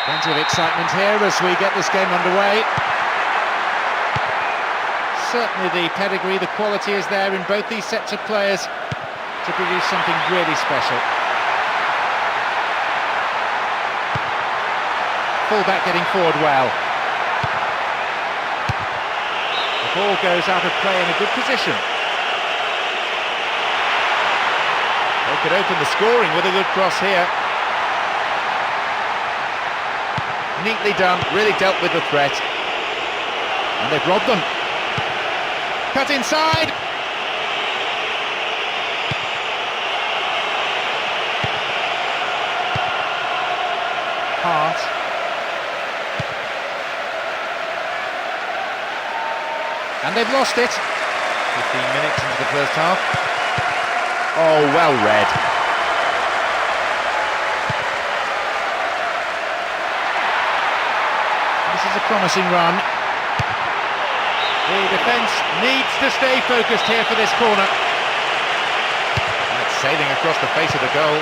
Plenty of excitement here as we get this game underway. Certainly the pedigree, the quality is there in both these sets of players to produce something really special. Fullback getting forward well. The ball goes out of play in a good position. They could open the scoring with a good cross here. Neatly done, really dealt with the threat. And they've robbed them. Cut inside. Hart. And they've lost it. 15 minutes into the first half. Oh, well read. This is a promising run. The defence needs to stay focused here for this corner. That's sailing across the face of the goal.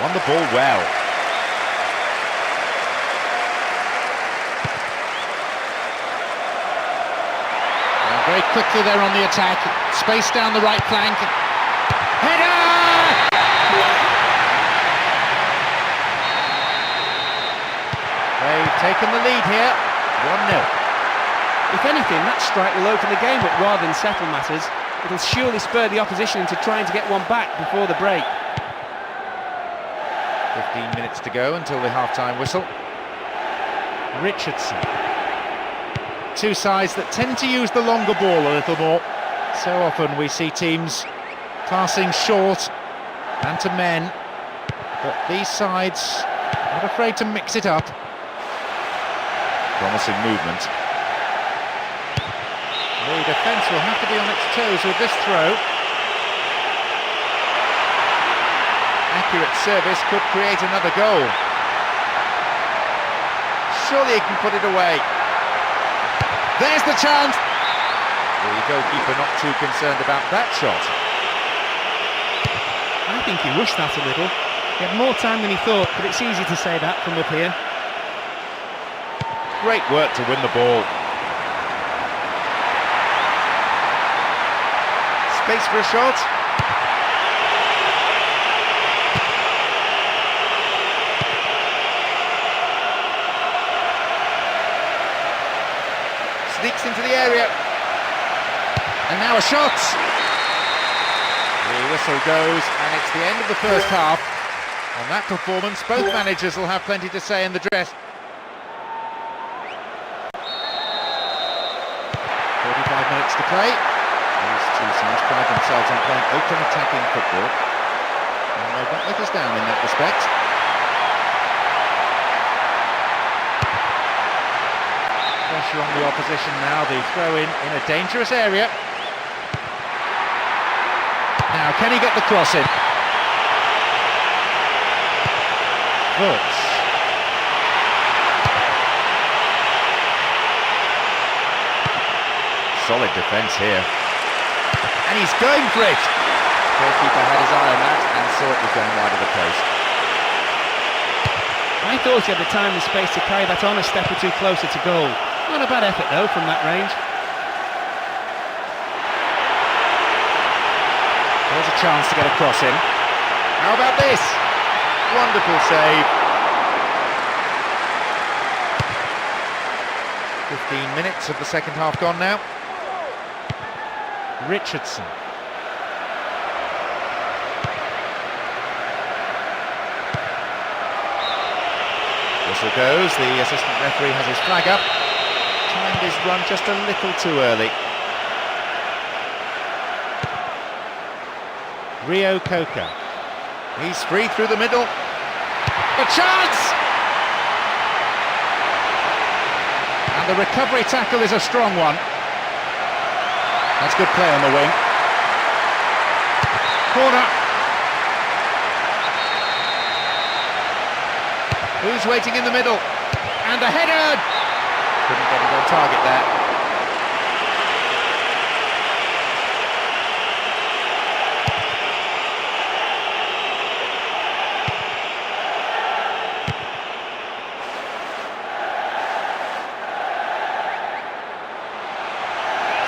Won the ball well. And very quickly they're on the attack. Space down the right flank. Header! They've taken the lead here, 1-0. If anything, that strike will open the game up rather than settle matters. It'll surely spur the opposition into trying to get one back before the break. 15 minutes to go until the half-time whistle. Richardson. Two sides that tend to use the longer ball a little more. So often we see teams passing short and to men, but these sides not afraid to mix it up. Promising movement. The defence will have to be on its toes with this throw. Accurate service could create another goal. Surely he can put it away. There's the chance. The goalkeeper not too concerned about that shot. I think he rushed that a little. He had more time than he thought, but it's easy to say that from up here. Great work to win the ball. Space for a shot. Sneaks into the area. And now a shot. The whistle goes, and it's the end of the first half. On that performance, both managers will have plenty to say in the dress. 45 minutes to play. These two sides pride themselves on playing open attacking football. And they've not let us down in that respect. Pressure on the opposition now, the throw in a dangerous area. Now, can he get the cross in? Hurts. Solid defence here. And he's going for it! The goalkeeper had his eye on that and saw it was going wide of the post. I thought he had the time and space to carry that on a step or two closer to goal. Not a bad effort though from that range. There's a chance to get a cross in. How about this? Wonderful save. 15 minutes of the second half gone now. Richardson. Whistle goes, the assistant referee has his flag up. Timed his run just a little too early. Rio Coca. He's free through the middle. A chance! And the recovery tackle is a strong one. That's good play on the wing. Corner. Who's waiting in the middle? And a header! Couldn't get it on target there.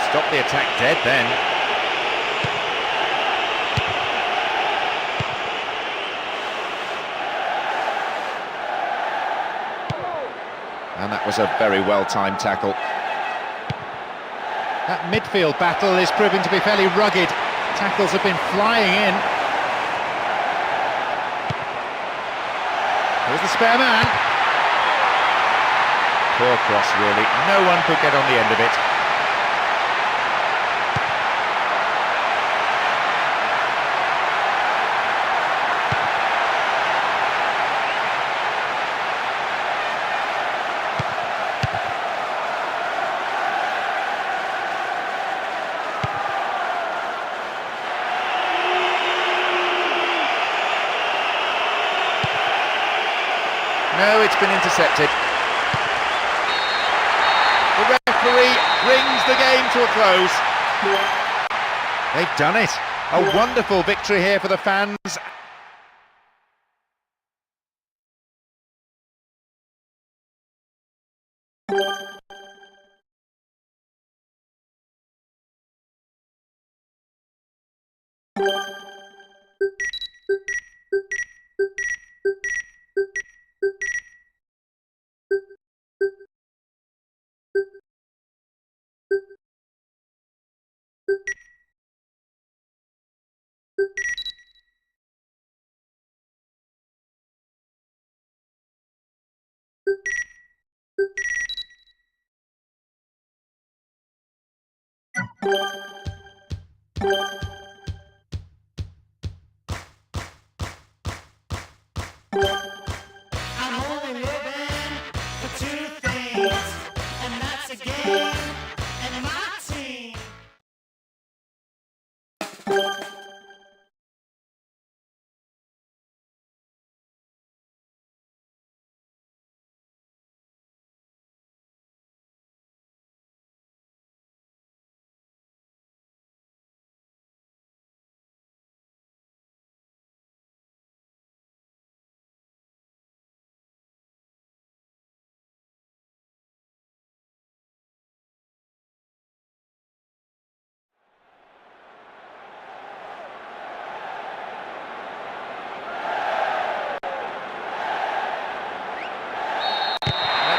Stop the attack dead then. And that was a very well-timed tackle. That midfield battle is proving to be fairly rugged. Tackles have been flying in. Here's the spare man. Poor cross, really. No one could get on the end of it. No, it's been intercepted. The referee brings the game to a close. They've done it. A wonderful victory here for the fans. I'm only living for two things, and that's a game and my team.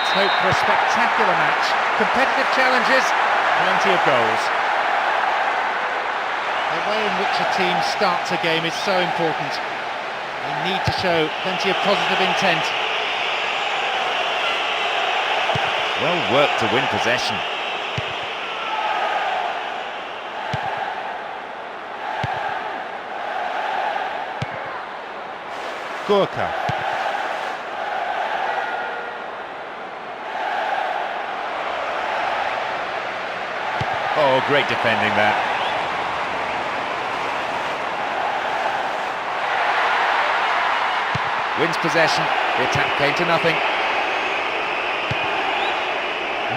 Hope for a spectacular match. Competitive challenges, plenty of goals. The way in which a team starts a game is so important. They need to show plenty of positive intent. Well worked to win possession. Gorka. Oh, great defending there. Wins possession. The attack came to nothing.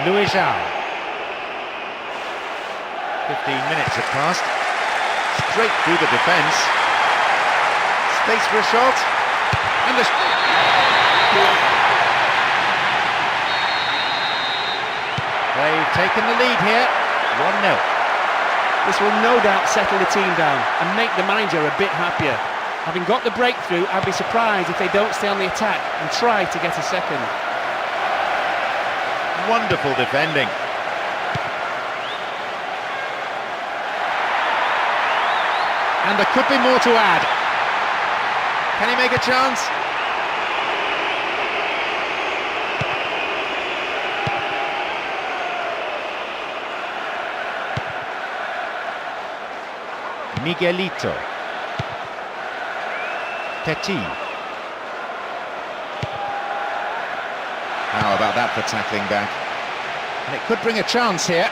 Louis Zhao. 15 minutes have passed. Straight through the defence. Space for a shot. And the... They've taken the lead here. 1-0. This will no doubt settle the team down and make the manager a bit happier. Having got the breakthrough, I'd be surprised if they don't stay on the attack and try to get a second. Wonderful defending. And there could be more to add. Can he make a chance? Miguelito. Petit. How about that for tackling back? And it could bring a chance here.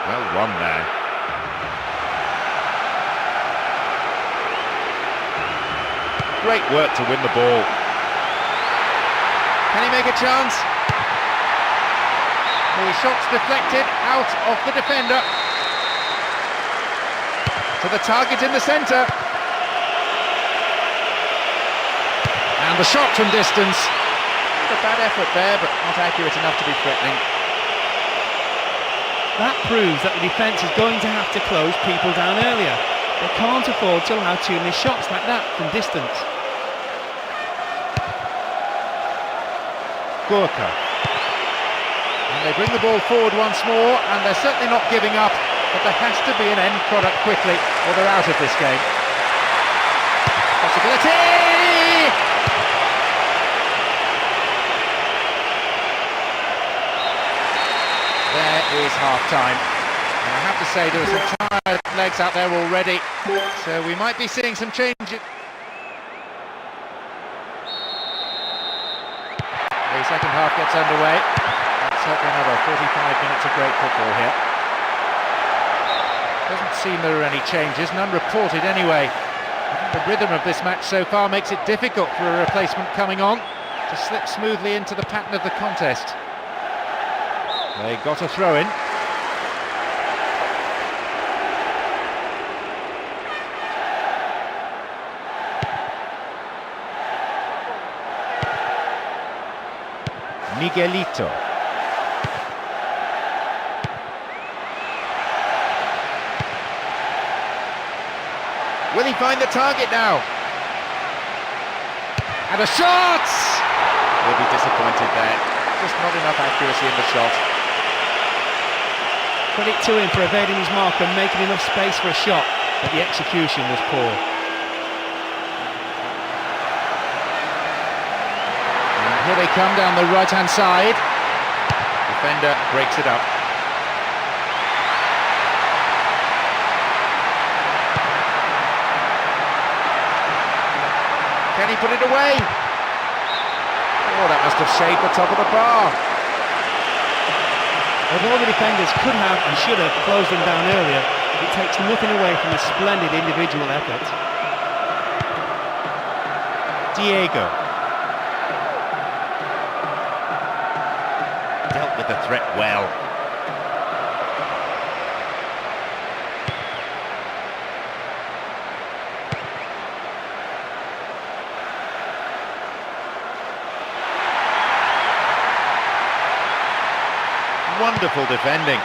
Well run there. Great work to win the ball. Can he make a chance? The shot's deflected out of the defender. To the target in the centre. And the shot from distance. A bad effort there, but not accurate enough to be threatening. That proves that the defence is going to have to close people down earlier. They can't afford to allow too many shots like that from distance. Gorka. And they bring the ball forward once more, and they're certainly not giving up, but there has to be an end product quickly, or they're out of this game. Possibility! There is half-time. And I have to say, there are some tired legs out there already, so we might be seeing some changes. The second half gets underway. That's certainly another 45 minutes of great football here. Doesn't seem there are any changes, none reported anyway. I think the rhythm of this match so far makes it difficult for a replacement coming on to slip smoothly into the pattern of the contest. They got a throw in. Miguelito. Will he find the target now? And a shot! He'll be disappointed there. Just not enough accuracy in the shot. Credit to him for evading his mark and making enough space for a shot, but the execution was poor. Here they come down the right-hand side. Defender breaks it up. Can he put it away? Oh, that must have shaved the top of the bar. Although the defenders could have and should have closed them down earlier, it takes nothing away from a splendid individual effort. Diego. Dealt with the threat well. Wonderful defending.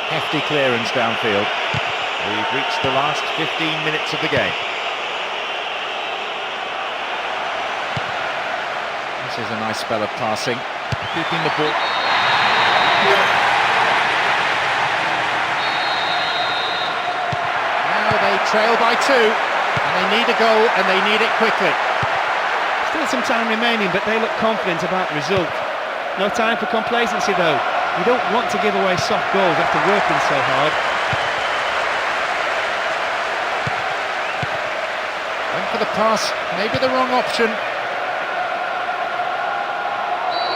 Hefty clearance downfield. We've reached the last 15 minutes of the game. This is a nice spell of passing, keeping the ball. Now they trail by 2, and they need a goal, and they need it quickly. Still some time remaining, but they look confident about the result. No time for complacency though. You don't want to give away soft goals after working so hard. Went for the pass, maybe the wrong option.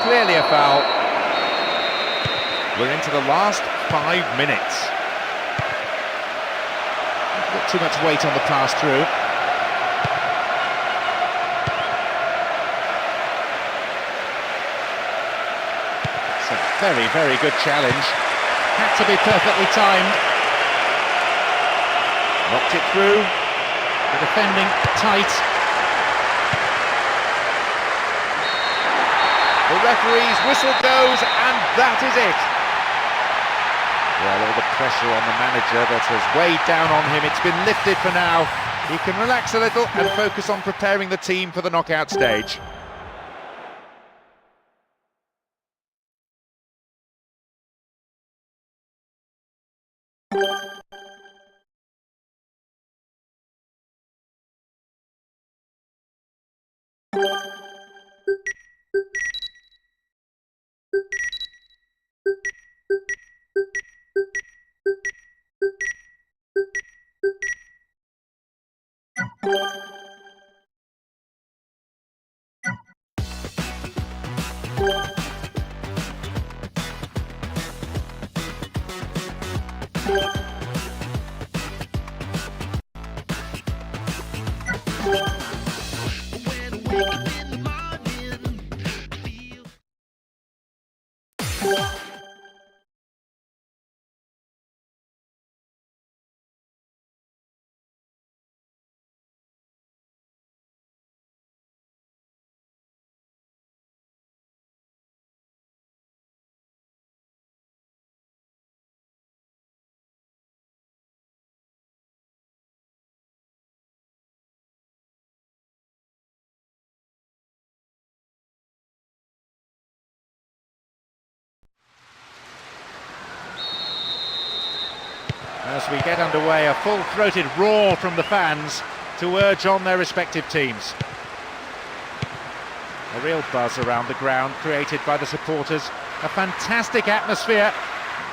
Clearly a foul. We're into the last 5 minutes. Not too much weight on the pass through. It's a very, very good challenge. Had to be perfectly timed. Knocked it through. The defending tight. The referee's whistle goes, and that is it. Well, all the pressure on the manager that has weighed down on him, it's been lifted for now. He can relax a little and focus on preparing the team for the knockout stage. As we get underway, a full-throated roar from the fans to urge on their respective teams. A real buzz around the ground created by the supporters. A fantastic atmosphere.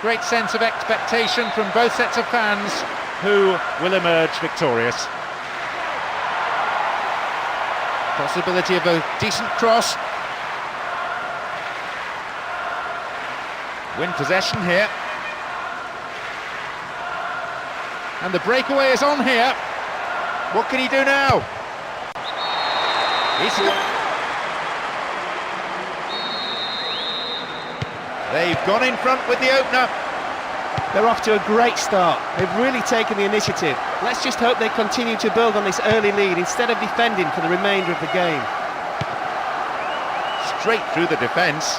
Great sense of expectation from both sets of fans who will emerge victorious. Possibility of a decent cross. Win possession here. And the breakaway is on here. What can he do now? They've gone in front with the opener. They're off to a great start. They've really taken the initiative. Let's just hope they continue to build on this early lead instead of defending for the remainder of the game. Straight through the defence.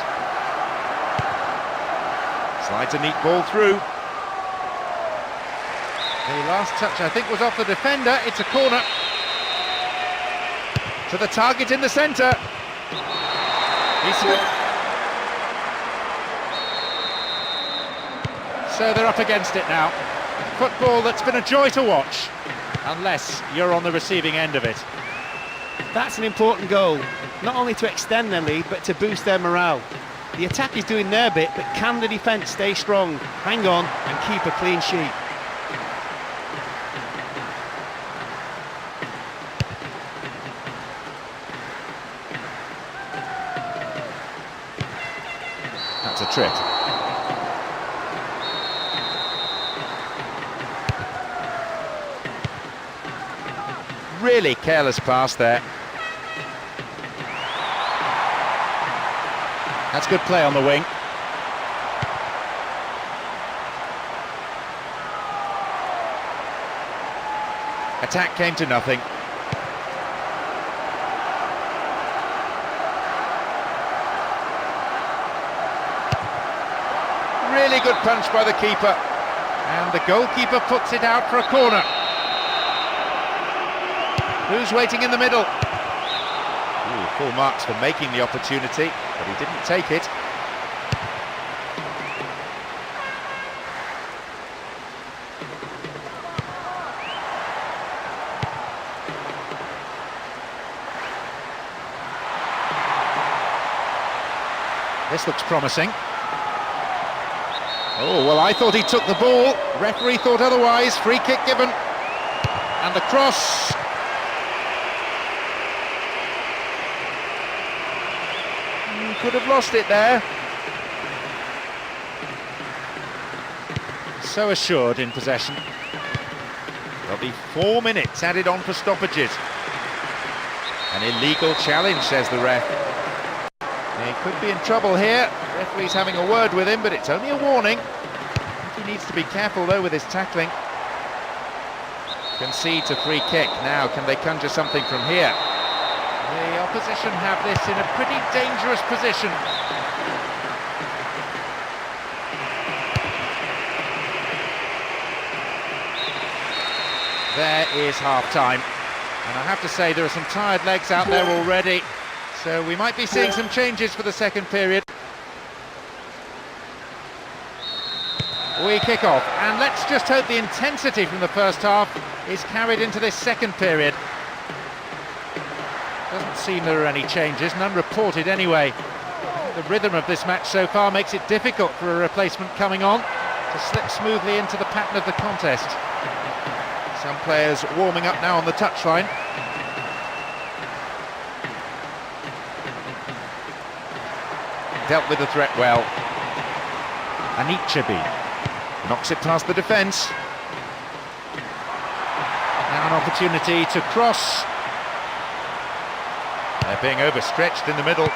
Slides a neat ball through. The last touch, I think, was off the defender. It's a corner. To the target in the centre. So they're up against it now. Football that's been a joy to watch, unless you're on the receiving end of it. That's an important goal, not only to extend their lead, but to boost their morale. The attack is doing their bit, but can the defence stay strong, hang on and keep a clean sheet? That's a trick. Really careless pass there. That's good play on the wing. Attack came to nothing. Really good punch by the keeper. And the goalkeeper puts it out for a corner. Who's waiting in the middle? Ooh, full marks for making the opportunity, but he didn't take it. This looks promising. Oh, well, I thought he took the ball. Referee thought otherwise. Free kick given. And the cross. Could have lost it there. So assured in possession. There'll be 4 minutes added on for stoppages. An illegal challenge, says the ref. They could be in trouble here. Referee's having a word with him, but it's only a warning. I think he needs to be careful though with his tackling. Concedes a free kick. Now can they conjure something from here? The opposition have this in a pretty dangerous position. There is half-time, and I have to say there are some tired legs out there already, so we might be seeing some changes for the second period. We kick off, and let's just hope the intensity from the first half is carried into this second period. Doesn't seem there are any changes, none reported anyway. I think the rhythm of this match so far makes it difficult for a replacement coming on to slip smoothly into the pattern of the contest. Some players warming up now on the touchline. Dealt with the threat well. Anichabi knocks it past the defence. Now an opportunity to cross. They're being overstretched in the middle.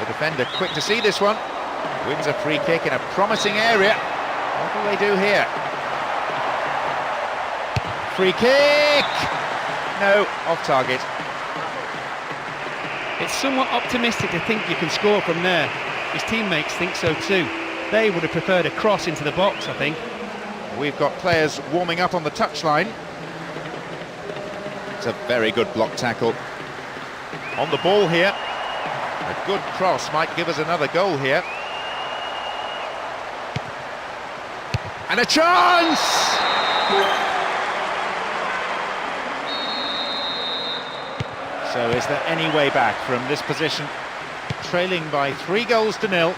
The defender quick to see this one. Wins a free kick in a promising area. What will they do here? Free kick! No, off target. It's somewhat optimistic to think you can score from there. His teammates think so too. They would have preferred a cross into the box, I think. We've got players warming up on the touchline. It's a very good block tackle. On the ball here. A good cross might give us another goal here. And a chance! So is there any way back from this position? Trailing by 3-0.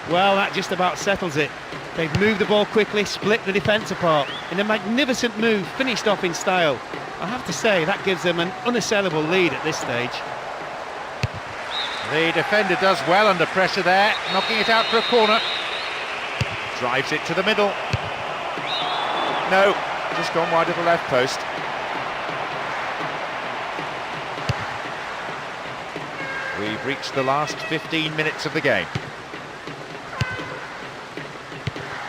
Well, that just about settles it. They've moved the ball quickly, split the defence apart. In a magnificent move, finished off in style. I have to say, that gives them an unassailable lead at this stage. The defender does well under pressure there, knocking it out for a corner. Drives it to the middle. No, just gone wide of the left post. We've reached the last 15 minutes of the game.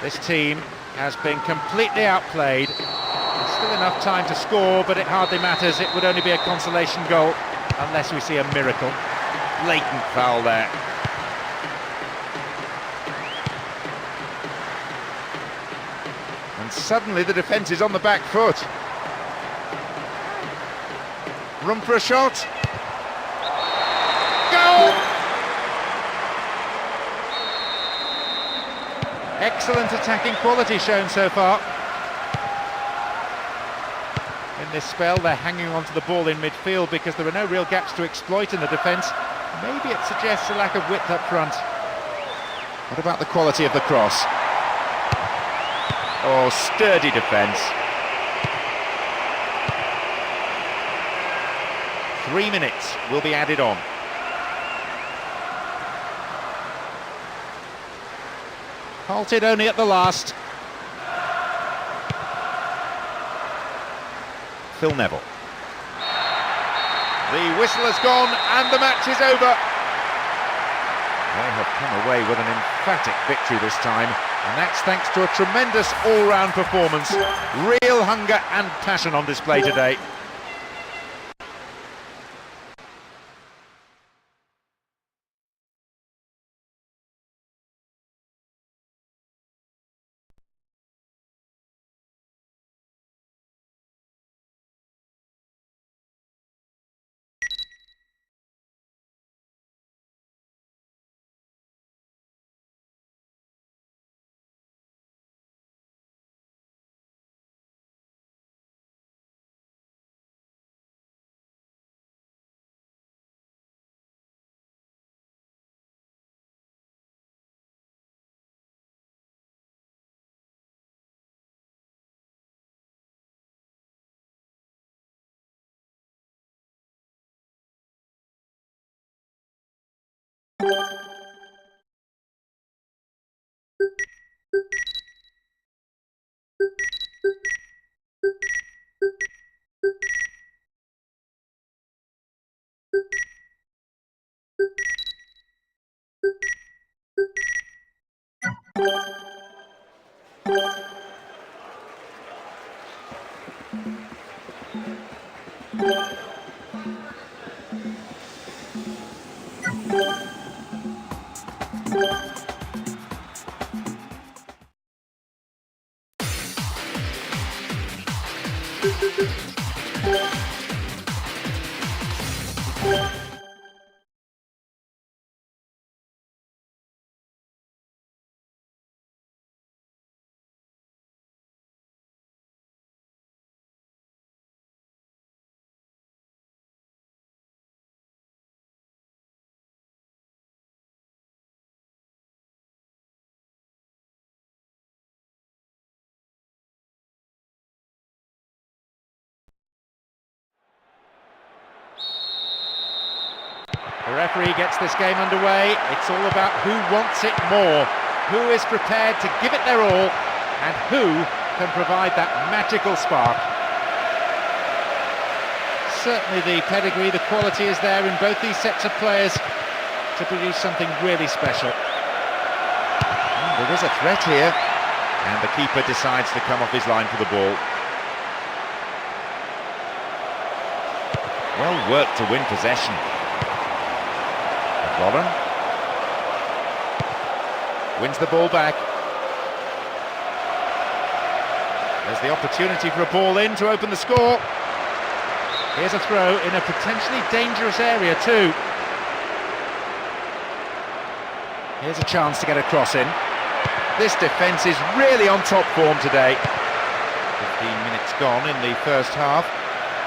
This team has been completely outplayed. There's still enough time to score, but it hardly matters. It would only be a consolation goal unless we see a miracle. Blatant foul there. And suddenly the defence is on the back foot. Room for a shot. Goal! Excellent attacking quality shown so far. In this spell, they're hanging onto the ball in midfield because there are no real gaps to exploit in the defence. Maybe it suggests a lack of width up front. What about the quality of the cross? Oh, sturdy defence. 3 minutes will be added on. Halted only at the last. Phil Neville. The whistle has gone and the match is over. They have come away with an emphatic victory this time, and that's thanks to a tremendous all-round performance. Real hunger and passion on display today. The referee gets this game underway. It's all about who wants it more, who is prepared to give it their all, and who can provide that magical spark. Certainly the pedigree, the quality is there in both these sets of players to produce something really special. There is a threat here, and the keeper decides to come off his line for the ball. Well worked to win possession. Lauren wins the ball back. There's the opportunity for a ball in to open the score. Here's a throw in a potentially dangerous area too. Here's a chance to get a cross in. This defence is really on top form today. 15 minutes gone in the first half.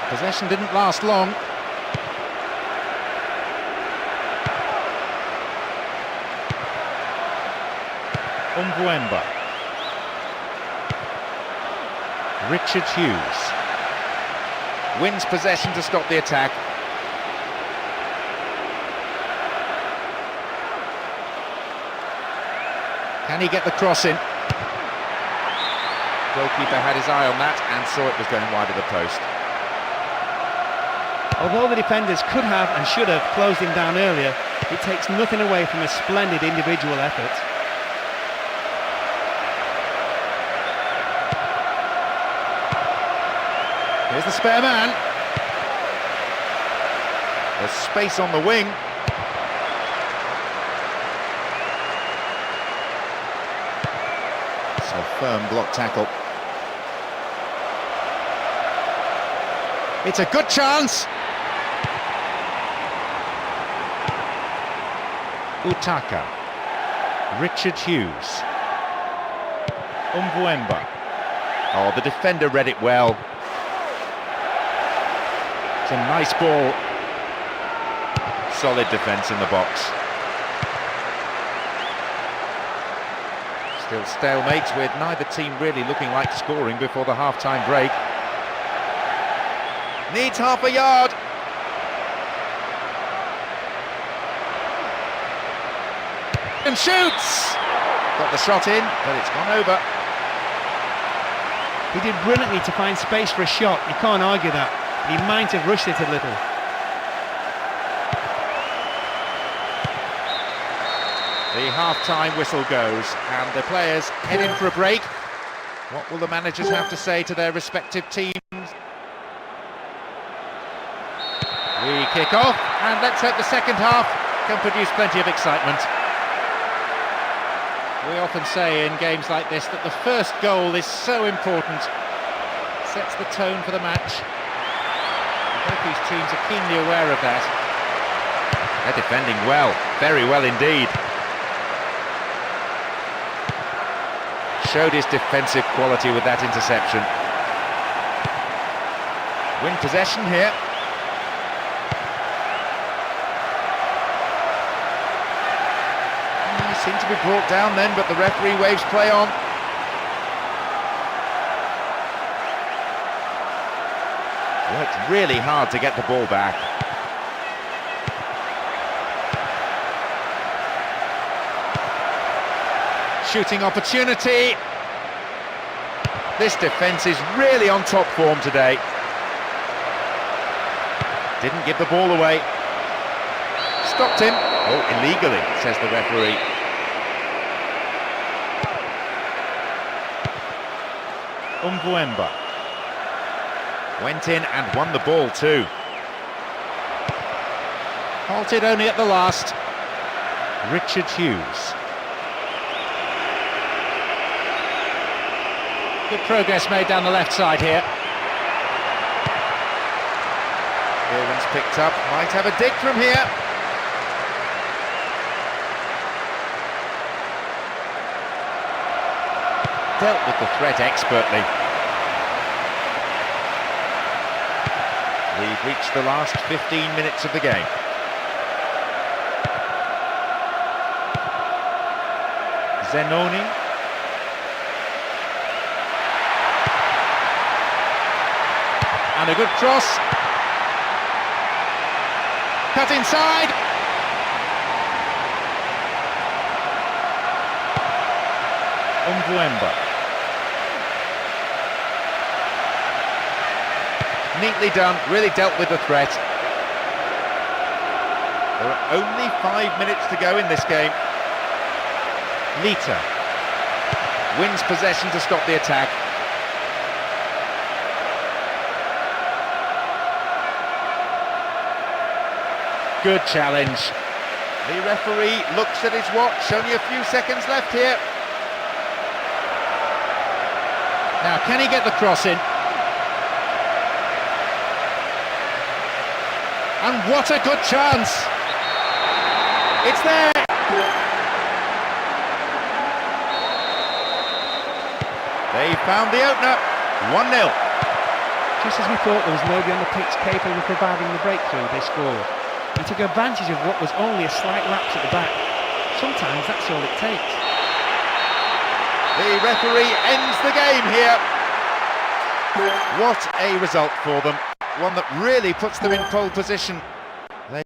Possession didn't last long. Umbuemba. Richard Hughes wins possession to stop the attack. Can he get the cross in? Goalkeeper had his eye on that and saw it was going wide of the post. Although the defenders could have and should have closed him down earlier, it takes nothing away from a splendid individual effort. Here's the spare man. There's space on the wing. So firm block tackle. It's a good chance. Utaka. Richard Hughes. Umbuemba. Oh, the defender read it well. It's a nice ball. Solid defence in the box. Still stalemate with neither team really looking like scoring before the half-time break. Needs half a yard. And shoots! Got the shot in, but it's gone over. He did brilliantly to find space for a shot, you can't argue that. He might have rushed it a little. The half-time whistle goes, and the players head in for a break. What will the managers have to say to their respective teams? We kick off, and let's hope the second half can produce plenty of excitement. We often say in games like this that the first goal is so important. Sets the tone for the match. Both these teams are keenly aware of that. They're defending well, very well indeed. Showed his defensive quality with that interception. Win possession here. He seemed to be brought down then, but the referee waves play on. Worked really hard to get the ball back. Shooting opportunity. This defence is really on top form today. Didn't give the ball away. Stopped him. Oh, illegally, says the referee. Umbuemba. Went in and won the ball too. Halted only at the last. Richard Hughes. Good progress made down the left side here. Irwin's picked up, might have a dig from here. Dealt with the threat expertly. We've reached the last 15 minutes of the game. Zenoni. And a good cross. Cut inside. Umbuemba. Neatly done, really dealt with the threat. There are only 5 minutes to go in this game. Lita wins possession to stop the attack. Good challenge. The referee looks at his watch, only a few seconds left here. Now, can he get the cross in? And what a good chance! It's there! They found the opener, 1-0. Just as we thought there was nobody on the pitch capable of providing the breakthrough, they scored. He took advantage of what was only a slight lapse at the back. Sometimes that's all it takes. The referee ends the game here. What a result for them. One that really puts them in pole position. They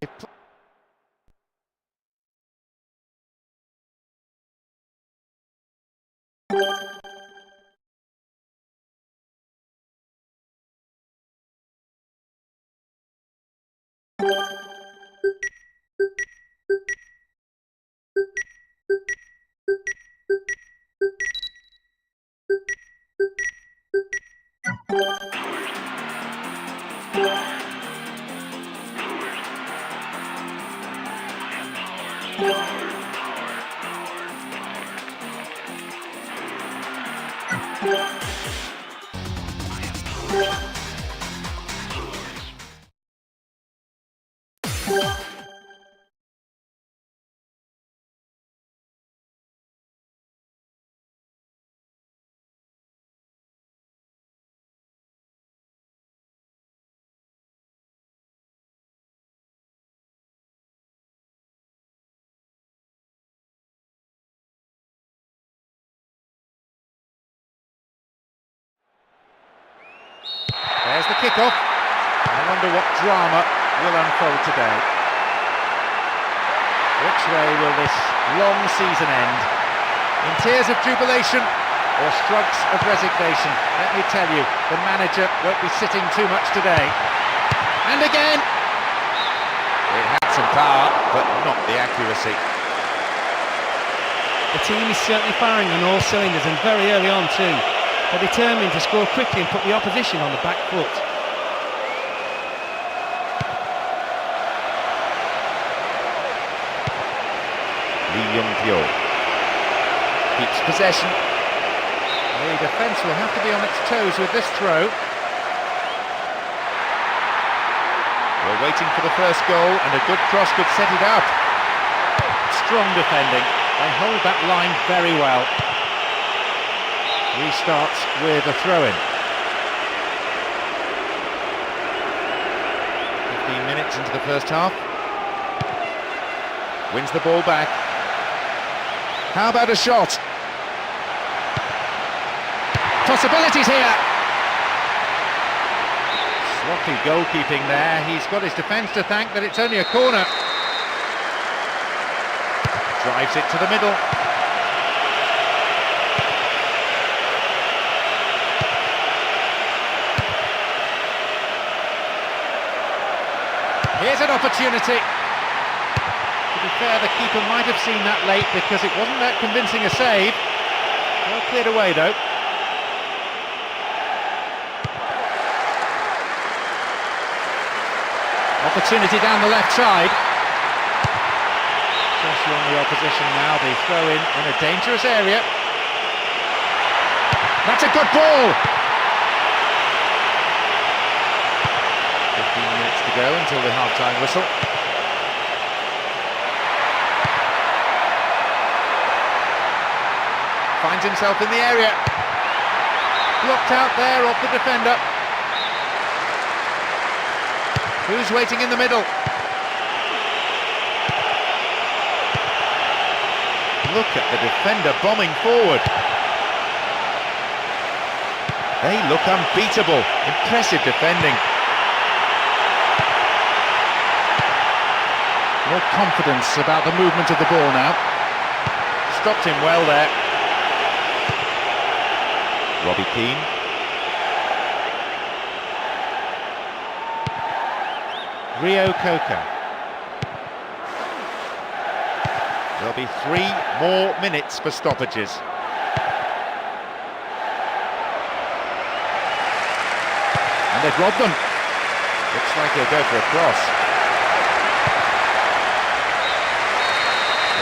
There's the kick-off. I wonder what drama will unfold today. Which way will this long season end? In tears of jubilation or shrugs of resignation? Let me tell you, the manager won't be sitting too much today. And again! It had some power, but not the accuracy. The team is certainly firing on all cylinders, and very early on too. They're determined to score quickly and put the opposition on the back foot. Lee Young-pyo keeps possession. The defence will have to be on its toes with this throw. We're waiting for the first goal, and a good cross could set it up. Strong defending. They hold that line very well. Restarts with a throw-in. 15 minutes into the first half. Wins the ball back. How about a shot? Possibilities here. Sloppy goalkeeping there. He's got his defence to thank that it's only a corner. Drives it to the middle. Here's an opportunity. To be fair, the keeper might have seen that late because it wasn't that convincing a save. Well cleared away though. Opportunity down the left side. Pressure on the opposition now, they throw in a dangerous area. That's a good ball! 15 minutes to go until the half-time whistle. Finds himself in the area. Blocked out there off the defender. Who's waiting in the middle? Look at the defender bombing forward. They look unbeatable. Impressive defending. More confidence about the movement of the ball now. Stopped him well there. Robbie Keane. Rio Coca. There'll be 3 more minutes for stoppages. And they've robbed them. Looks like he'll go for a cross.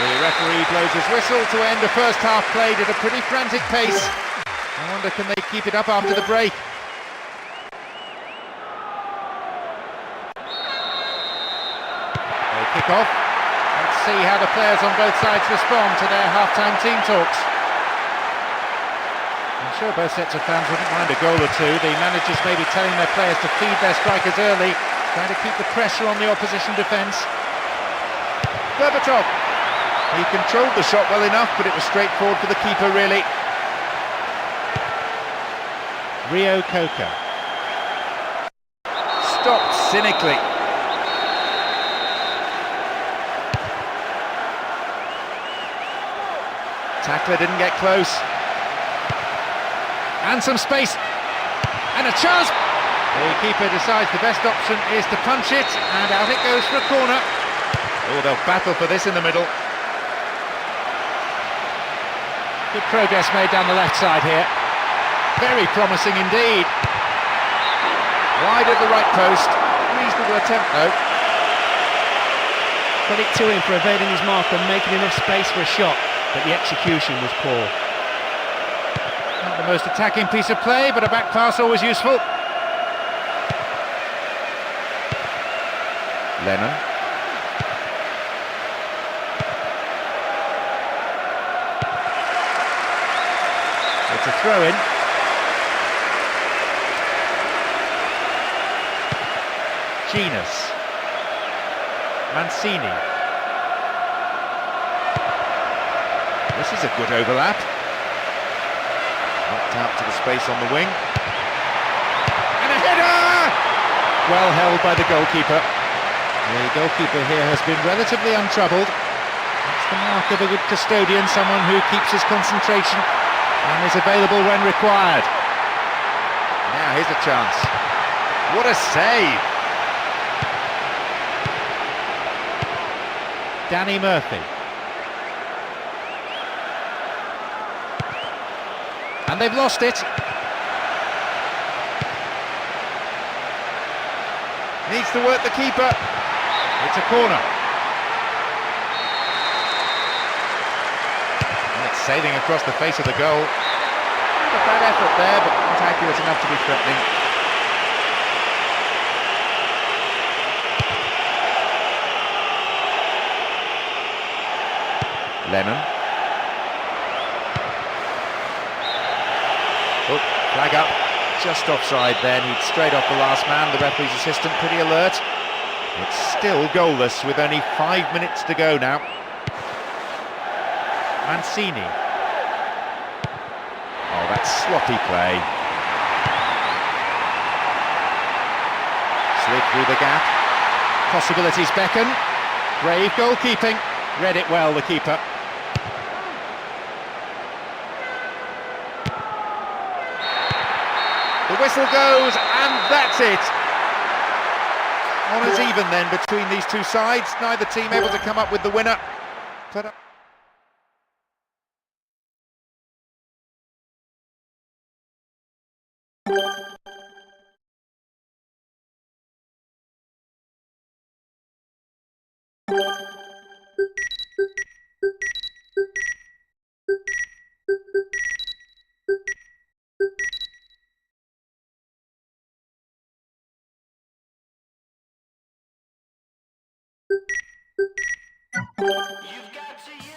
The referee blows his whistle to end the first half played at a pretty frantic pace. I wonder, can they keep it up after the break? They kick off. Let's see how the players on both sides respond to their half-time team talks. I'm sure both sets of fans wouldn't mind a goal or two. The managers may be telling their players to feed their strikers early, trying to keep the pressure on the opposition defence. Berbatov. He controlled the shot well enough, but it was straightforward for the keeper, really. Rio Coca. Stopped cynically. Tackler didn't get close. And some space. And a chance. The keeper decides the best option is to punch it, and out it goes for a corner. Oh, they'll battle for this in the middle. Good progress made down the left side here. Very promising indeed. Wide at the right post. Reasonable attempt though. Credit to him for evading his mark and making enough space for a shot, but the execution was poor. Not the most attacking piece of play, but a back pass always useful. Lennon. It's a throw-in. Genus. Mancini. This is a good overlap. Knocked out to the space on the wing. And a header! Well held by the goalkeeper. The goalkeeper here has been relatively untroubled. That's the mark of a good custodian, someone who keeps his concentration and is available when required. Now here's a chance. What a save! Danny Murphy. And they've lost it. Needs to work the keeper. It's a corner. And it's sailing across the face of the goal. Not a bad effort there, but not accurate enough to be threatening. Lennon. Oh, flag up. Just offside there, needs straight off the last man. The referee's assistant pretty alert. It's still goalless with only 5 minutes to go now. Mancini. Oh, that's sloppy play. Slid through the gap. Possibilities beckon. Brave goalkeeping. Read it well, the keeper. The whistle goes, and that's it. Honours even then between these two sides. Neither team able to come up with the winner. You've got to use.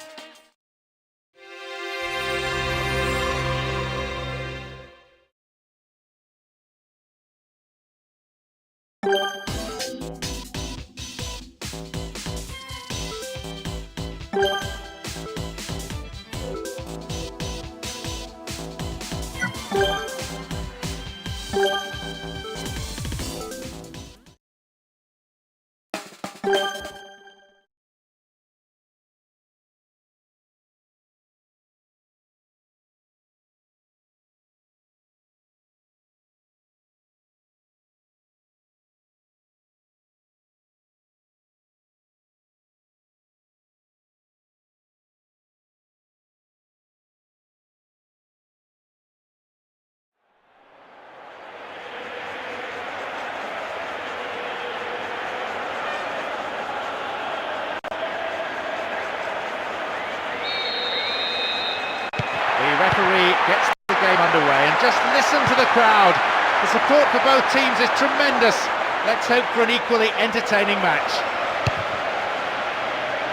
The referee gets the game underway, and just listen to the crowd. The support for both teams is tremendous. Let's hope for an equally entertaining match.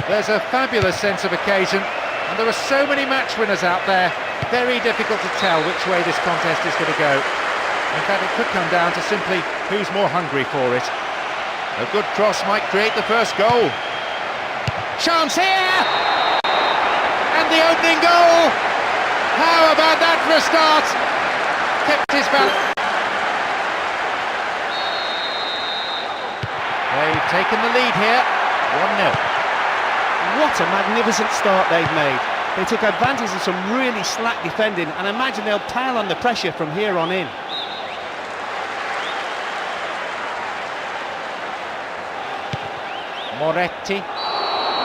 There's a fabulous sense of occasion, and there are so many match winners out there. Very difficult to tell which way this contest is going to go. In fact, it could come down to simply who's more hungry for it. A good cross might create the first goal. Chance here! And the opening goal! How about that for a start? Kept his balance. They've taken the lead here, 1-0. What a magnificent start they've made. They took advantage of some really slack defending, and I imagine they'll pile on the pressure from here on in. Moretti.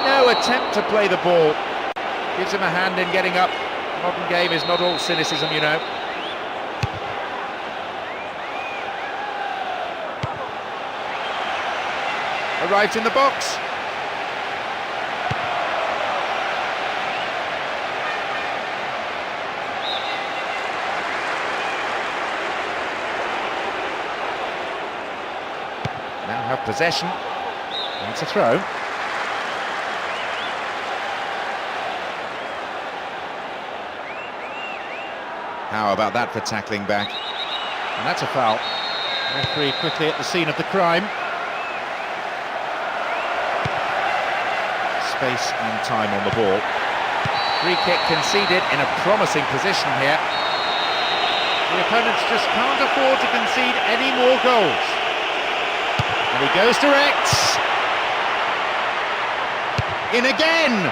No attempt to play the ball. Gives him a hand in getting up. Modern game is not all cynicism, you know. Arrives in the box. Now have possession. And it's a throw. How about that for tackling back? And that's a foul. Referee quickly at the scene of the crime. Space and time on the ball. Free kick conceded in a promising position here. The opponents just can't afford to concede any more goals. And he goes direct. In again!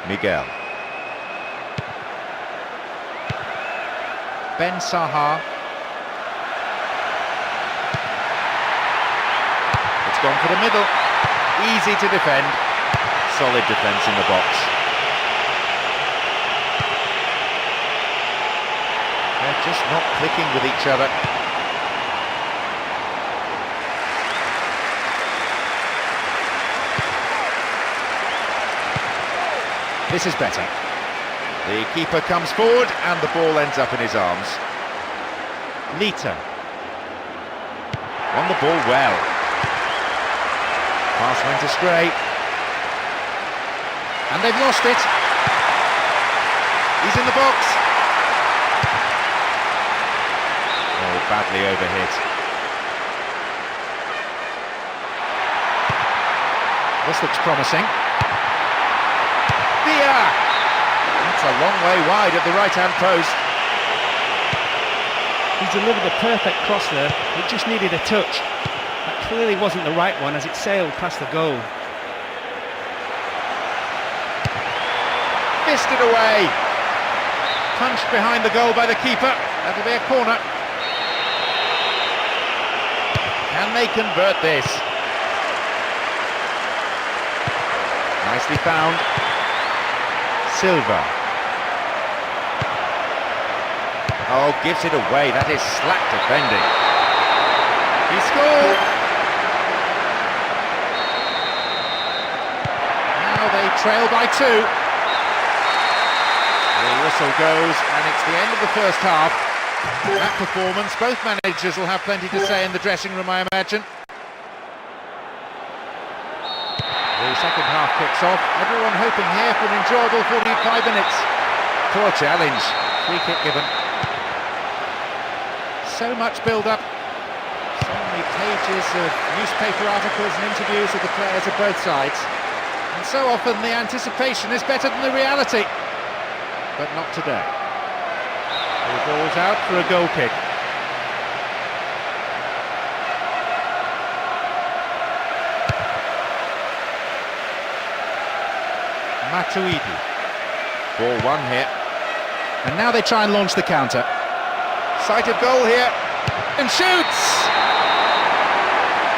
Miguel. Ben Sahar. It's gone for the middle. Easy to defend. Solid defence in the box. They're just not clicking with each other. This is better. The keeper comes forward and the ball ends up in his arms. Lita. Won the ball well. Pass went astray. And they've lost it. He's in the box. Oh, badly overhit. This looks promising. That's a long way wide at the right-hand post. He delivered a perfect cross there. It just needed a touch. That clearly wasn't the right one as it sailed past the goal. Fisted away. Punched behind the goal by the keeper. That'll be a corner. Can they convert this? Nicely found. Silva. Oh, gives it away. That is slack defending. He scored. Now they trail by 2. The whistle goes, and it's the end of the first half. That performance, both managers will have plenty to say in the dressing room, I imagine. The second half kicks off. Everyone hoping here for an enjoyable 45 minutes. Poor challenge. Free kick given. So much build-up. So many pages of newspaper articles and interviews with the players of both sides. And so often the anticipation is better than the reality. But not today. The ball's out for a goal kick. Matuidi. Ball one here. And now they try and launch the counter. Sight of goal here. And shoots!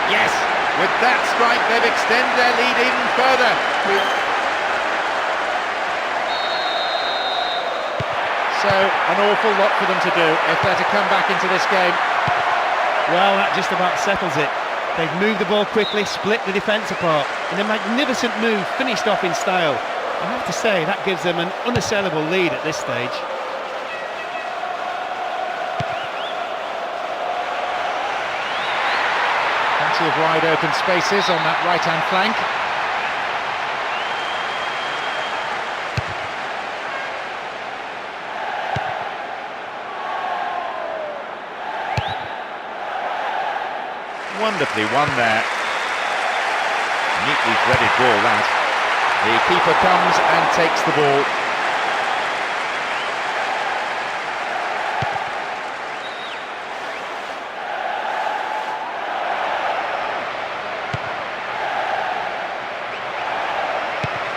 Yes, with that strike they've extended their lead even further. So, an awful lot for them to do if they're to come back into this game. Well, that just about settles it. They've moved the ball quickly, split the defence apart. In a magnificent move, finished off in style. I have to say, that gives them an unassailable lead at this stage. Plenty of wide open spaces on that right-hand flank. Wonderfully won there. Neatly threaded ball that. The keeper comes and takes the ball.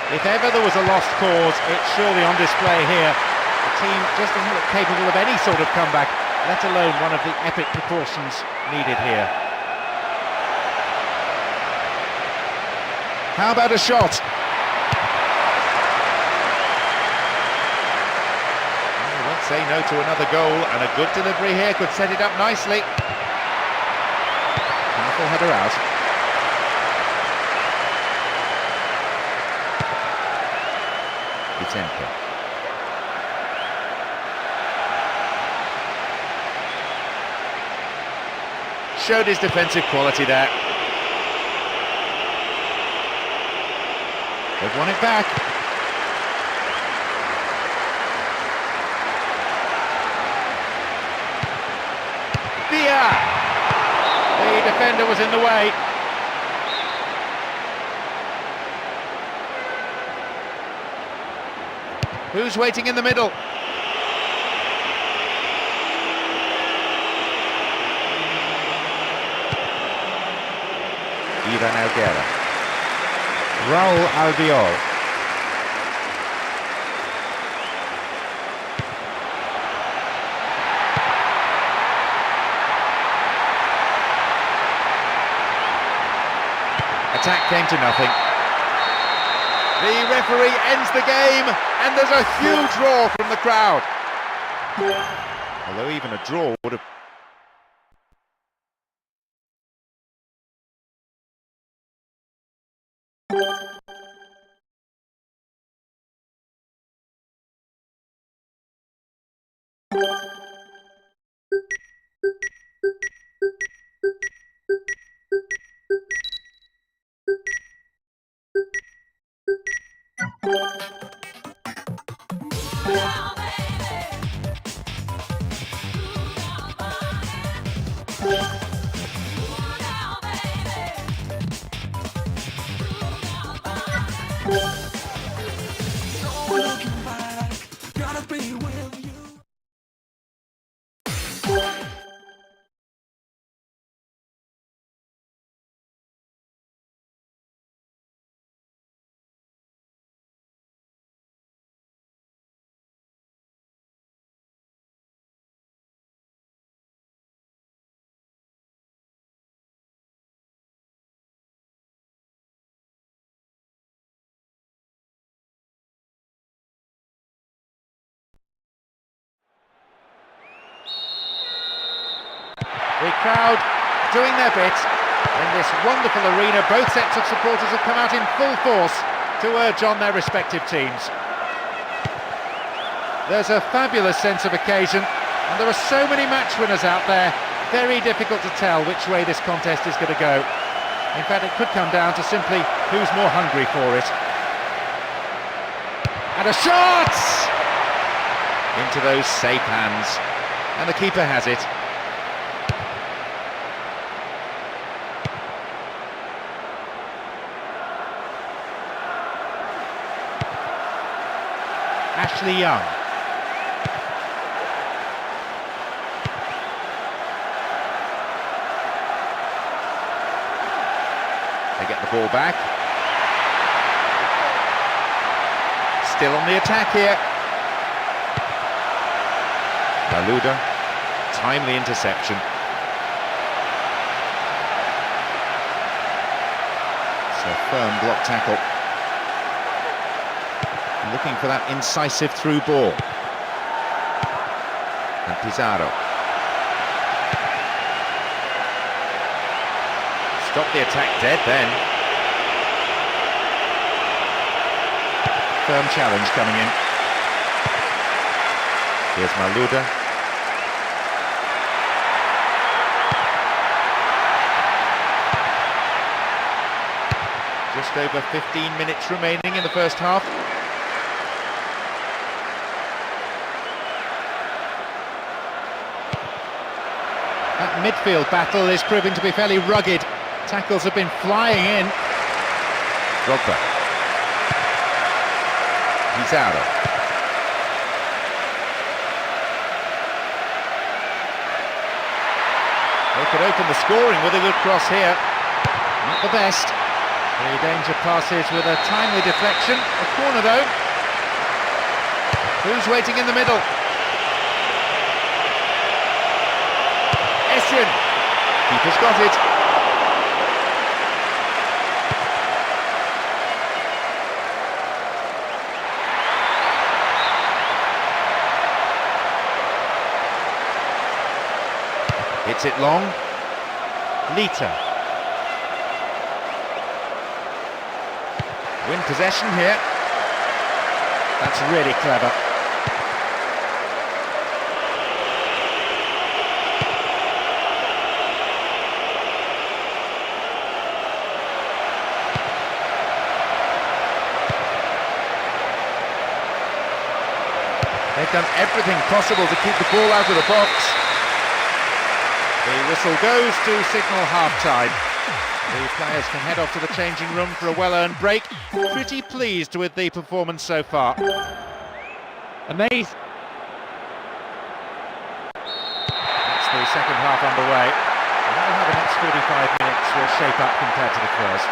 If ever there was a lost cause, it's surely on display here. The team just doesn't look capable of any sort of comeback, let alone one of the epic proportions needed here. How about a shot? Oh, won't say no to another goal, and a good delivery here could set it up nicely. Powerful header out. Butenka. Showed his defensive quality there. They've won it back. Villa! The defender was in the way. Who's waiting in the middle? Ivan Alguera. Raul Albiol. Attack came to nothing. The referee ends the game, and there's a huge roar from the crowd. Although even a draw would have... The crowd doing their bit in this wonderful arena. Both sets of supporters have come out in full force to urge on their respective teams. There's a fabulous sense of occasion, And there are so many match winners out there, very difficult to tell which way this contest is going to go. In fact, it could come down to simply who's more hungry for it. And a shot! Into those safe hands. And the keeper has it. Ashley Young. They get the ball back. Still on the attack here. Fluida, timely interception. So firm block tackle. Looking for that incisive through ball. And Pizarro. Stop the attack dead then. Firm challenge coming in. Here's Fluida. Just over 15 minutes remaining in the first half. That midfield battle is proving to be fairly rugged. Tackles have been flying in. Drogba. Pizarro. They could open the scoring with a good cross here. Not the best. The danger passes with a timely deflection. A corner though. Who's waiting in the middle? Keeper's got it. Hits it long. Lita. Win possession here. That's really clever. They've done everything possible to keep the ball out of the box. The whistle goes to signal half-time. The players can head off to the changing room for a well-earned break. Pretty pleased with the performance so far. Amazing. That's the second half underway. I wonder how the next 45 minutes will shape up compared to the first.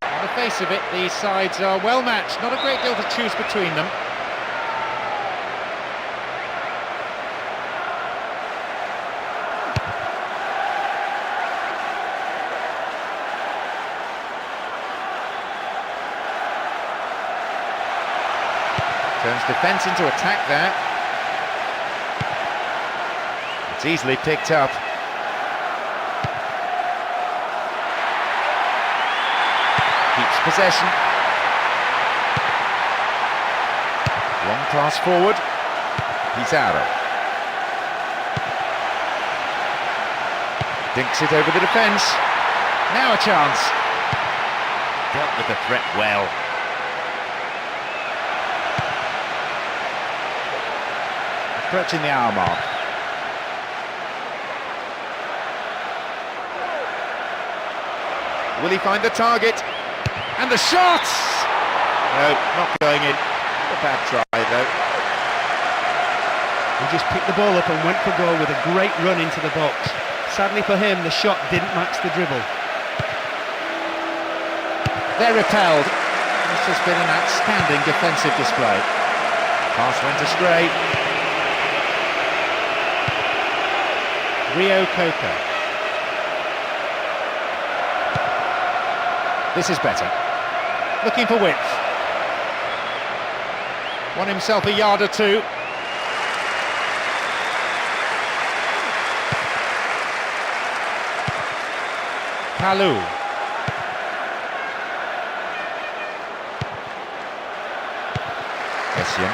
On the face of it, these sides are well matched. Not a great deal to choose between them. Turns defence into attack there. It's easily picked up. Keeps possession. Long pass forward. Pizarro. Dinks it over the defence. Now a chance. Dealt with the threat well. Approaching the hour mark. Will he find the target? And the shot! No, not going in. A bad try though. He just picked the ball up and went for goal with a great run into the box. Sadly for him, the shot didn't match the dribble. They're repelled. This has been an outstanding defensive display. Pass went astray. Rio Coca. This is better. Looking for width. Won himself a yard or two. Kalu. Essien.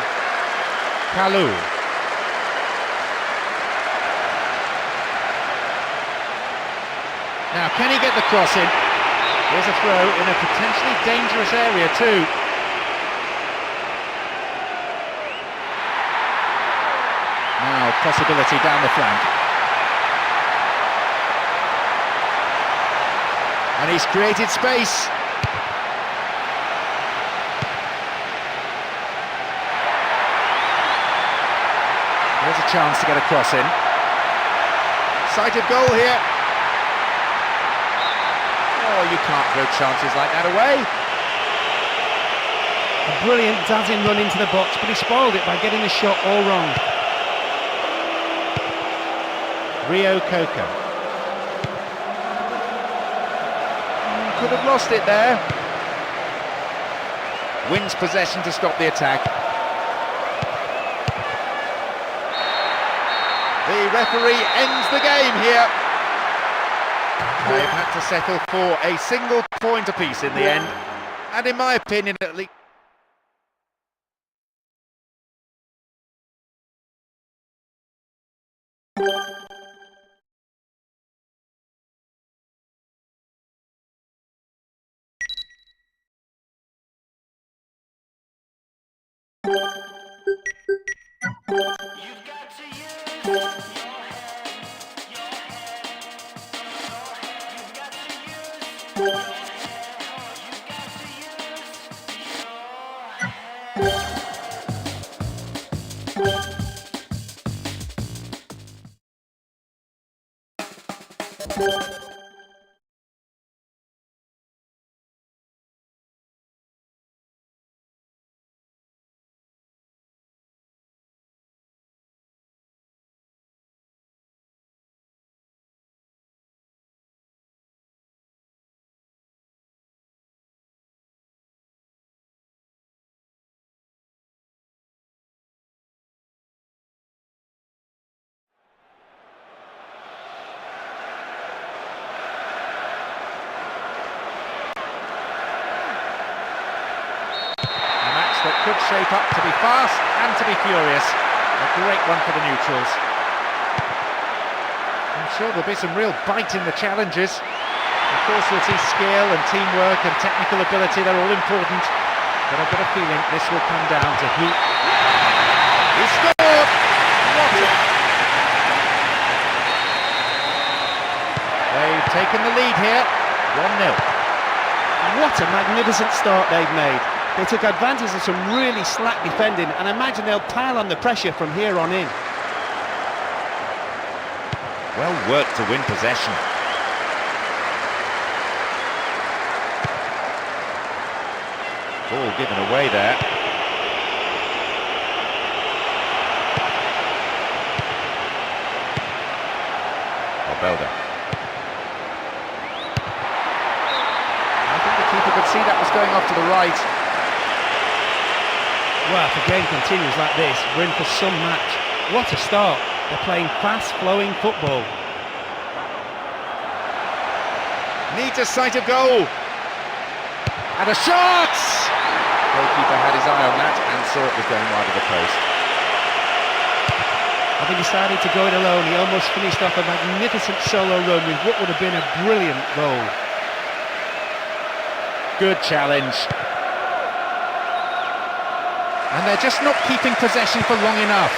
Kalu. Now, can he get the cross in? Here's a throw in a potentially dangerous area too. Now, possibility down the flank. And he's created space. There's a chance to get a cross in. Sighted goal here. Oh, you can't throw chances like that away. A brilliant dazzling run into the box, but he spoiled it by getting the shot all wrong. Rio Coco. Could have lost it there. Wins possession to stop the attack. The referee ends the game here. They've had to settle for a single point apiece in the end. And in my opinion, at least... You've got to use your head, You've got to use your head, You've got to use your head. that could shape up to be fast and to be furious. A great one for the neutrals. I'm sure there'll be some real bite in the challenges. Of course we'll see skill and teamwork and technical ability, they're all important. But I've got a feeling this will come down to who... He scored! They've taken the lead here, 1-0. What a magnificent start they've made. They took advantage of some really slack defending, and I imagine they'll pile on the pressure from here on in. Well worked to win possession. Ball given away there. Belda. I think the keeper could see that was going off to the right. Well, if the game continues like this, we're in for some match. What a start. They're playing fast-flowing football. Needs a sight of goal. And a shot! Goalkeeper had his eye on that and saw it was going wide of the post. Having decided to go it alone, he almost finished off a magnificent solo run with what would have been a brilliant goal. Good challenge. And they're just not keeping possession for long enough.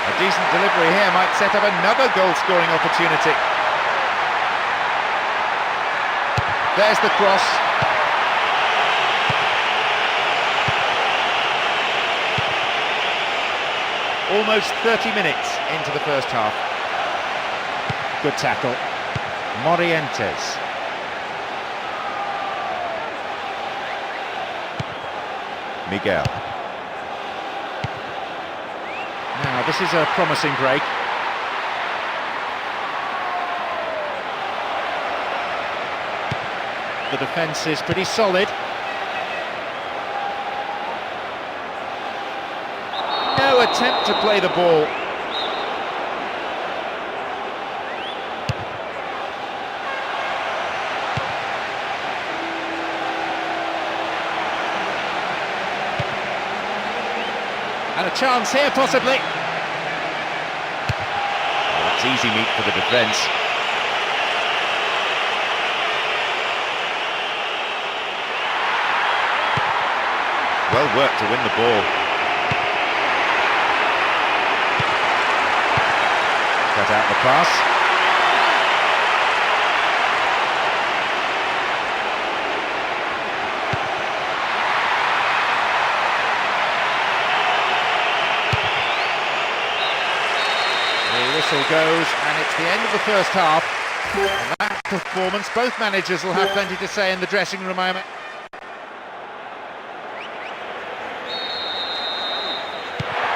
A decent delivery here might set up another goal-scoring opportunity. There's the cross. Almost 30 minutes into the first half. Good tackle. Morientes. Miguel. Now, this is a promising break. The defence is pretty solid. No attempt to play the ball. And a chance here, possibly. It's easy meat for the defence. Well worked to win the ball. Cut out the pass. The whistle goes, and it's the end of the first half. And that performance, both managers will have plenty to say in the dressing room, I imagine.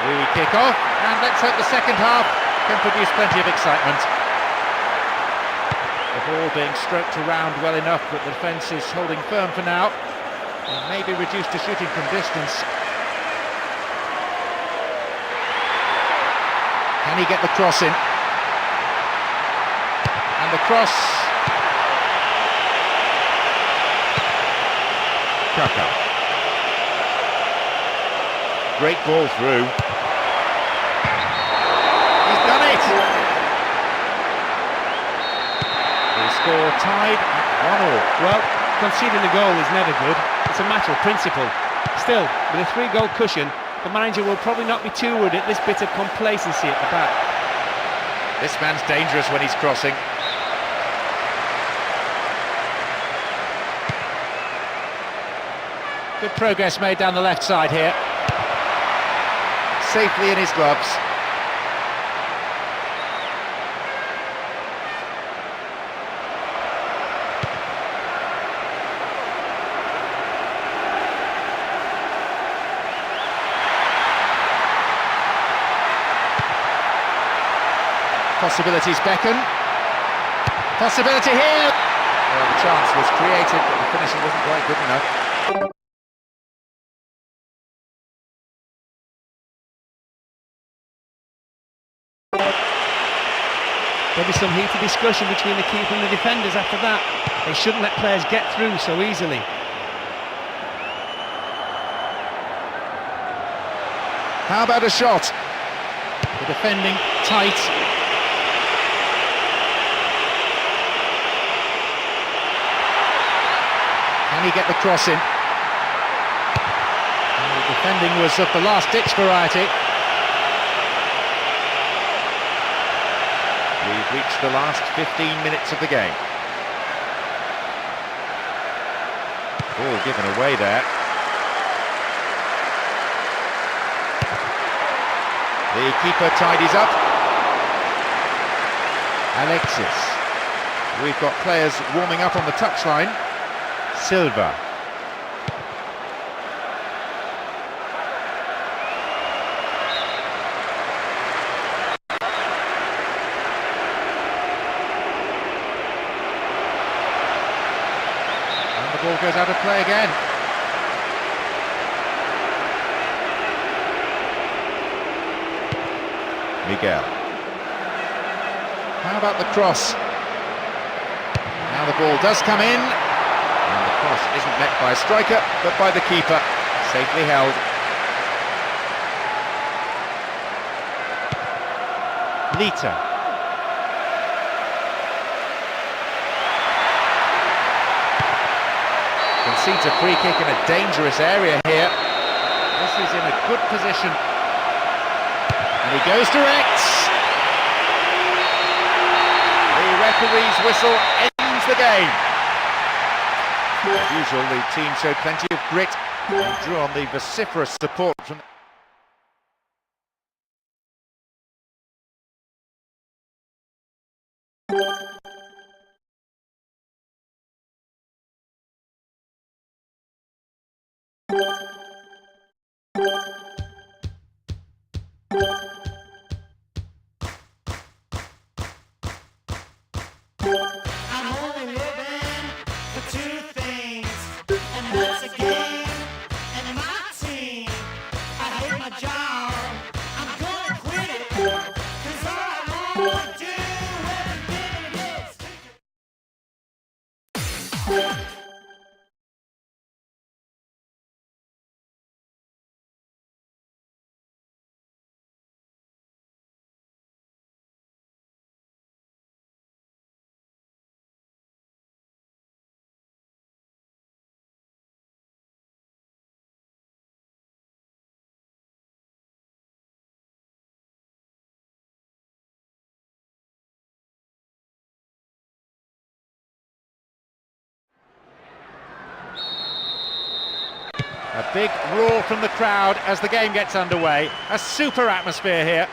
We kick off, and let's hope the second half can produce plenty of excitement. The ball being stroked around well enough that the defence is holding firm for now, and maybe reduced to shooting from distance. Can he get the cross in? And the cross. Kaka. Great ball through. The score tied at 1-1. Well, conceding a goal is never good. It's a matter of principle. Still, with a 3-goal cushion, the manager will probably not be too worried at this bit of complacency at the back. This man's dangerous when he's crossing. Good progress made down the left side here. Safely in his gloves. Possibilities beckon. Possibility here! Well, the chance was created, but the finishing wasn't quite good enough. There'll be some heated discussion between the keeper and the defenders after that. They shouldn't let players get through so easily. How about a shot? The defending tight. Can he get the cross in? And the defending was of the last-ditch variety. We've reached the last 15 minutes of the game. Ball given away there. The keeper tidies up. Alexis. We've got players warming up on the touchline. Silva. And the ball goes out of play again. Miguel. How about the cross? Now the ball does come in, and the cross isn't met by a striker, but by the keeper, safely held. Lita. Concedes a free kick in a dangerous area here. This is in a good position. And he goes direct. The referee's whistle ends the game. As usual, the team showed plenty of grit and drew on the vociferous support from I'm only living for two things, and that's a game and my team. I Big roar from the crowd as the game gets underway. A super atmosphere here.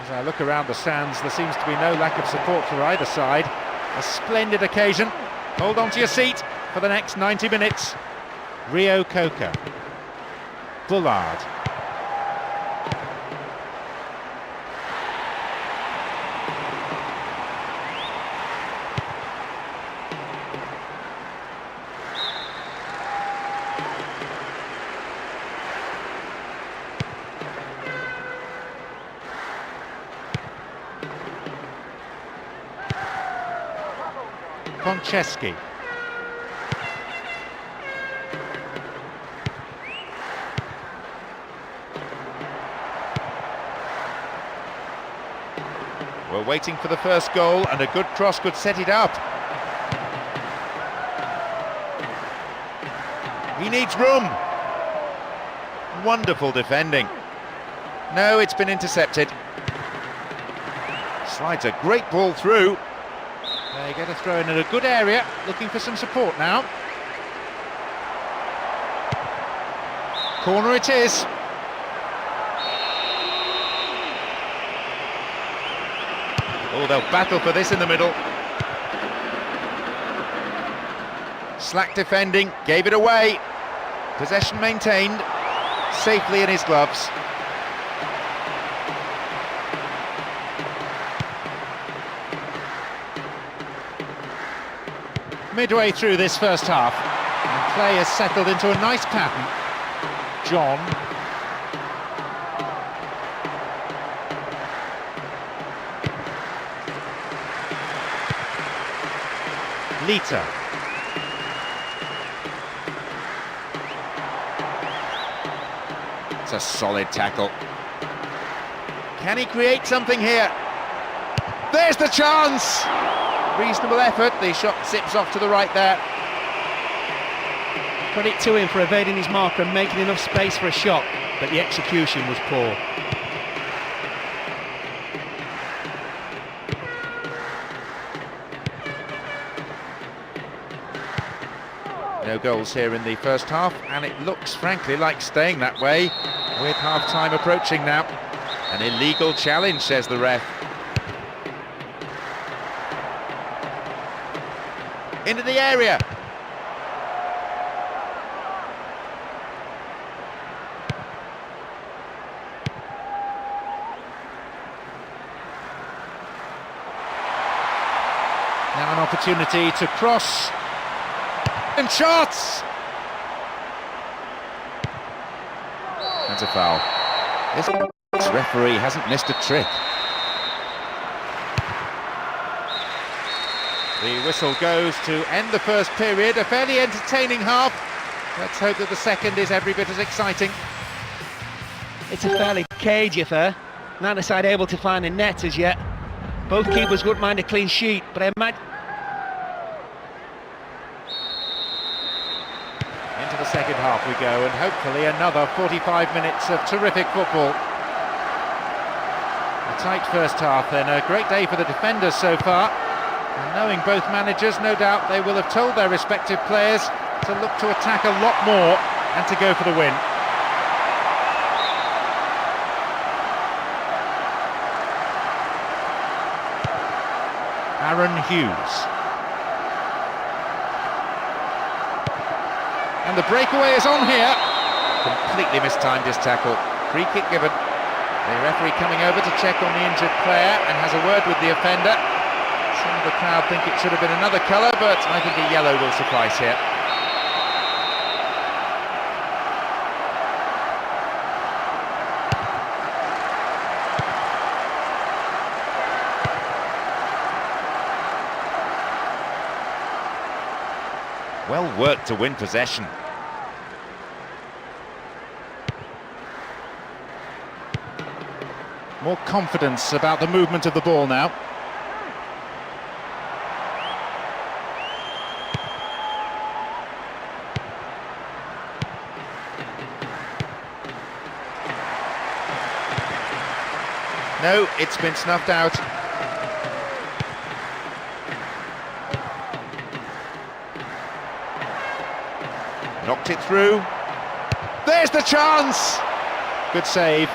As I look around the stands, there seems to be no lack of support for either side. A splendid occasion. Hold on to your seat for the next 90 minutes. Rio Coca. Bullard. Konchesky. We're waiting for the first goal, and a good cross could set it up. He needs room. Wonderful defending. No, it's been intercepted. Slides a great ball through. They get a throw in at a good area, looking for some support now. Corner it is. Oh, they'll battle for this in the middle. Slack defending, gave it away. Possession maintained, safely in his gloves. Midway through this first half, and play has settled into a nice pattern. John. Lita. It's a solid tackle. Can he create something here? There's the chance! Reasonable effort, the shot zips off to the right there. Credit to him for evading his marker and making enough space for a shot, but the execution was poor. No goals here in the first half, and it looks frankly like staying that way, with half-time approaching now. An illegal challenge, says the ref. Into the area. Now an opportunity to cross. And shots! That's a foul. This referee hasn't missed a trick. The whistle goes to end the first period, a fairly entertaining half. Let's hope that the second is every bit as exciting. It's a fairly cagey affair. Neither side able to find a net as yet. Both keepers wouldn't mind a clean sheet, but I imagine... Into the second half we go, and hopefully another 45 minutes of terrific football. A tight first half then, a great day for the defenders so far. And knowing both managers, no doubt they will have told their respective players to look to attack a lot more and to go for the win. Aaron Hughes. And the breakaway is on here. Completely mistimed his tackle. Free kick given. The referee coming over to check on the injured player and has a word with the offender. Some of the crowd think it should have been another colour, but I think a yellow will suffice here. Well worked to win possession. More confidence about the movement of the ball now. No, it's been snuffed out. Knocked poked it through. There's the chance! Good save.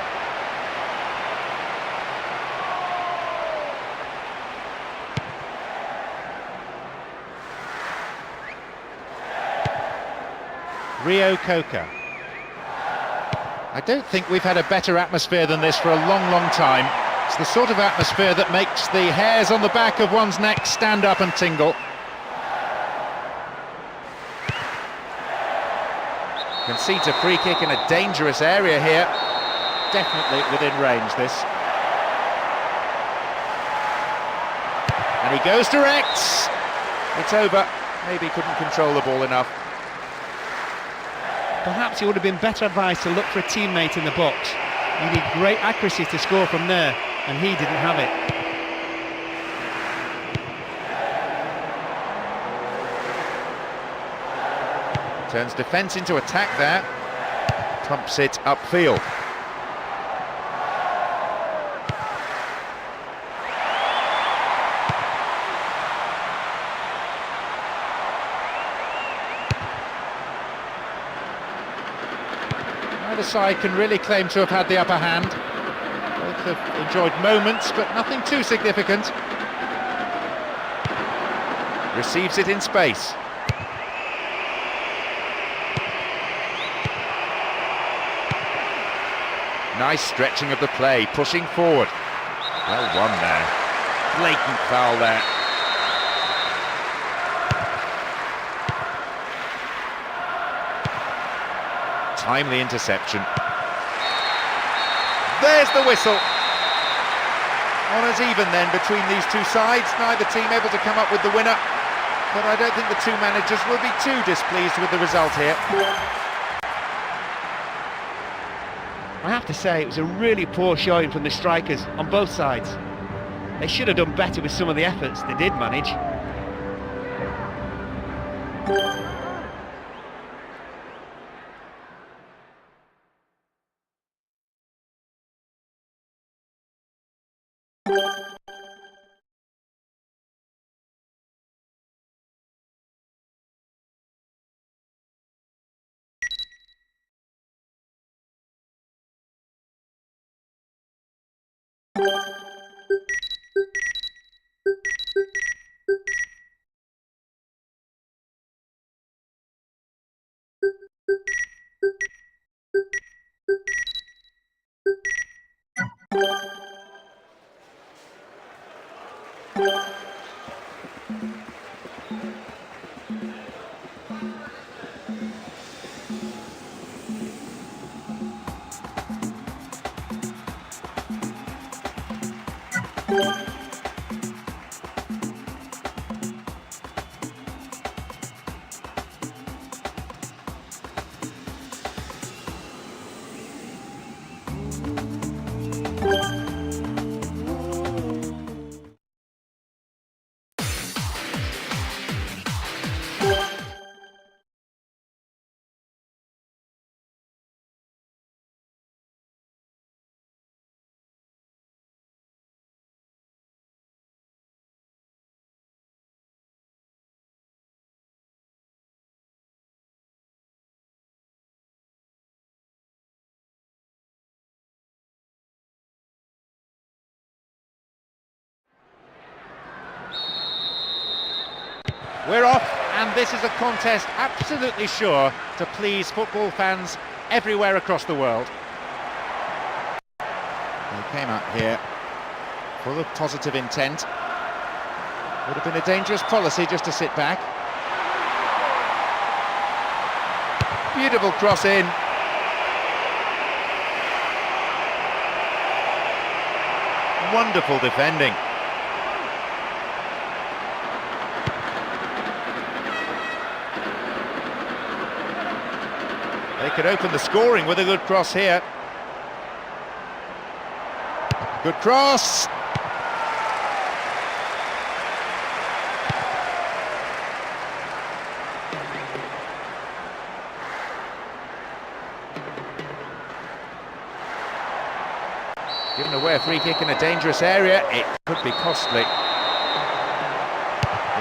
Rio Coca. I don't think we've had a better atmosphere than this for a long, long time. It's the sort of atmosphere that makes the hairs on the back of one's neck stand up and tingle. Concedes a free kick in a dangerous area here. Definitely within range, this. And he goes direct. It's over. Maybe couldn't control the ball enough. Perhaps it would have been better advised to look for a teammate in the box. You need great accuracy to score from there, and he didn't have it. Turns defence into attack there. Pumps it upfield. Neither side can really claim to have had the upper hand. Both have enjoyed moments, but nothing too significant. Receives it in space. Nice stretching of the play, pushing forward. Well won there. Blatant foul there. Timely interception. There's the whistle. Honours even then between these two sides. Neither team able to come up with the winner. But I don't think the two managers will be too displeased with the result here. I have to say, it was a really poor showing from the strikers on both sides. They should have done better with some of the efforts they did manage. We're off, and this is a contest absolutely sure to please football fans everywhere across the world. They came out here full of positive intent. Would have been a dangerous policy just to sit back. Beautiful cross in. Wonderful defending. They could open the scoring with a good cross here. Good cross. Given away a free kick in a dangerous area, it could be costly.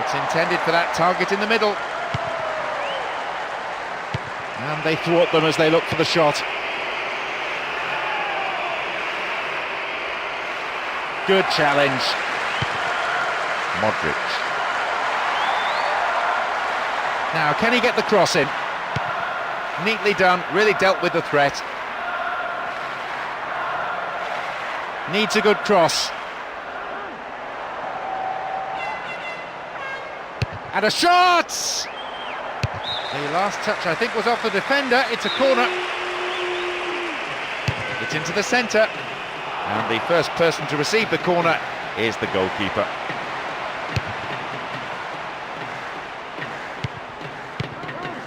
It's intended for that target in the middle. And they thwart them as they look for the shot. Good challenge. Modric. Now, can he get the cross in? Neatly done, really dealt with the threat. Needs a good cross. And a shot! The last touch, I think, was off the defender. It's a corner. It's into the centre. And the first person to receive the corner is the goalkeeper.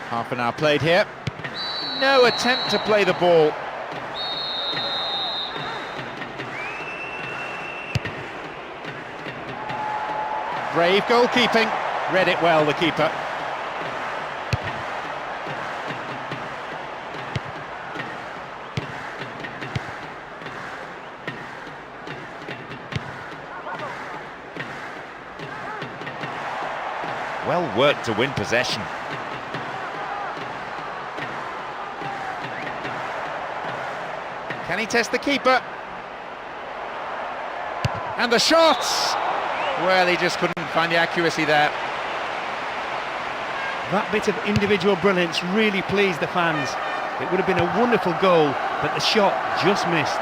Half an hour played here. No attempt to play the ball. Brave goalkeeping. Read it well, the keeper. Well worked to win possession. Can he test the keeper? And the shots! Well, he just couldn't find the accuracy there. That bit of individual brilliance really pleased the fans. It would have been a wonderful goal, but the shot just missed.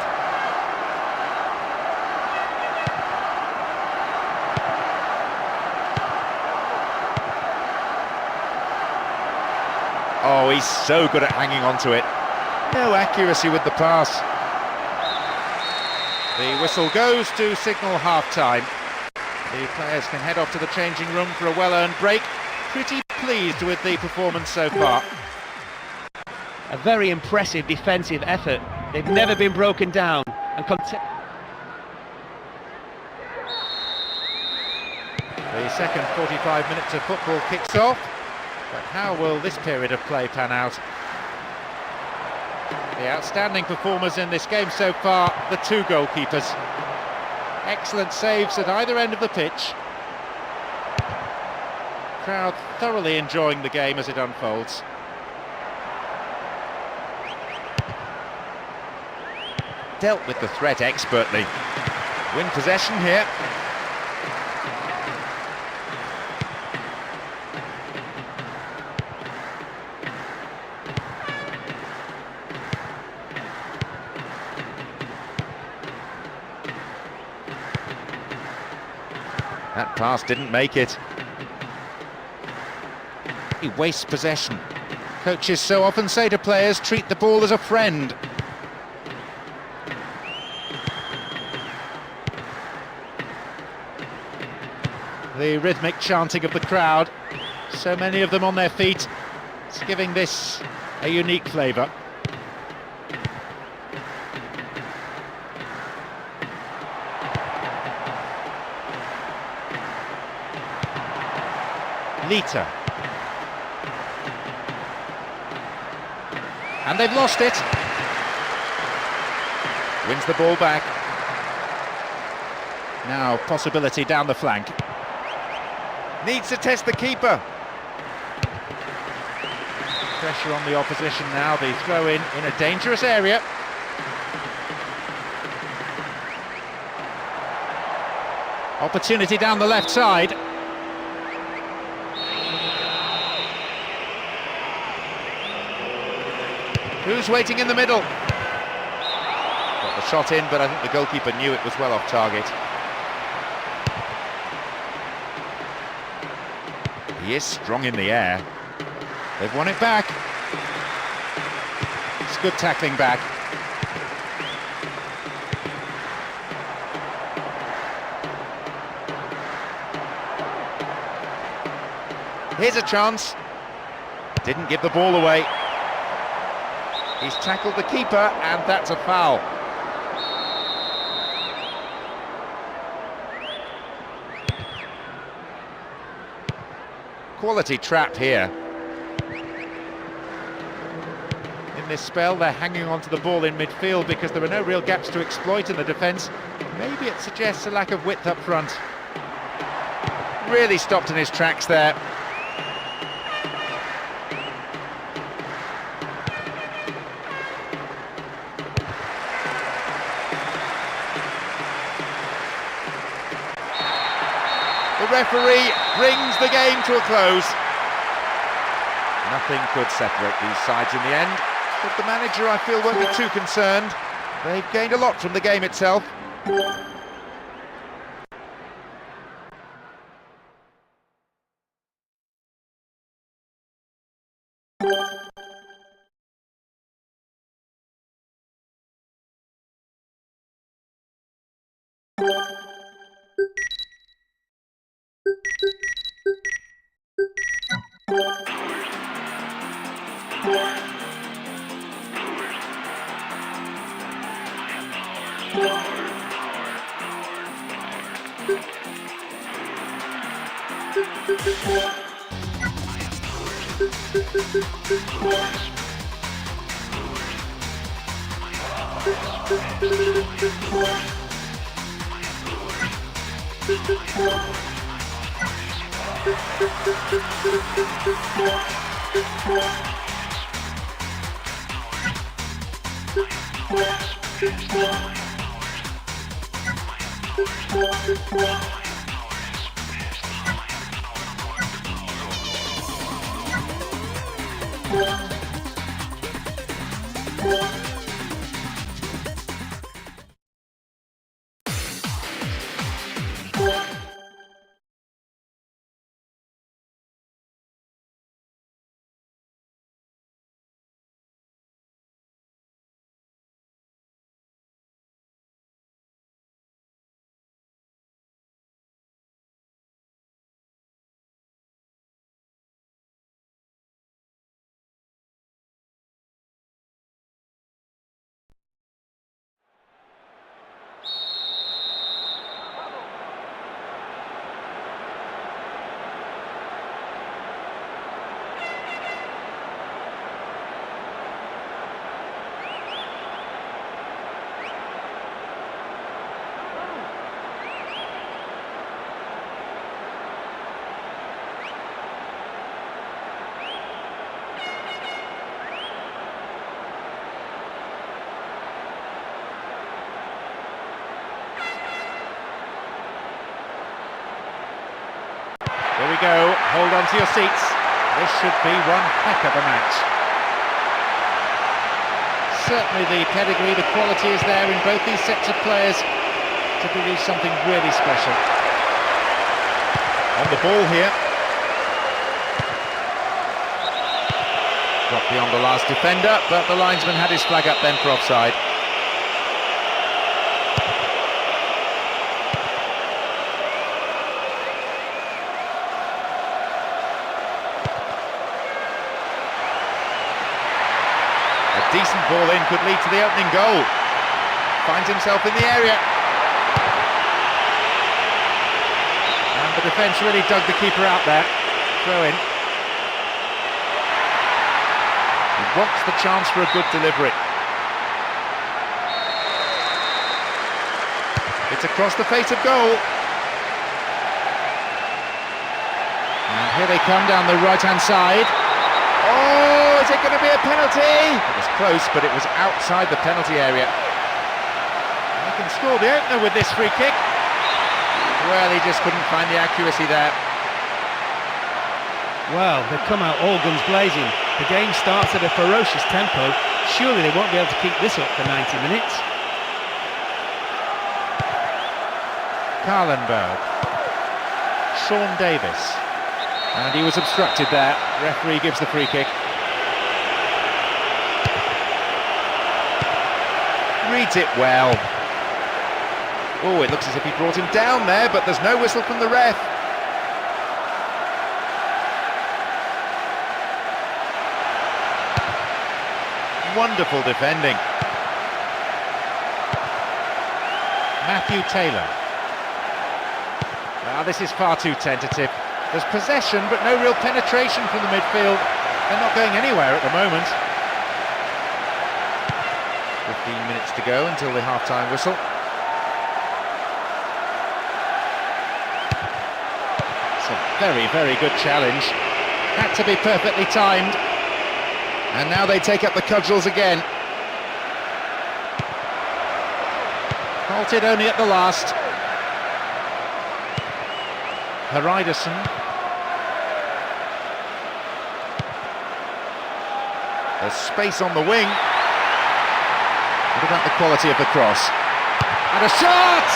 Oh, he's so good at hanging on to it. No accuracy with the pass. The whistle goes to signal half-time. The players can head off to the changing room for a well-earned break. Pretty pleased with the performance so far. A very impressive defensive effort. They've never been broken down and The second 45 minutes of football kicks off. But how will this period of play pan out? The outstanding performers in this game so far, the two goalkeepers. Excellent saves at either end of the pitch. Crowd thoroughly enjoying the game as it unfolds. Dealt with the threat expertly. Win possession here. That pass didn't make it. He wastes possession. Coaches so often say to players, treat the ball as a friend. The rhythmic chanting of the crowd, so many of them on their feet, it's giving this a unique flavour. Lita. And they've lost it. Wins the ball back. Now possibility down the flank. Needs to test the keeper. Pressure on the opposition now, the throw in a dangerous area. Opportunity down the left side. Who's waiting in the middle? Got the shot in, but I think the goalkeeper knew it was well off target. He is strong in the air. They've won it back. It's good tackling back. Here's a chance. Didn't give the ball away. He's tackled the keeper, and that's a foul. Quality trap here. In this spell, they're hanging on to the ball in midfield because there are no real gaps to exploit in the defence. Maybe it suggests a lack of width up front. Really stopped in his tracks there. referee brings the game to a close. Nothing could separate these sides in the end, but the manager, I feel, won't be too concerned. They've gained a lot from the game itself. Here we go, hold on to your seats. This should be one heck of a match. Certainly the pedigree, the quality is there in both these sets of players to produce something really special. On the ball here. Got beyond the last defender, but the linesman had his flag up then for offside. Decent ball in could lead to the opening goal. Finds himself in the area. And the defence really dug the keeper out there. Throw in. He wants the chance for a good delivery. It's across the face of goal. And here they come down the right-hand side. Oh, is it going to be a penalty? It was close, but it was outside the penalty area. They can score the opener with this free kick. Well, he just couldn't find the accuracy there. Well, they've come out all guns blazing. The game starts at a ferocious tempo. Surely they won't be able to keep this up for 90 minutes. Karlenberg. Sean Davis. And he was obstructed there. Referee gives the free kick. Reads it well. Oh, it looks as if he brought him down there, but there's no whistle from the ref. Wonderful defending. Matthew Taylor. Now this is far too tentative. There's possession, but no real penetration from the midfield. They're not going anywhere at the moment. 15 minutes to go until the half-time whistle. It's a very, very good challenge. Had to be perfectly timed. And now they take up the cudgels again. Halted only at the last. Hariderson. There's space on the wing. What about the quality of the cross? And a shot!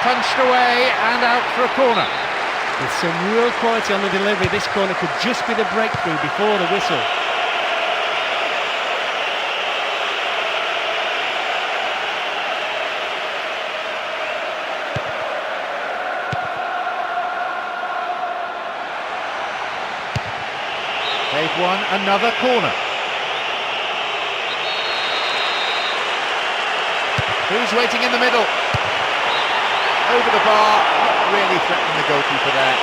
Punched away and out for a corner. With some real quality on the delivery, this corner could just be the breakthrough before the whistle. They've won another corner. Who's waiting in the middle? Over the bar, not really threatening the goalkeeper there.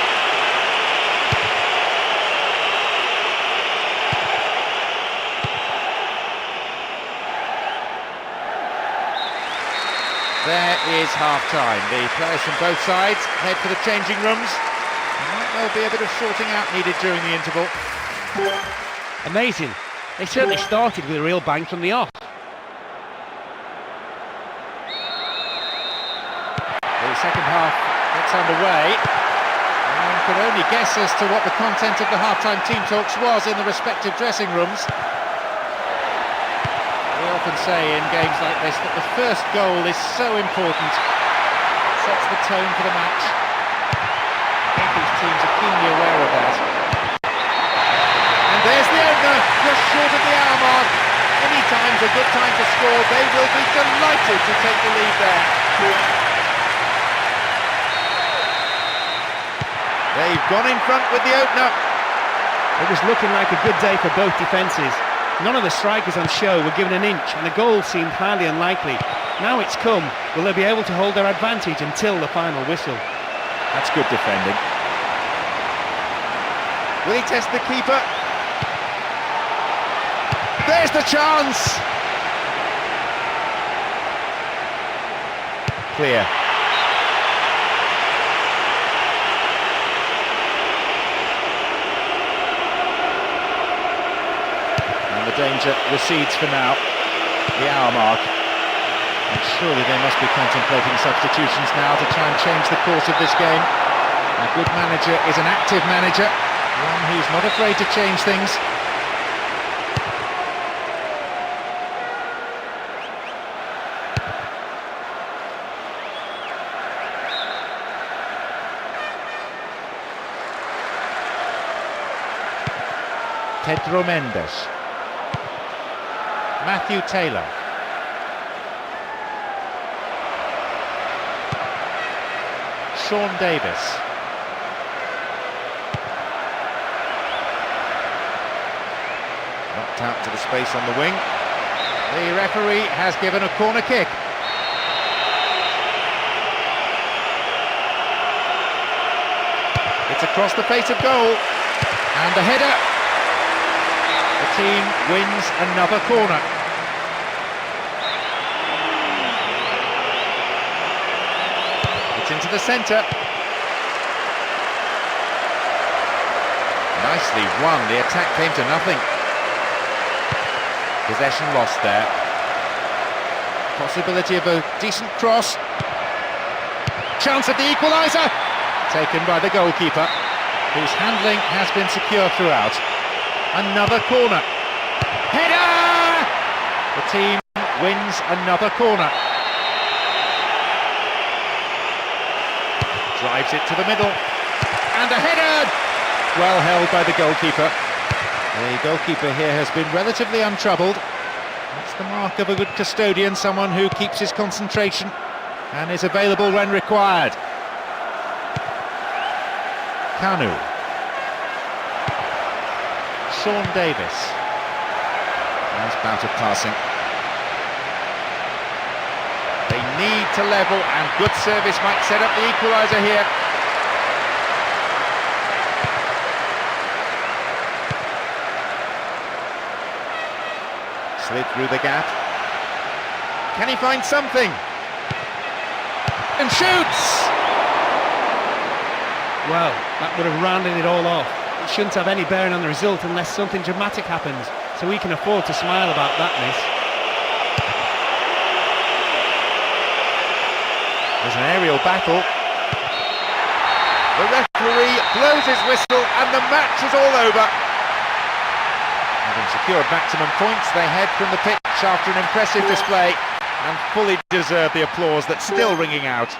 There is half-time. The players from both sides head for the changing rooms. There'll be a bit of sorting out needed during the interval. Amazing. They certainly started with a real bang from the off. The second half gets underway. One could only guess as to what the content of the half-time team talks was in the respective dressing rooms. We often say in games like this that the first goal is so important. It sets the tone for the match. I think these teams are keenly aware of that. And there's the opener, just short of the hour mark. Any time's a good time to score. They will be delighted to take the lead there. They've gone in front with the opener. It was looking like a good day for both defences. None of the strikers on show were given an inch and the goal seemed highly unlikely. Now it's come, will they be able to hold their advantage until the final whistle? That's good defending. Will he test the keeper? There's the chance! Clear. And the danger recedes for now. The hour mark. And surely they must be contemplating substitutions now to try and change the course of this game. A good manager is an active manager, one who's not afraid to change things. Pedro Mendes. Matthew Taylor. Sean Davis. Knocked out to the space on the wing. The referee has given a corner kick. It's across the face of goal. And a header. The team wins another corner. It's into the centre. Nicely won. The attack came to nothing. Possession lost there. Possibility of a decent cross. Chance at the equaliser. Taken by the goalkeeper, whose handling has been secure throughout. Another corner. Header! The team wins another corner. Drives it to the middle. And a header! Well held by the goalkeeper. The goalkeeper here has been relatively untroubled. That's the mark of a good custodian, someone who keeps his concentration and is available when required. Kanu. Sean Davis. Nice bout of passing. They need to level, and good service might set up the equaliser here. Slid through the gap. Can he find something? And shoots! Well, that would have rounded it all off. It shouldn't have any bearing on the result unless something dramatic happens, so we can afford to smile about that miss. There's an aerial battle. The referee blows his whistle and the match is all over. Having secured maximum points, they head from the pitch after an impressive display and fully deserve the applause that's still ringing out.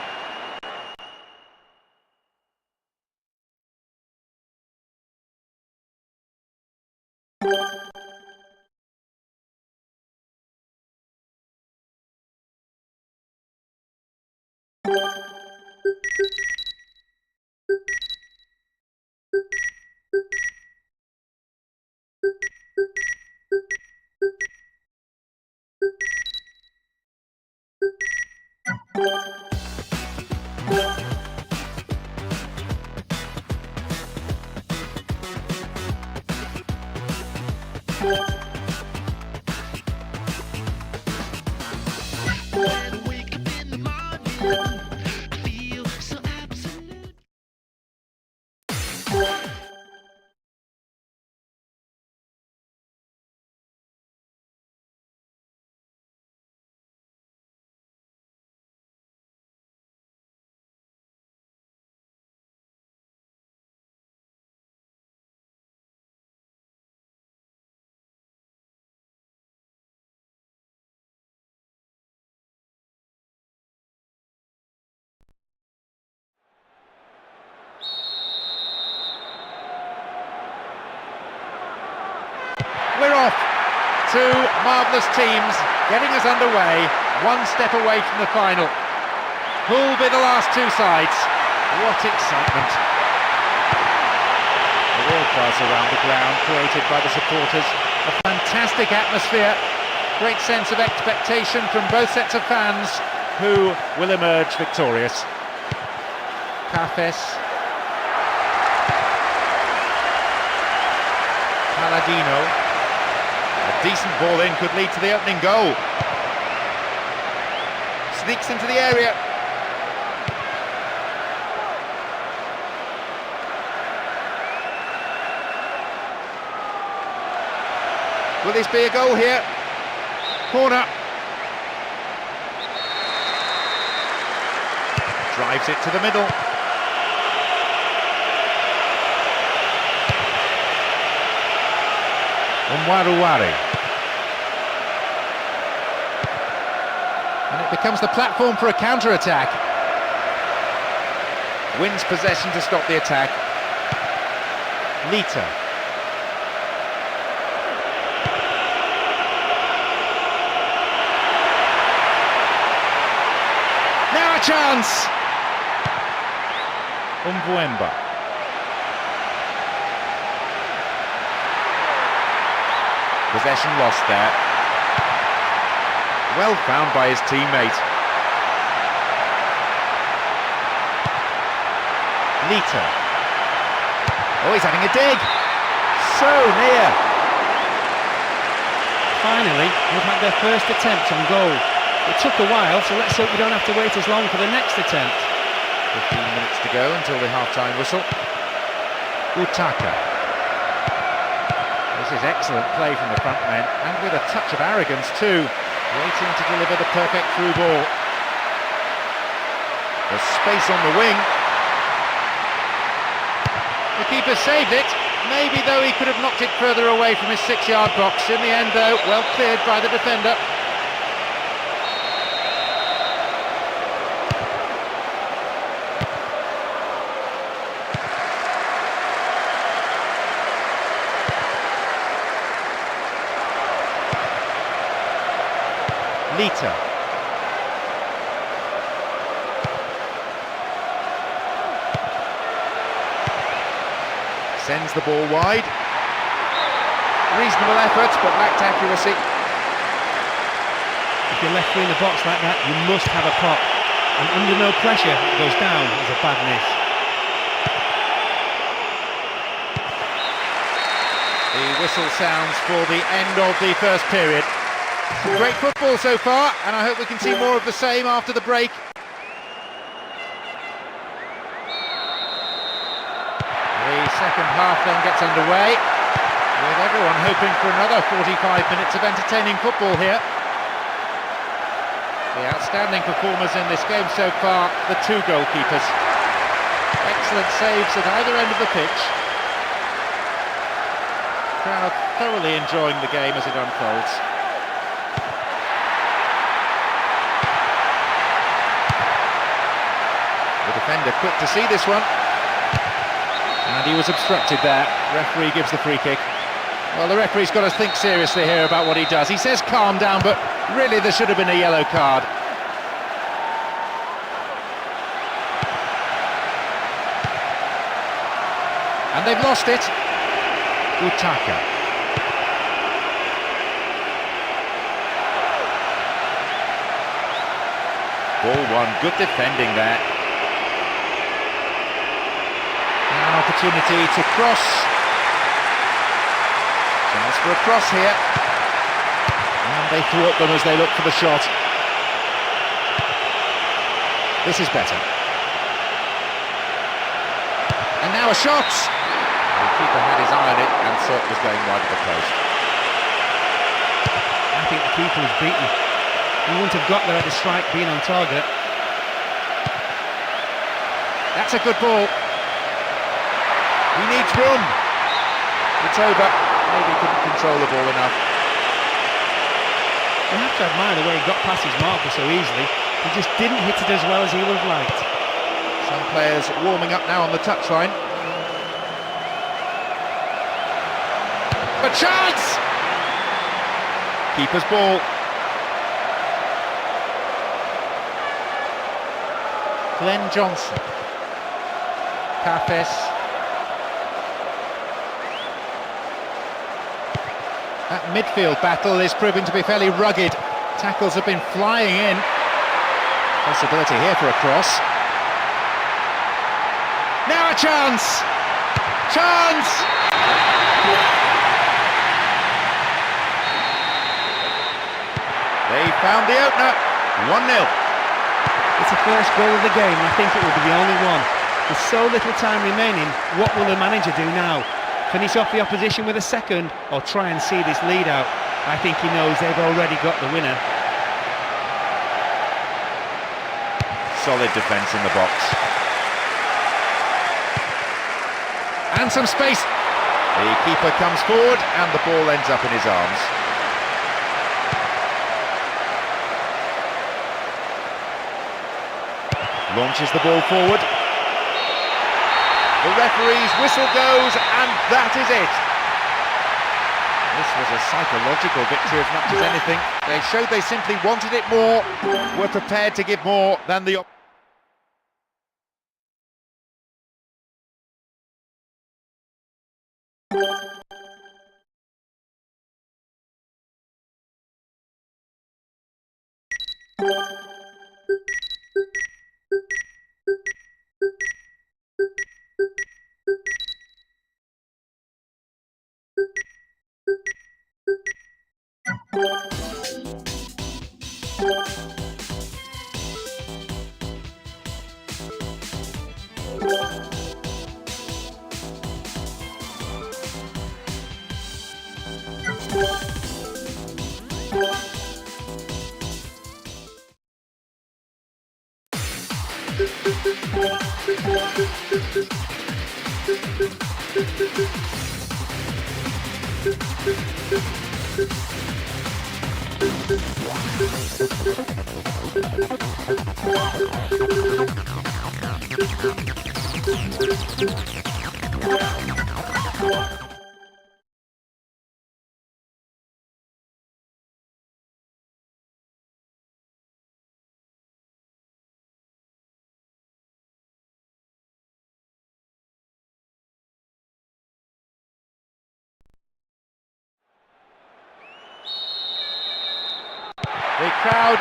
We're off. Two marvellous teams getting us underway, one step away from the final. Who'll be the last two sides? What excitement. A real buzz around the ground created by the supporters. A fantastic atmosphere. Great sense of expectation from both sets of fans who will emerge victorious. Cafes. Paladino. A decent ball in could lead to the opening goal. Sneaks into the area. Will this be a goal here? Corner. Drives it to the middle. Umwaruwari. And it becomes the platform for a counter-attack. Wins possession to stop the attack. Lita. Now a chance! Umvuemba. Possession lost there. Well found by his teammate. Lita. Oh, he's having a dig. So near. Finally, we've had their first attempt on goal. It took a while, so let's hope we don't have to wait as long for the next attempt. 15 minutes to go until the half-time whistle. Utaka. This is excellent play from the front men, and with a touch of arrogance too, waiting to deliver the perfect through ball. There's space on the wing. The keeper saved it, maybe though he could have knocked it further away from his 6-yard box. In the end though, well cleared by the defender. Lita. Sends the ball wide. Reasonable efforts, but lacked accuracy. If you're left free in the box like that, you must have a pop. And under no pressure, it goes down as a bad miss. The whistle sounds for the end of the first period. Some great football so far, and I hope we can see more of the same after the break. The second half then gets underway, with everyone hoping for another 45 minutes of entertaining football here. The outstanding performers in this game so far, the two goalkeepers. Excellent saves at either end of the pitch. Crowd thoroughly enjoying the game as it unfolds. The defender quick to see this one. And he was obstructed there. Referee gives the free kick. Well, the referee's got to think seriously here about what he does. He says calm down, but really there should have been a yellow card. And they've lost it. Utaka. Ball won, good defending there. An opportunity to cross. Chance for a cross here. And they thwart them as they look for the shot. This is better. And now a shot! The keeper had his eye on it and saw it was going wide of the post. I think the keeper was beaten. He wouldn't have got there at the strike being on target. That's a good ball. He needs room. It's over. Maybe he couldn't control the ball enough. You have to admire the way he got past his marker so easily. He just didn't hit it as well as he would have liked. Some players warming up now on the touchline. A chance! Keeper's ball. Glenn Johnson. Papes. That midfield battle is proving to be fairly rugged. Tackles have been flying in. Possibility here for a cross. Now a chance! Chance! They found the opener. 1-0. It's the first goal of the game, and I think it will be the only one. With so little time remaining, what will the manager do now? Finish off the opposition with a second, or try and see this lead out? I think he knows they've already got the winner. Solid defence in the box. And some space. The keeper comes forward and the ball ends up in his arms. Launches the ball forward. The referee's whistle goes and that is it. This was a psychological victory as much as anything. They showed they simply wanted it more, were prepared to give more than the... The crowd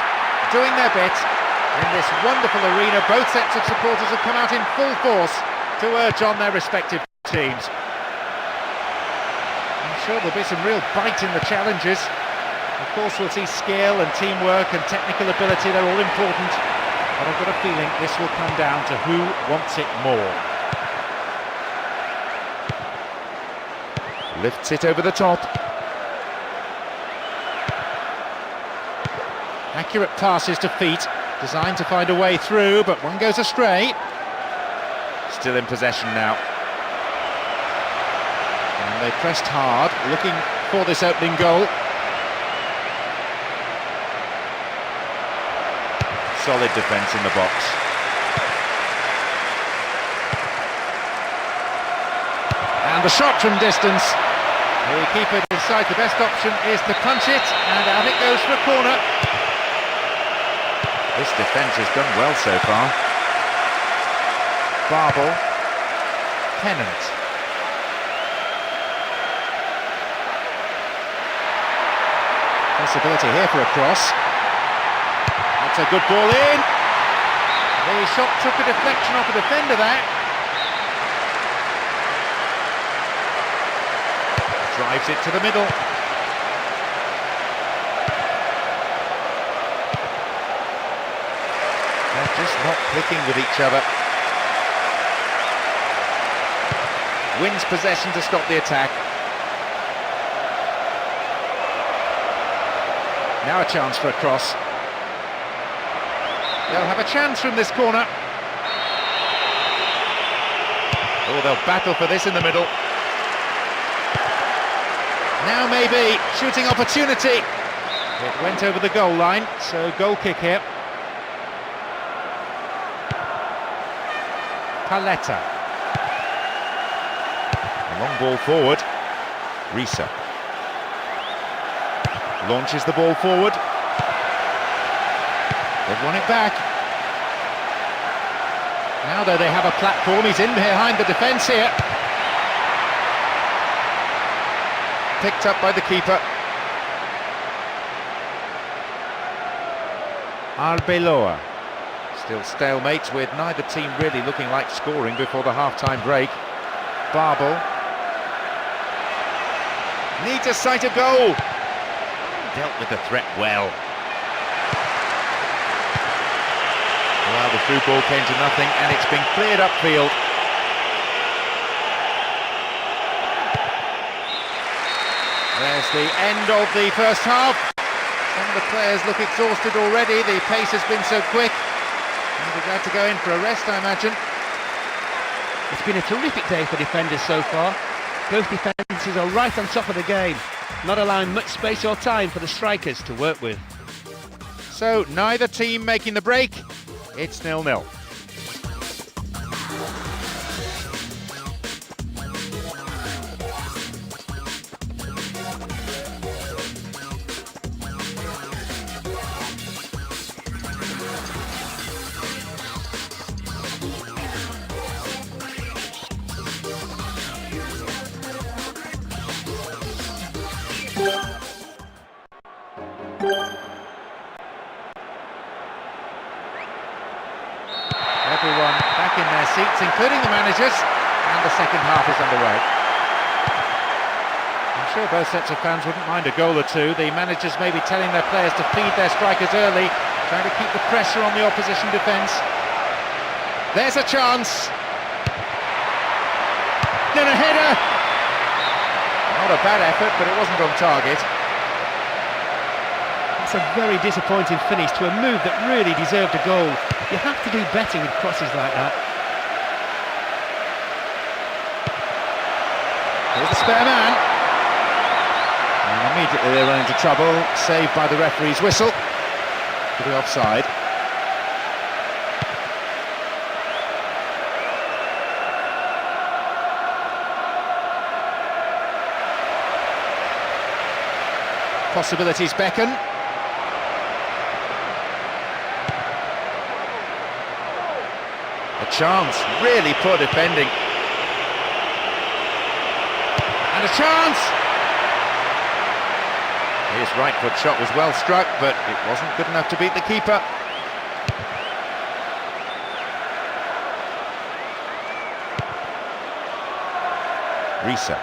doing their bit in this wonderful arena. Both sets of supporters have come out in full force to urge on their respective teams. I'm sure there'll be some real bite in the challenges. Of course we'll see skill and teamwork and technical ability, they're all important. But I've got a feeling this will come down to who wants it more. Lifts it over the top. Accurate passes to feet, designed to find a way through, but one goes astray. still in possession now. And they pressed hard, looking for this opening goal. Solid defence in the box. And the shot from distance. The keeper decides the best option is to punch it, and out it goes for a corner. This defence has done well so far. Babel, Pennant. Possibility here for a cross. That's a good ball in. The shot took a deflection off a defender there. Drives it to the middle. They're just not clicking with each other. Wins possession to stop the attack. Now a chance for a cross. They'll have a chance from this corner. Oh, they'll battle for this in the middle. Now maybe shooting opportunity. It went over the goal line, so goal kick here. Paletta. A long ball forward. Risa. Launches the ball forward. They've won it back. Now though they have a platform, he's in behind the defence here. Picked up by the keeper. Arbeloa. Still stalemate with neither team really looking like scoring before the half-time break. Babel. Needs a sight of goal. Dealt with the threat well. Well, the through ball came to nothing and it's been cleared upfield. There's the end of the first half. Some of the players look exhausted already. The pace has been so quick. They'll be glad to go in for a rest, I imagine. It's been a terrific day for defenders so far. Both defences are right on top of the game, not allowing much space or time for the strikers to work with. So neither team making the break. It's 0-0. Everyone back in their seats, including the managers, and the second half is underway. I'm sure both sets of fans wouldn't mind a goal or two. The managers may be telling their players to feed their strikers early, trying to keep the pressure on the opposition defence. There's a chance. Then a header. Not a bad effort, but it wasn't on target. It's a very disappointing finish to a move that really deserved a goal. You have to do better with crosses like that. Here's the spare man. And immediately they run into trouble, saved by the referee's whistle for the offside. Possibilities beckon. A chance, really poor defending. And a chance! His right foot shot was well struck, but it wasn't good enough to beat the keeper. Risa.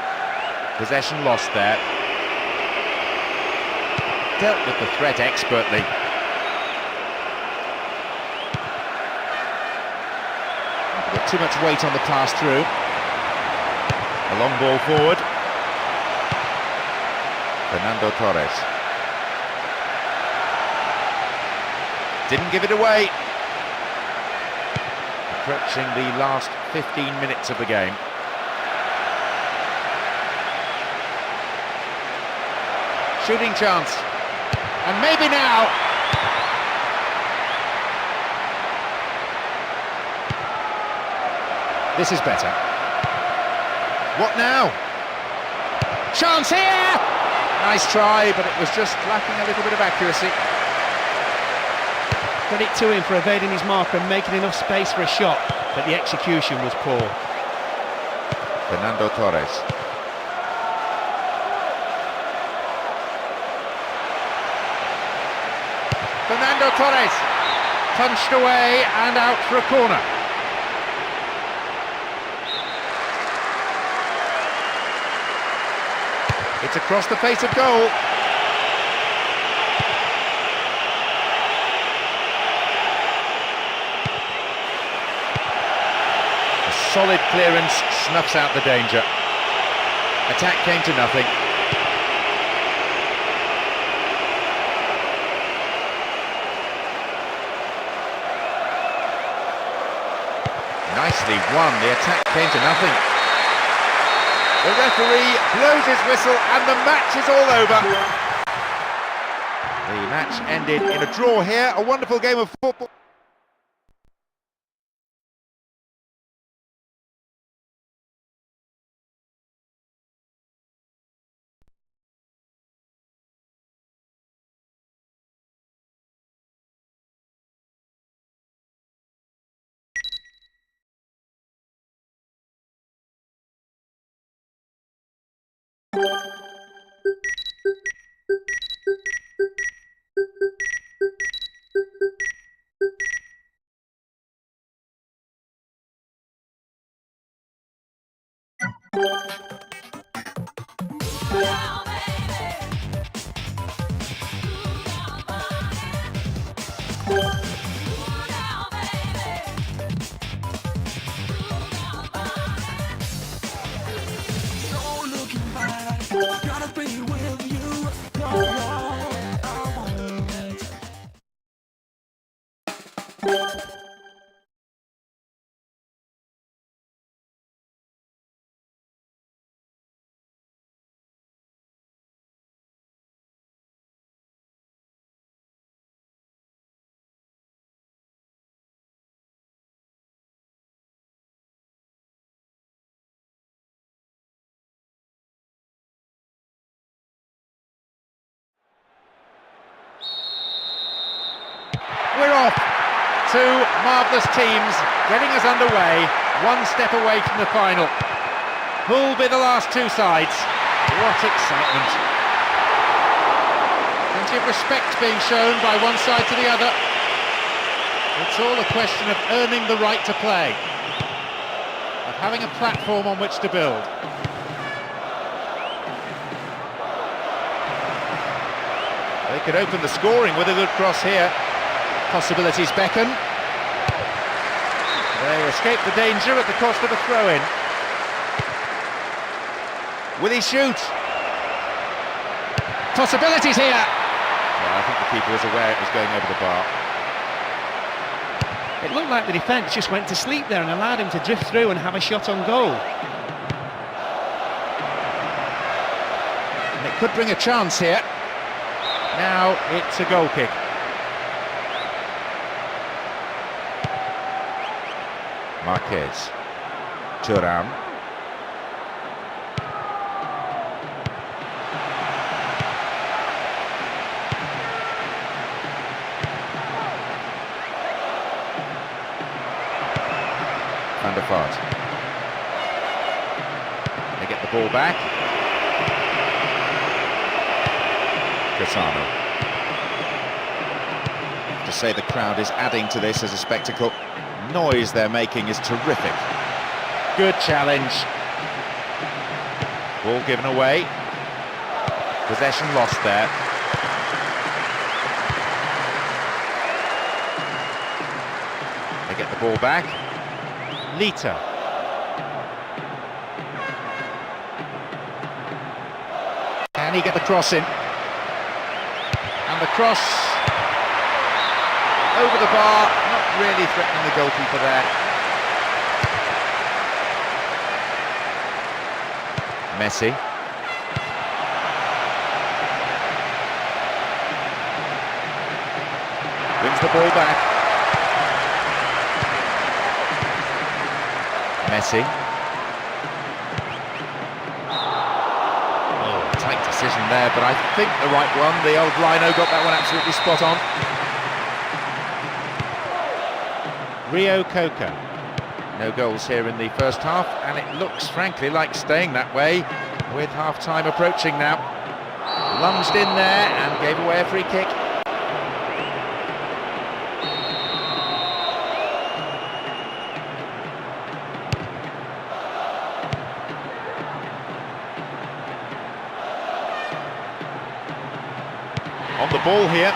Possession lost there. Dealt with the threat expertly. A bit too much weight on the pass through. A long ball forward. Fernando Torres. Didn't give it away. The approaching the last 15 minutes of the game. Shooting chance, and maybe now. This is better. What now? Chance here! Nice try, but it was just lacking a little bit of accuracy. Credit to him for evading his marker and making enough space for a shot, but the execution was poor. Fernando Torres. Fernando Torres, punched away and out for a corner. It's across the face of goal. A solid clearance snuffs out the danger. Attack came to nothing. Nicely won, the attack came to nothing. The referee blows his whistle and the match is all over. The match ended in a draw here, a wonderful game of football. We're off. Two marvellous teams getting us underway, one step away from the final. Who'll be the last two sides? What excitement. Plenty of respect being shown by one side to the other. It's all a question of earning the right to play, of having a platform on which to build. They could open the scoring with a good cross here. Possibilities beckon. They escape the danger at the cost of a throw-in. Will he shoot? Possibilities here! Well, I think the keeper was aware it was going over the bar. It looked like the defence just went to sleep there and allowed him to drift through and have a shot on goal. And it could bring a chance here. Now it's a goal kick. Marquez, Turan, Van der Vaart. They get the ball back. Cassano. To say the crowd is adding to this as a spectacle. Noise they're making is terrific. Good challenge. Ball given away. Possession lost there. They get the ball back. Lita. Can he get the cross in? And the cross over the bar, not really threatening the goalkeeper there. Messi. Wins the ball back. Messi. Oh, tight decision there, but I think the right one. The old Rhino got that one absolutely spot on. Rio Coca. No goals here in the first half, and it looks, frankly, like staying that way with half-time approaching now. Lunged in there and gave away a free kick. On the ball here.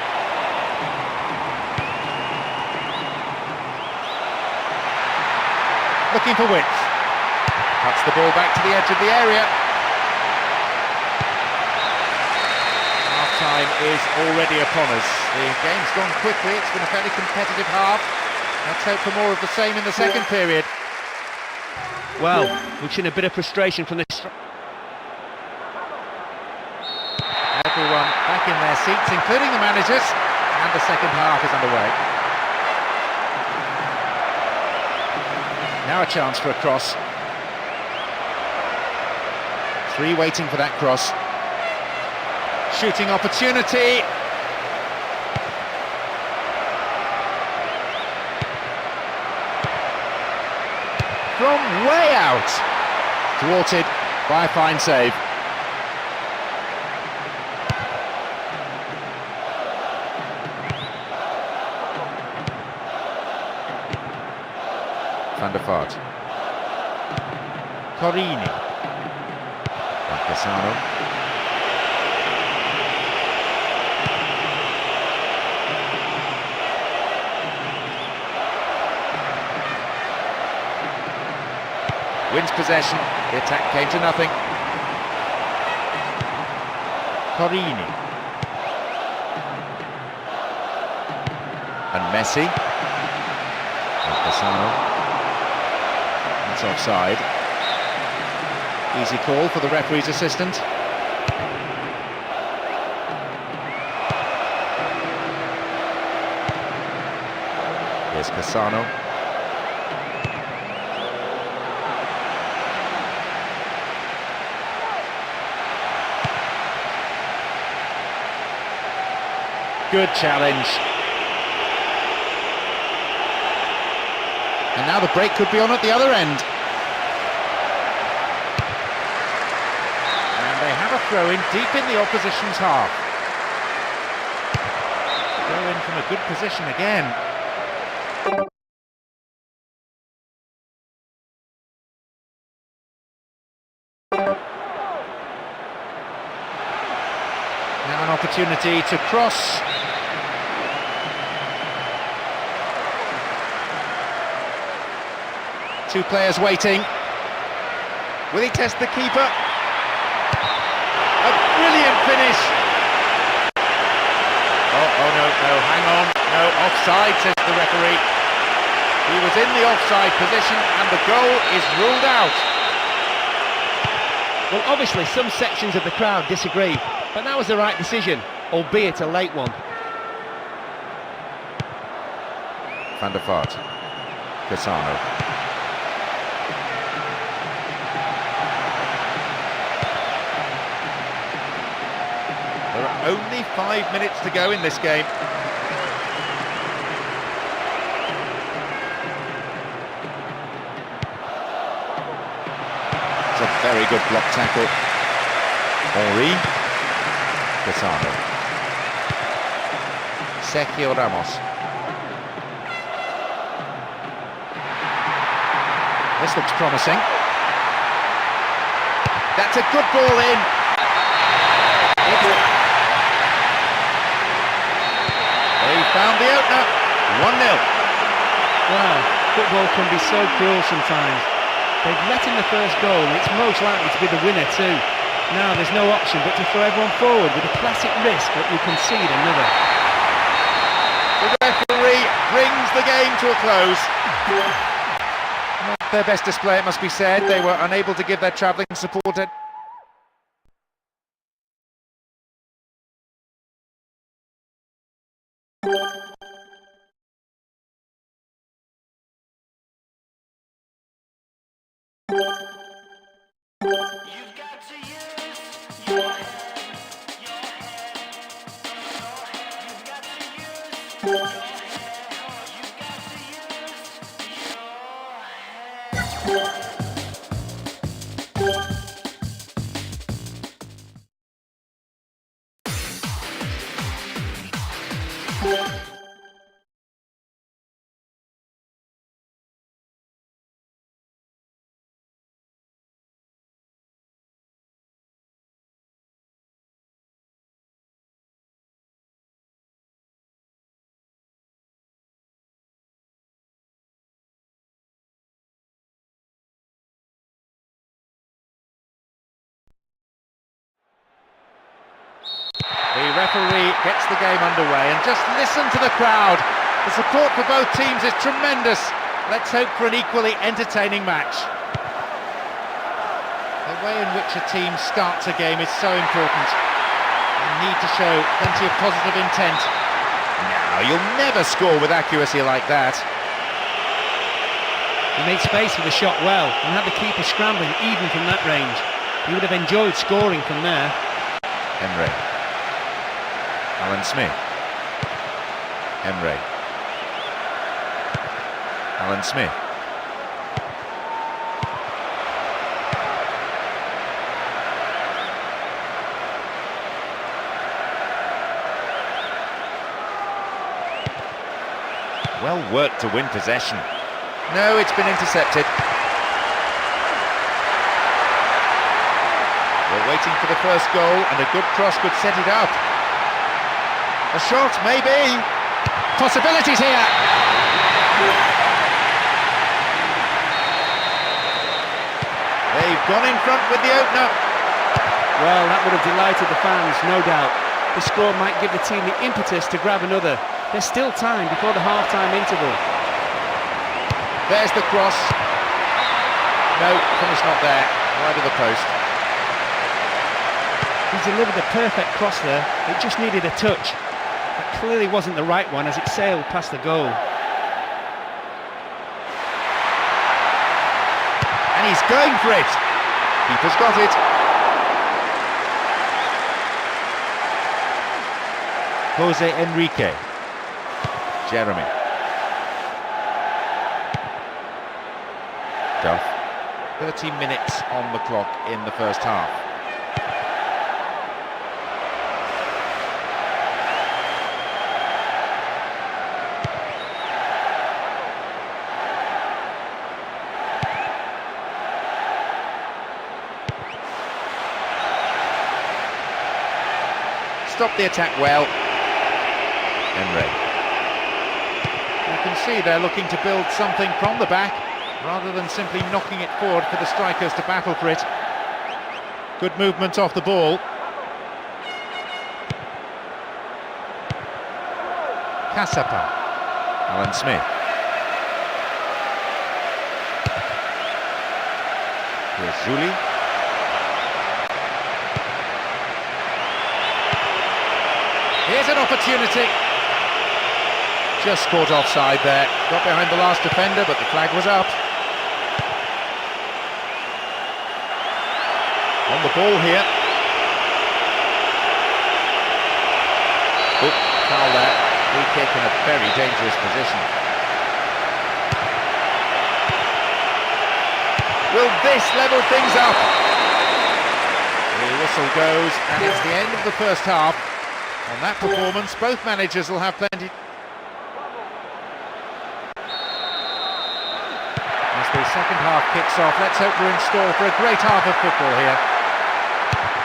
Looking for width. Cuts the ball back to the edge of the area. Half-time is already upon us. The game's gone quickly. It's been a fairly competitive half. Let's hope for more of the same in the second period. Well, we've seen a bit of frustration from this. Everyone back in their seats, including the managers, and the second half is underway. Now a chance for a cross. Three waiting for that cross. Shooting opportunity. From way out. Thwarted by a fine save. Van der Vaart. Corini. Cassano. Wins possession. The attack came to nothing. Corini. And Messi. And Cassano. It's offside. Easy call for the referee's assistant. Here's Cassano. Good challenge. And now the break could be on at the other end. And they have a throw-in deep in the opposition's half. Throw-in from a good position again. Now an opportunity to cross. Two players waiting. Will he test the keeper? A brilliant finish. Oh no, hang on. No, offside, says the referee. He was in the offside position and the goal is ruled out. Well, obviously some sections of the crowd disagree, but that was the right decision, albeit a late one. Van der Vaart. Cassano. There are only 5 minutes to go in this game. It's a very good block tackle. Henri. Cassano. Sergio Ramos. This looks promising. That's a good ball in. They found the opener. 1-0. Wow, football can be so cruel sometimes. They've let in the first goal and it's most likely to be the winner too. Now there's no option but to throw everyone forward with a classic risk that you concede another. The referee brings the game to a close. Not their best display, it must be said. They were unable to give their travelling support You've got to use your head, You've got to use your head, You've got to use your head. The referee gets the game underway, and just listen to the crowd. The support for both teams is tremendous. Let's hope for an equally entertaining match. The way in which a team starts a game is so important. You need to show plenty of positive intent. No, you'll never score with accuracy like that. He made space for the shot well and had the keeper scrambling even from that range. He would have enjoyed scoring from there. Emre. Alan Smith. Emre. Alan Smith. Well worked to win possession. No, it's been intercepted. We're waiting for the first goal, and a good cross could set it up. A shot, maybe. Possibilities here. They've gone in front with the opener. Well, that would have delighted the fans, no doubt. The score might give the team the impetus to grab another. There's still time before the half-time interval. There's the cross. No, finish not there. Wide of the post. He delivered the perfect cross there. It just needed a touch. That clearly wasn't the right one as it sailed past the goal. And he's going for it. Keeper's got it. Jose Enrique. Jeremy. Duff. 30 minutes on the clock in the first half. Stop the attack well. Emre. You can see they're looking to build something from the back rather than simply knocking it forward for the strikers to battle for it. Good movement off the ball. Kasapa. Alan Smith. Here's Zuli. Here's an opportunity. Just caught offside there. Got behind the last defender, but the flag was up. On the ball here. Oh, foul there. Free kick in a very dangerous position. Will this level things up? The whistle goes, and it's the end of the first half. On that performance, both managers will have plenty. As the second half kicks off, let's hope we're in store for a great half of football here.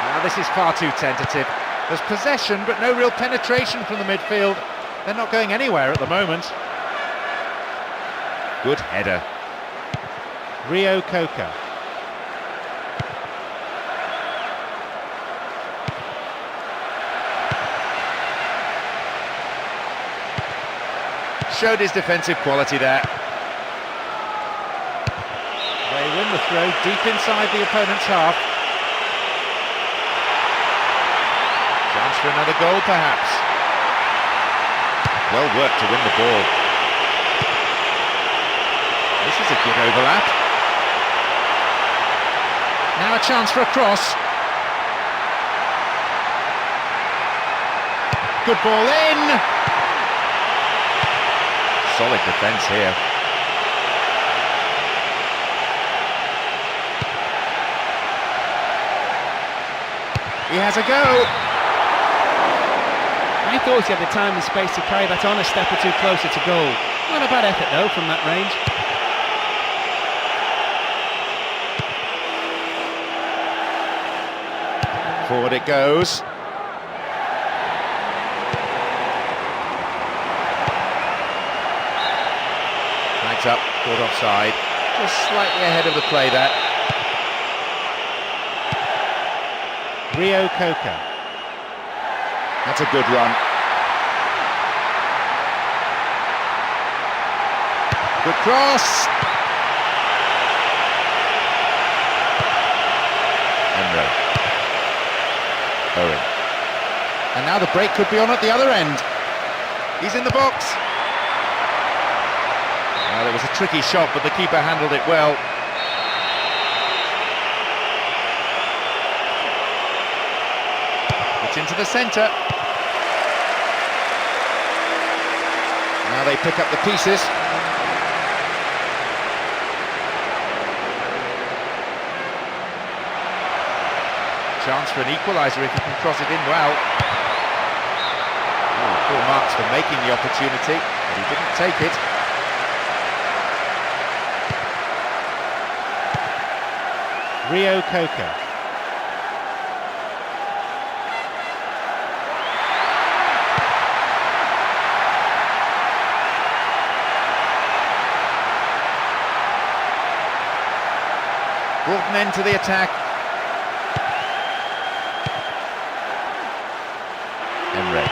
Now this is far too tentative. There's possession, but no real penetration from the midfield. They're not going anywhere at the moment. Good header. Rio Coca. Showed his defensive quality there. They win the throw deep inside the opponent's half. Chance for another goal, perhaps. Well worked to win the ball. This is a good overlap. Now a chance for a cross. Good ball in. Solid defence here. He has a go. I thought he had the time and space to carry that on a step or two closer to goal. Not a bad effort though from that range. Forward it goes. Flags up, caught offside. Just slightly ahead of the play there. Rio Coca. That's a good run. Good cross. Emre. Owen. And now the break could be on at the other end. He's in the box. Well, it was a tricky shot, but the keeper handled it well. It's into the centre. Now they pick up the pieces. Chance for an equaliser if he can cross it in well. Full marks for making the opportunity, but he didn't take it. Rio Coca. Brought an end to the attack. Emre.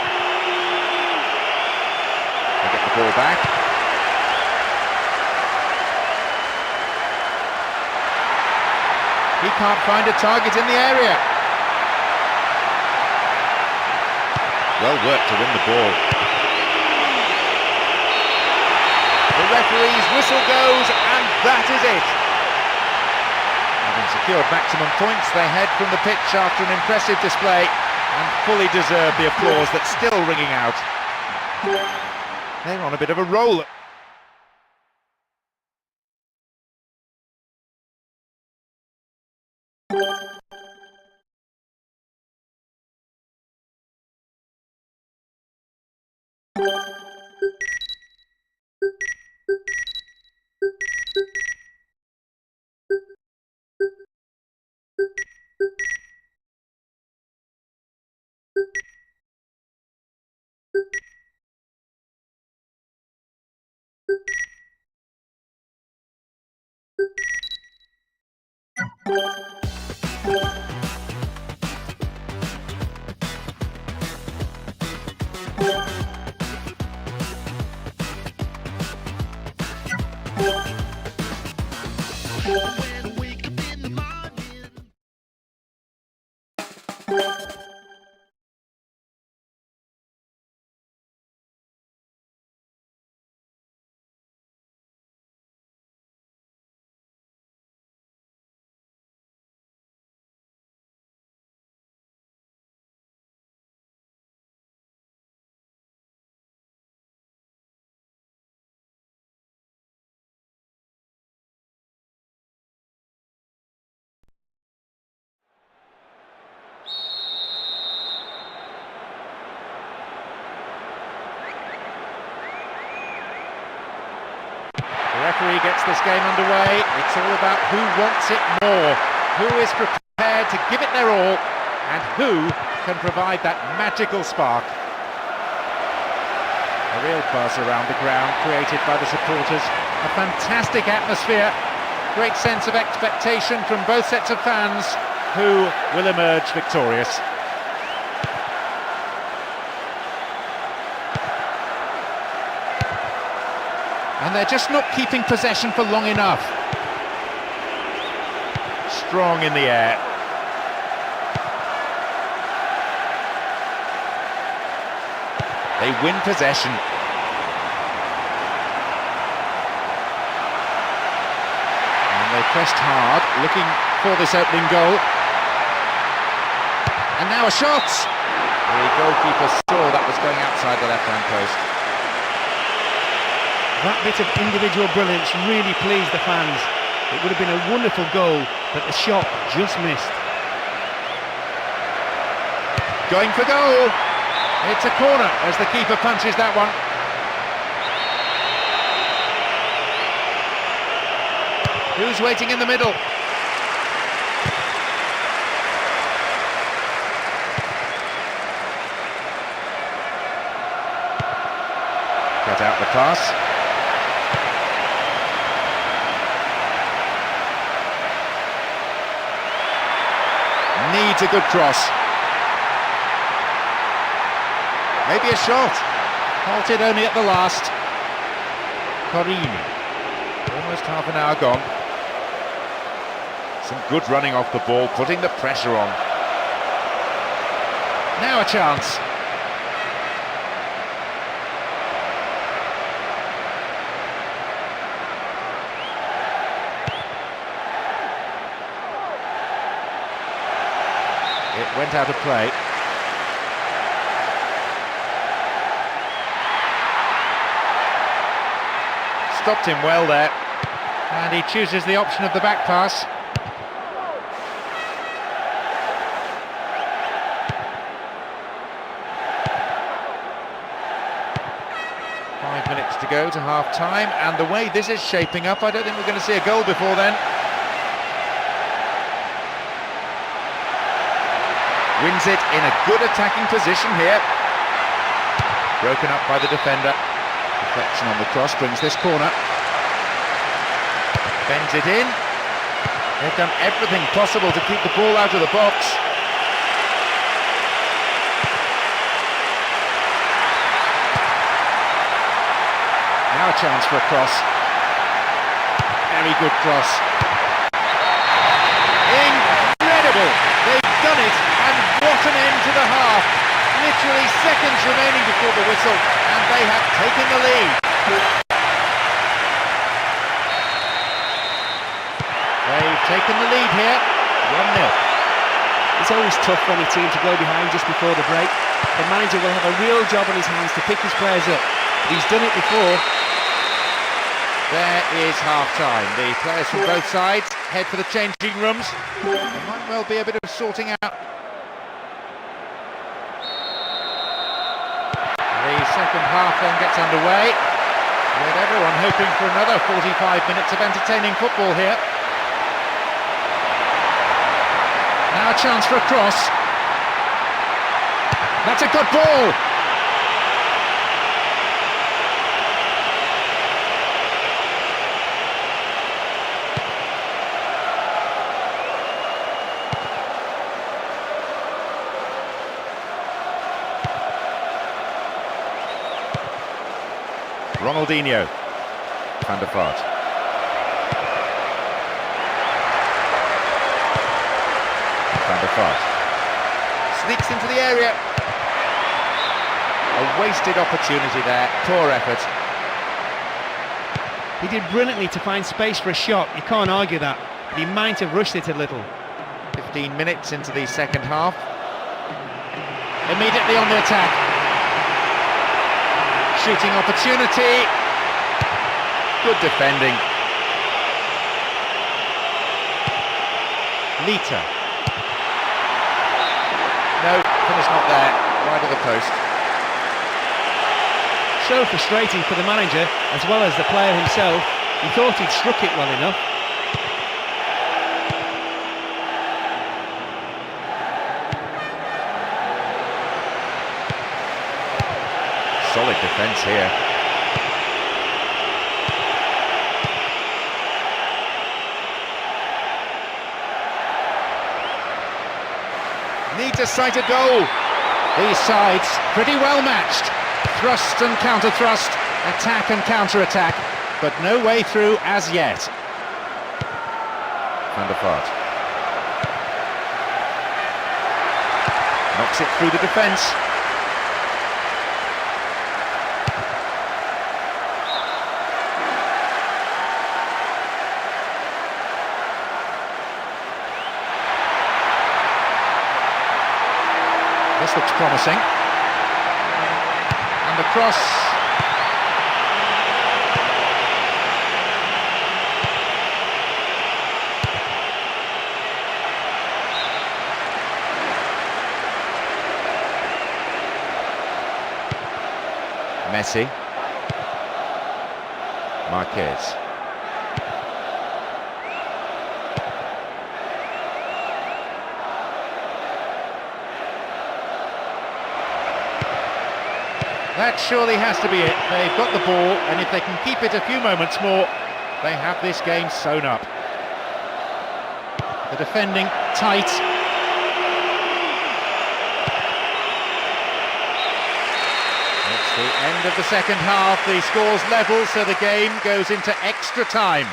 They get the ball back. He can't find a target in the area. Well worked to win the ball. The referee's whistle goes, and that is it. Having secured maximum points, they head from the pitch after an impressive display and fully deserve the applause that's still ringing out. They're on a bit of a roll. The referee gets this game underway. It's all about who wants it more, who is prepared to give it their all, and who can provide that magical spark. A real buzz around the ground created by the supporters. A fantastic atmosphere. Great sense of expectation from both sets of fans. Who will emerge victorious? And they're just not keeping possession for long enough. Strong in the air. They win possession. pressed hard, looking for this opening goal. And now a shot! The goalkeeper saw that was going outside the left-hand post. That bit of individual brilliance really pleased the fans. It would have been a wonderful goal, but the shot just missed. Going for goal! It's a corner as the keeper punches that one. Who's waiting in the middle? Cut out the pass. Needs a good cross. Maybe a shot. Halted only at the last. Corini. Almost half an hour gone. Some good running off the ball, putting the pressure on. Now a chance. It went out of play. Stopped him well there. And he chooses the option of the back pass. Minutes to go to half-time, and the way this is shaping up, I don't think we're going to see a goal before then. Wins it in a good attacking position here. Broken up by the defender. Deflection on the cross brings this corner. Bends it in. They've done everything possible to keep the ball out of the box. Now a chance for a cross. Very good cross. Incredible! They've done it, and what an end to the half. Literally seconds remaining before the whistle, and they have taken the lead. They've taken the lead here, 1-0. It's always tough for any team to go behind just before the break. The manager will have a real job on his hands to pick his players up. But he's done it before. There is half-time. The players from both sides head for the changing rooms. There might well be a bit of sorting out. The second half then gets underway, with everyone hoping for another 45 minutes of entertaining football here. Now a chance for a cross. That's a good ball. Ronaldinho, Van der Vaart. Van der Vaart sneaks into the area. A wasted opportunity there, poor effort. He did brilliantly to find space for a shot, you can't argue that, but he might have rushed it a little. 15 minutes into the second half. Immediately on the attack. Shooting opportunity. Good defending. Lita. No, finish not there. Wide of the post. So frustrating for the manager, as well as the player himself. He thought he'd struck it well enough. Solid defence here. Needs a sighted goal. These sides pretty well matched. Thrust and counter-thrust, attack and counter-attack, but no way through as yet. Van der Vaart. Knocks it through the defence. pressing. And the cross. Messi. Marquez. That surely has to be it. They've got the ball, and if they can keep it a few moments more, they have this game sewn up. The defending tight. It's the end of the second half. The score's level, so the game goes into extra time.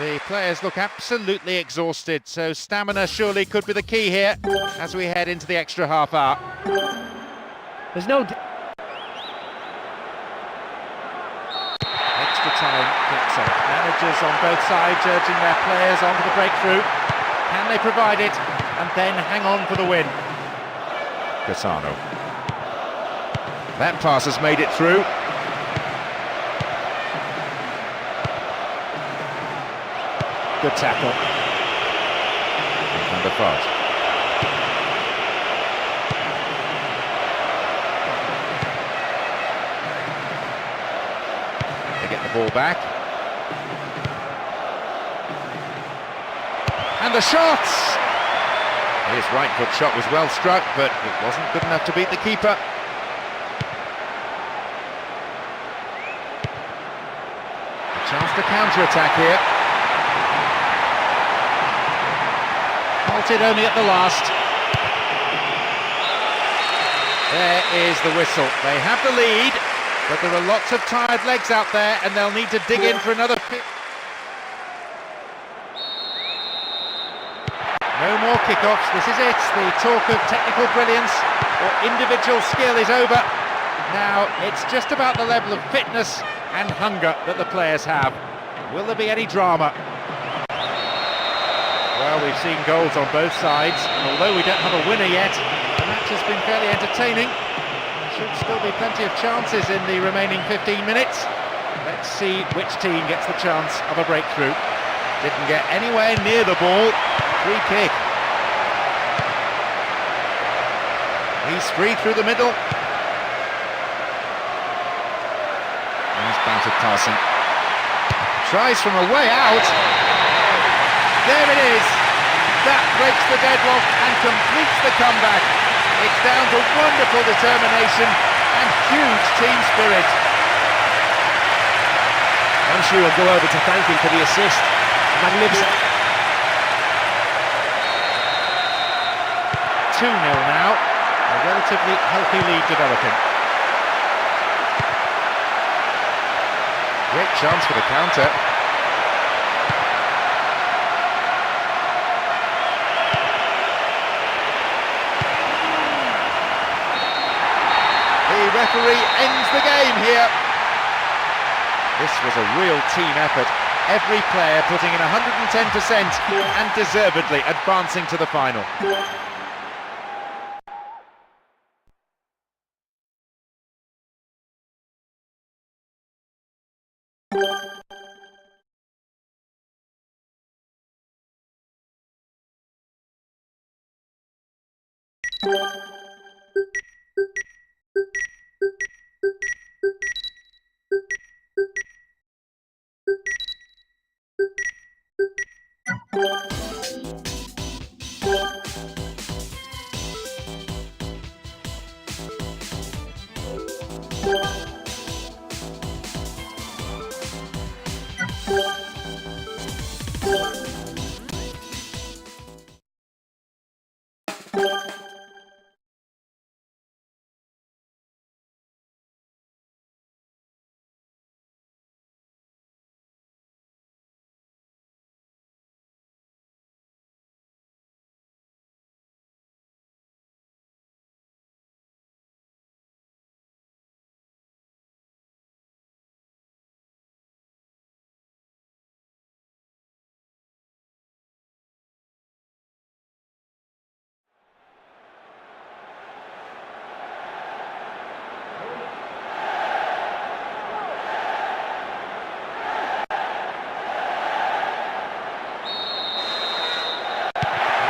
The players look absolutely exhausted, so stamina surely could be the key here as we head into the extra half hour. There's no... Extra time kicks off. Managers on both sides urging their players onto the breakthrough. Can they provide it and then hang on for the win? Cassano. That pass has made it through. Good tackle. Number 5. Get the ball back. And the shot! His right foot shot was well struck, but it wasn't good enough to beat the keeper. A chance to counter-attack here. Halted only at the last. There is the whistle. They have the lead. But there are lots of tired legs out there, and they'll need to dig in for another... No more kickoffs, this is it. The talk of technical brilliance or individual skill is over. Now, it's just about the level of fitness and hunger that the players have. Will there be any drama? Well, we've seen goals on both sides, and although we don't have a winner yet, the match has been fairly entertaining. Should still be plenty of chances in the remaining 15 minutes. Let's see which team gets the chance of a breakthrough. Didn't get anywhere near the ball. Free kick. He's free through the middle. He's battered passing. Tries from a way out. There it is. That breaks the deadlock and completes the comeback. It's down to wonderful determination and huge team spirit. I'm sure he'll go over to thank him for the assist. Magnificent. 2-0 now. A relatively healthy lead developing. Great chance for the counter. The referee ends the game here. This was a real team effort. Every player putting in 110% and deservedly advancing to the final.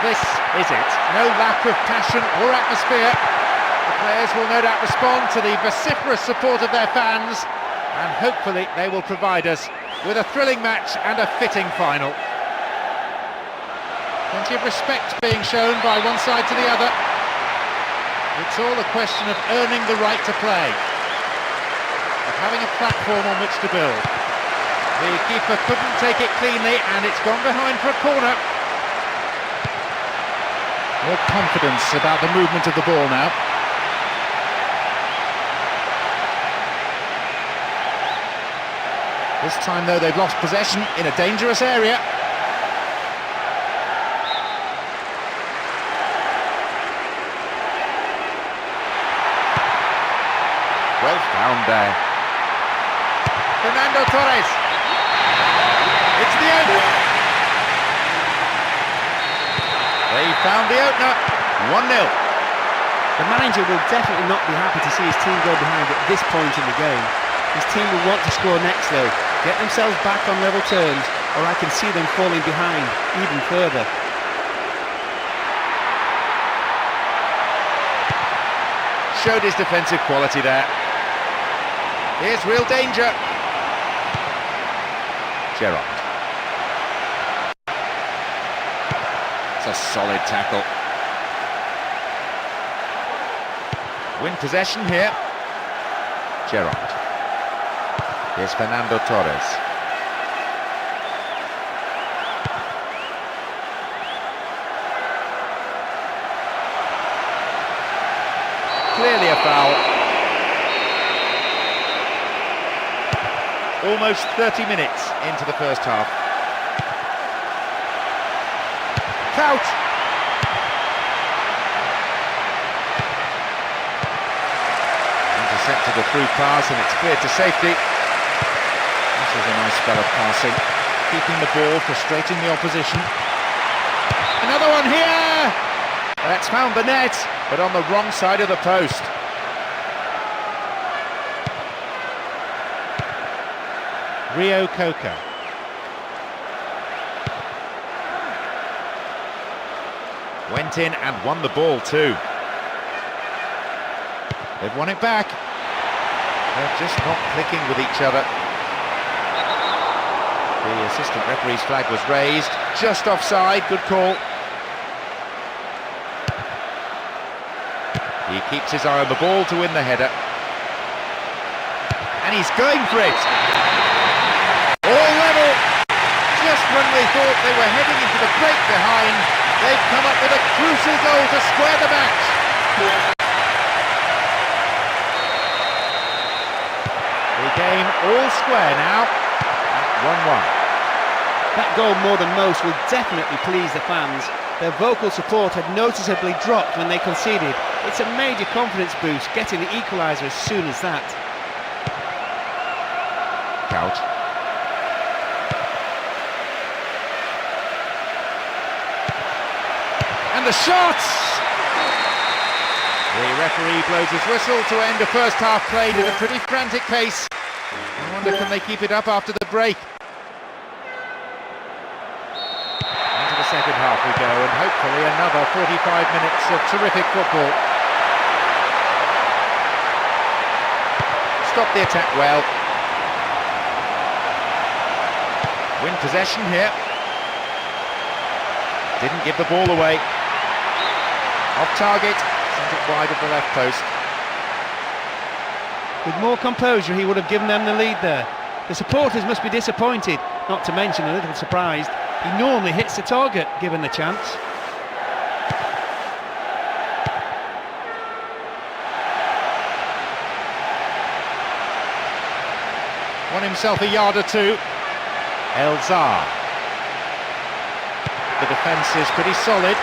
this is it. No lack of passion or atmosphere. The players will no doubt respond to the vociferous support of their fans, and hopefully they will provide us with a thrilling match and a fitting final. Plenty of respect being shown by one side to the other. It's all a question of earning the right to play, of having a platform on which to build. The keeper couldn't take it cleanly, and it's gone behind for a corner. More confidence about the movement of the ball now. This time, though, they've lost possession in a dangerous area. Well found there. Fernando Torres. It's the opener. They found the opener. 1-0. The manager will definitely not be happy to see his team go behind at this point in the game. His team will want to score next though, get themselves back on level terms, or I can see them falling behind even further. Showed his defensive quality there. Here's real danger. Gerrard. It's a solid tackle. Win possession here. Gerrard. Here's Fernando Torres. Clearly a foul. Almost 30 minutes into the first half. Couch! Intercepted a through pass and it's cleared to safety. This is a nice spell of passing, keeping the ball, frustrating the opposition. Another one here! That's found the net, but on the wrong side of the post. Rio Coco. Went in and won the ball too. They've won it back. They're just not clicking with each other. The assistant referee's flag was raised, just offside, good call. He keeps his eye on the ball to win the header. And he's going for it. All level. Just when they thought they were heading into the break behind, they've come up with a crucial goal to square the match. The game all square now at 1-1. That goal, more than most, will definitely please the fans. Their vocal support had noticeably dropped when they conceded. It's a major confidence boost getting the equaliser as soon as that. Couch. And the shots! The referee blows his whistle to end the first half played at a pretty frantic pace. I wonder, can they keep it up after the break? Into the second half we go, and hopefully another 45 minutes of terrific football. Stop the attack well. Win possession here. Didn't give the ball away. Off target, sent it wide of the left post. With more composure, he would have given them the lead there. The supporters must be disappointed, not to mention a little surprised. He normally hits the target, given the chance. Won himself a yard or two. Elzar. The defence is pretty solid.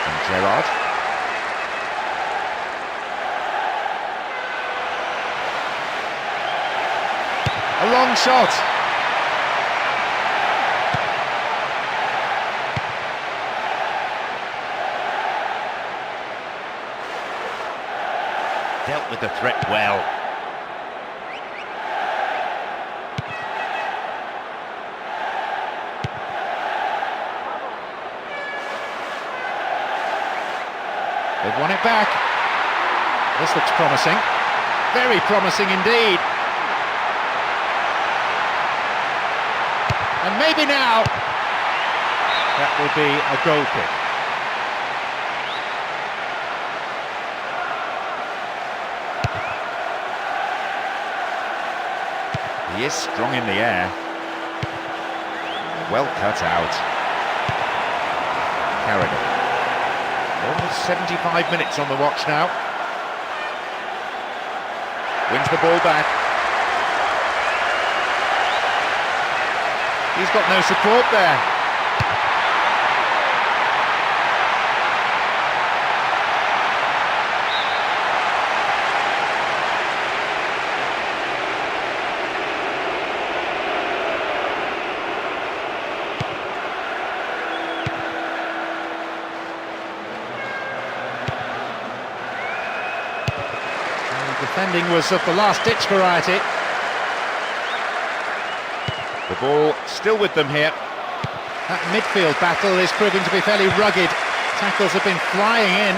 And Gerrard. A long shot. Dealt with the threat well. won it back. This looks promising. Very promising indeed. And maybe now that will be a goal kick. He is strong in the air. Well cut out. Carrigan. Almost 75 minutes on the watch now. Wins the ball back. He's got no support there. Defending was of the last-ditch variety. The ball still with them here. That midfield battle is proving to be fairly rugged. Tackles have been flying in.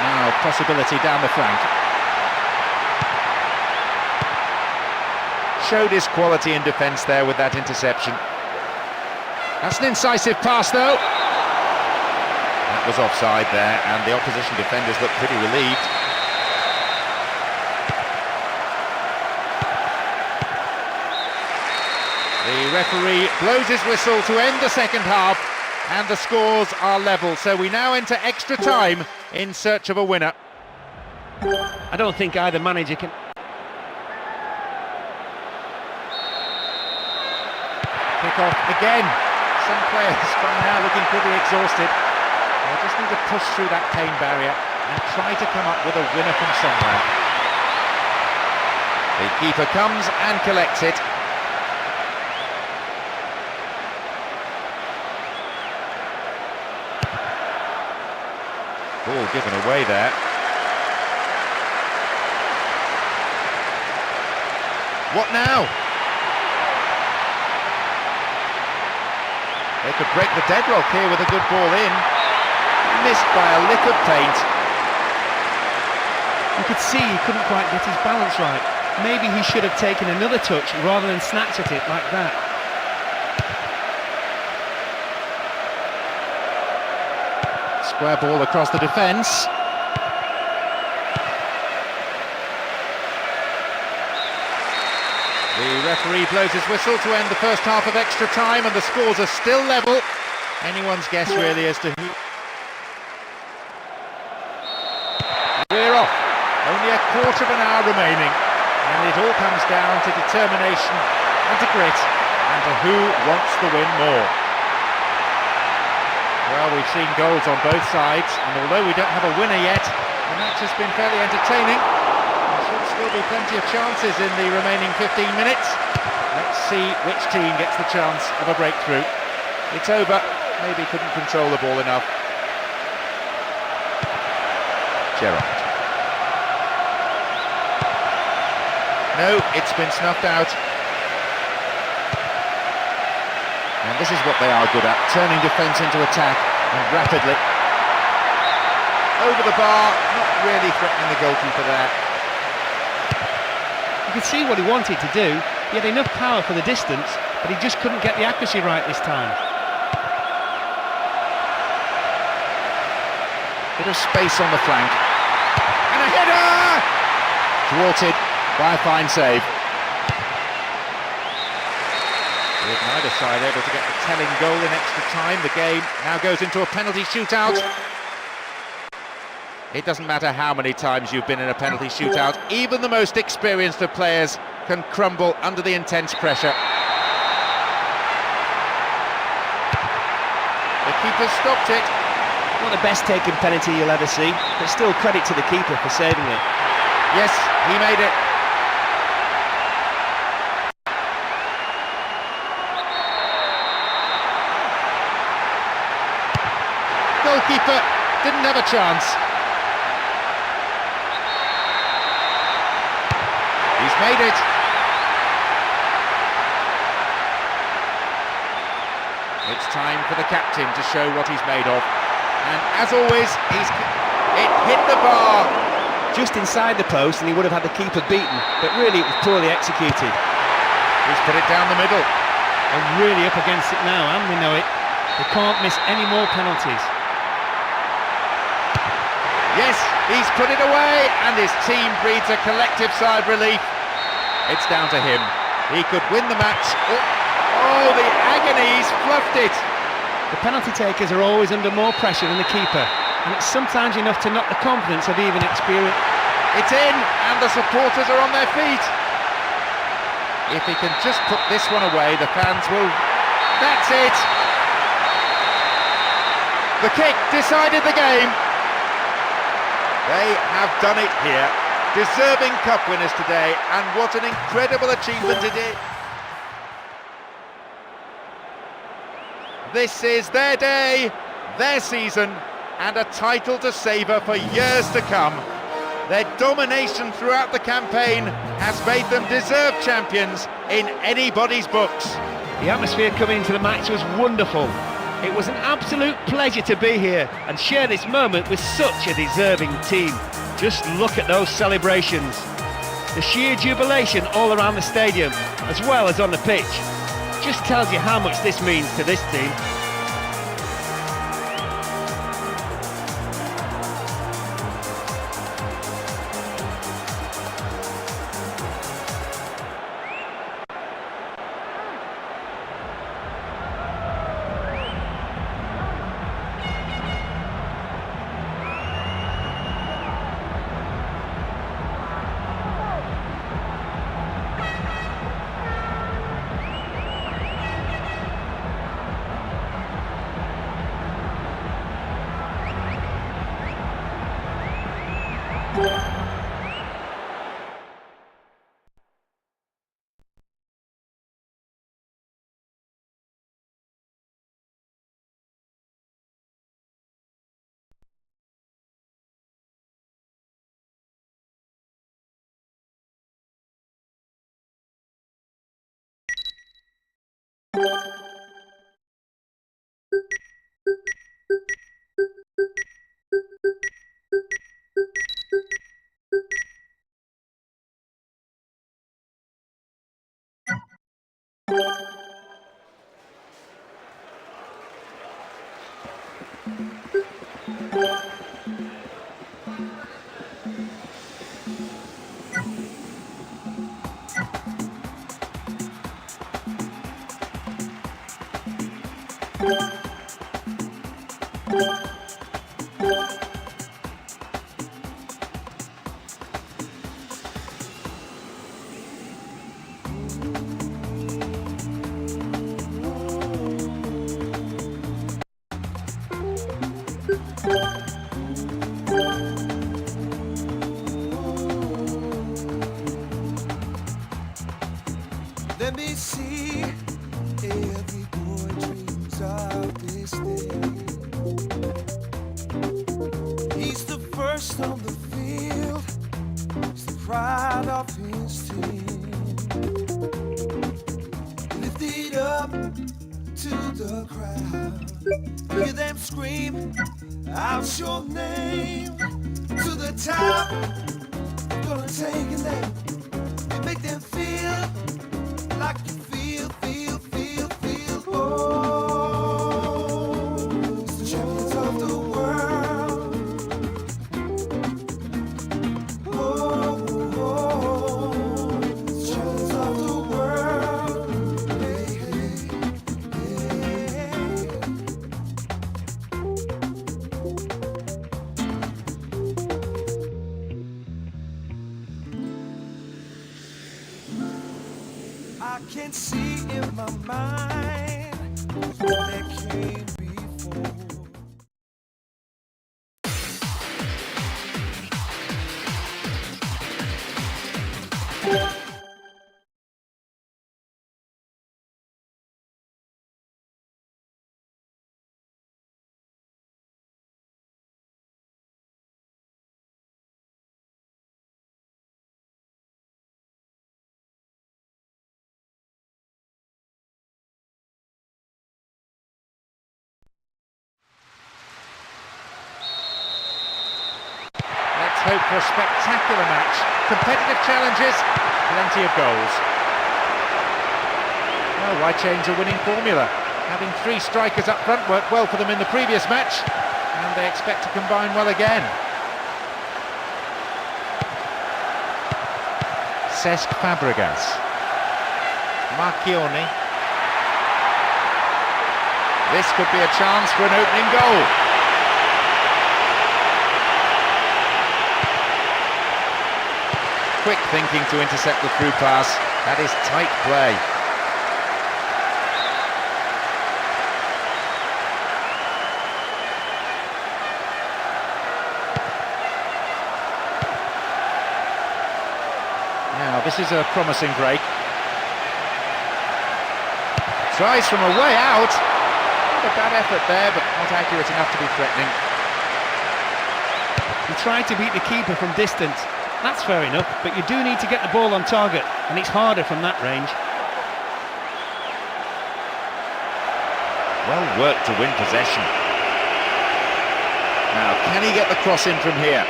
Now, possibility down the flank. Showed his quality in defence there with that interception. That's an incisive pass, though. That was offside there, and the opposition defenders look pretty relieved. The referee blows his whistle to end the second half, and the scores are level. So we now enter extra time in search of a winner. I don't think either manager can... Kick off again. Some players by now looking pretty exhausted. They just need to push through that pain barrier and try to come up with a winner from somewhere. The keeper comes and collects it. Ball given away there. What now? They could break the deadlock here with a good ball in. Missed by a lick of paint. You could see he couldn't quite get his balance right. Maybe he should have taken another touch rather than snatched at it like that. Square ball across the defence. The referee blows his whistle to end the first half of extra time, and the scores are still level. Anyone's guess really as to who... We're off. Only a quarter of an hour remaining, and it all comes down to determination and to grit and to who wants the win more. Well, we've seen goals on both sides, and although we don't have a winner yet, the match has been fairly entertaining. There should still be plenty of chances in the remaining 15 minutes. Let's see which team gets the chance of a breakthrough. It's over. Maybe couldn't control the ball enough. Gerrard. No, it's been snuffed out. And this is what they are good at, turning defence into attack, and rapidly. Over the bar, not really threatening the goalkeeper there. You could see what he wanted to do. He had enough power for the distance, but he just couldn't get the accuracy right this time. Bit of space on the flank. And a header! Thwarted by a fine save. With neither side able to get the telling goal in extra time, the game now goes into a penalty shootout. It doesn't matter how many times you've been in a penalty shootout, even the most experienced of players can crumble under the intense pressure. The keeper stopped it. Not the best taken penalty you'll ever see, but still credit to the keeper for saving it. Yes, he made it. Goalkeeper didn't have a chance. He's made it. It's time for the captain to show what he's made of. And as always, it hit the bar. Just inside the post, and he would have had the keeper beaten, but really it was poorly executed. He's put it down the middle. They're really up against it now, and they know it. They can't miss any more penalties. Yes, he's put it away, and his team breathes a collective sigh of relief. It's down to him. He could win the match. Oh, the agony, he's fluffed it. The penalty takers are always under more pressure than the keeper, and it's sometimes enough to knock the confidence of even experience. It's in, and the supporters are on their feet. If he can just put this one away, the fans will... That's it! The kick decided the game. They have done it here. Deserving cup winners today, and what an incredible achievement it is. This is their day, their season, and a title to savour for years to come. Their domination throughout the campaign has made them deserved champions in anybody's books. The atmosphere coming into the match was wonderful. It was an absolute pleasure to be here and share this moment with such a deserving team. Just look at those celebrations. The sheer jubilation all around the stadium, as well as on the pitch, just tells you how much this means to this team. Let me see. Every boy dreams of this day. He's the first on the field. He's the pride of his team. Lift it up to the crowd. Hear them scream out your name to the top. Gonna take it there and make them feel like you feel. Oh, it's the champions of the world. Oh, it's the champions of the world. Hey, I can see in my mind what that came before. hope for a spectacular match. Competitive challenges, plenty of goals. Well, why change a winning formula? Having three strikers up front worked well for them in the previous match, and they expect to combine well again. Cesc Fabregas. Marchioni. This could be a chance for an opening goal. Quick thinking to intercept the through pass. That is tight play. Now, this is a promising break. Tries from a way out. Not a bad effort there, but not accurate enough to be threatening. He tried to beat the keeper from distance. That's fair enough, but you do need to get the ball on target, and it's harder from that range. Well worked to win possession. Now, can he get the cross in from here?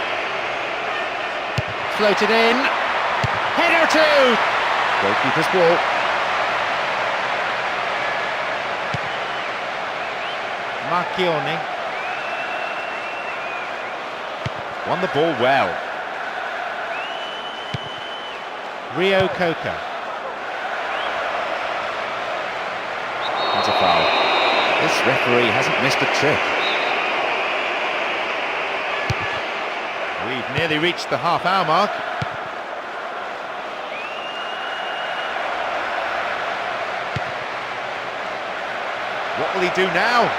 Floated in. Header too! Goalkeeper's ball. Marchioni. Won the ball well. Rio Coca. That's a foul. This referee hasn't missed a trick. We've nearly reached the half-hour mark. What will he do now?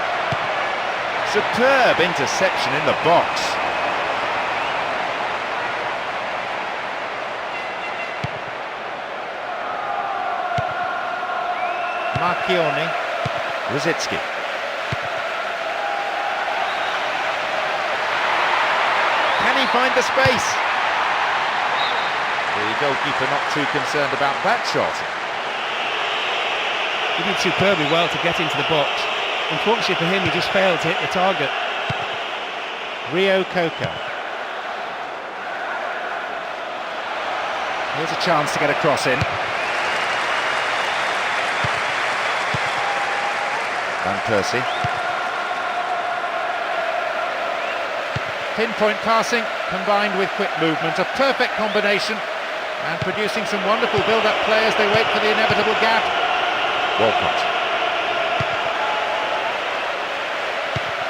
Superb interception in the box. Marchioni. Rosicki. Can he find the space? The goalkeeper not too concerned about that shot. He did superbly well to get into the box. Unfortunately for him, he just failed to hit the target. Rio Coca. Here's a chance to get a cross in. Van Persie. Pinpoint passing combined with quick movement, a perfect combination, and producing some wonderful build-up play as they wait for the inevitable gap. Walcott.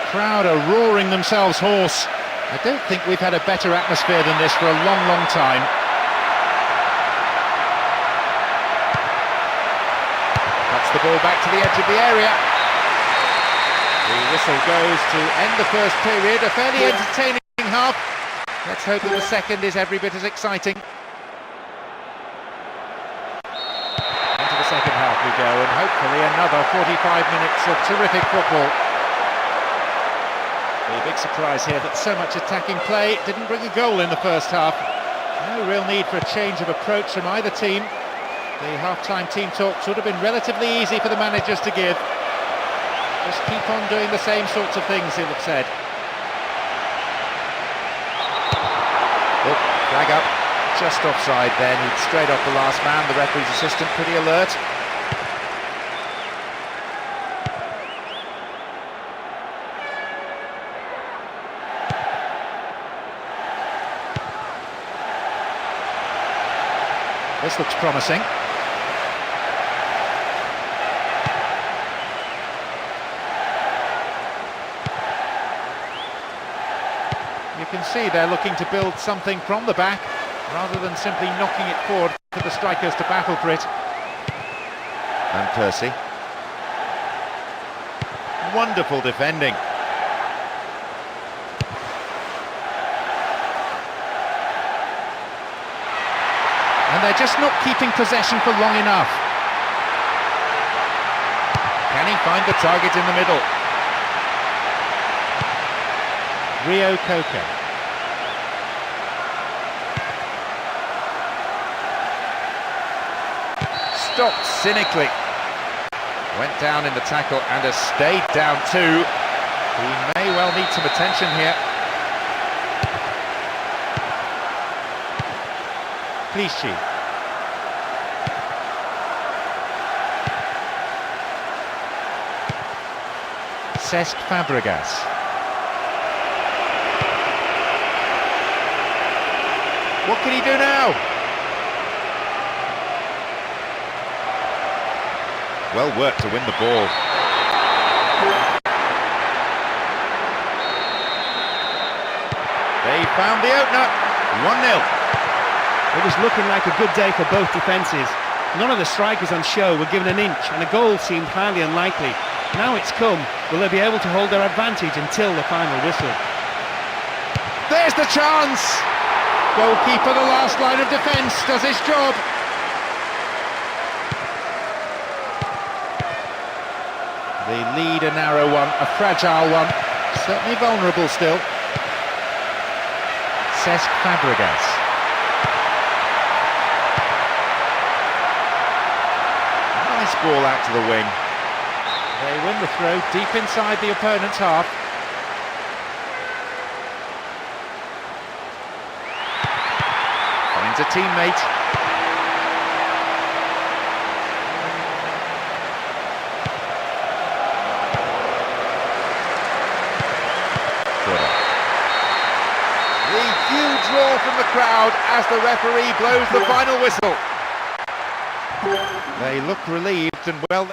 Crowd are roaring themselves hoarse. I don't think we've had a better atmosphere than this for a long, long time. Cuts the ball back to the edge of the area. The whistle goes to end the first period, a fairly entertaining half. Let's hope that the second is every bit as exciting. Into the second half we go, and hopefully another 45 minutes of terrific football. The big surprise here that so much attacking play didn't bring a goal in the first half. No real need for a change of approach from either team. The half-time team talks would have been relatively easy for the managers to give. Just keep on doing the same sorts of things, he'll have said. Oh, flag up. Just offside then. He'd straight off the last man. The referee's assistant pretty alert. This looks promising. You can see they're looking to build something from the back, rather than simply knocking it forward for the strikers to battle for it. Van Persie. Wonderful defending. And they're just not keeping possession for long enough. Can he find the target in the middle? Rio Coca. Stopped cynically. Went down in the tackle and has stayed down too. He may well need some attention here. Clichy. Cesc Fabregas. What can he do now? Well worked to win the ball. They found the opener. 1-0. It was looking like a good day for both defences. None of the strikers on show were given an inch, and a goal seemed highly unlikely. Now it's come. Will they be able to hold their advantage until the final whistle? There's the chance! Goalkeeper, the last line of defence, does his job. The lead a narrow one, a fragile one, certainly vulnerable still. Cesc Fabregas. Nice ball out to the wing. They win the throw deep inside the opponent's half. Finds a teammate. The huge roar from the crowd as the referee blows the final whistle. They look relieved and well...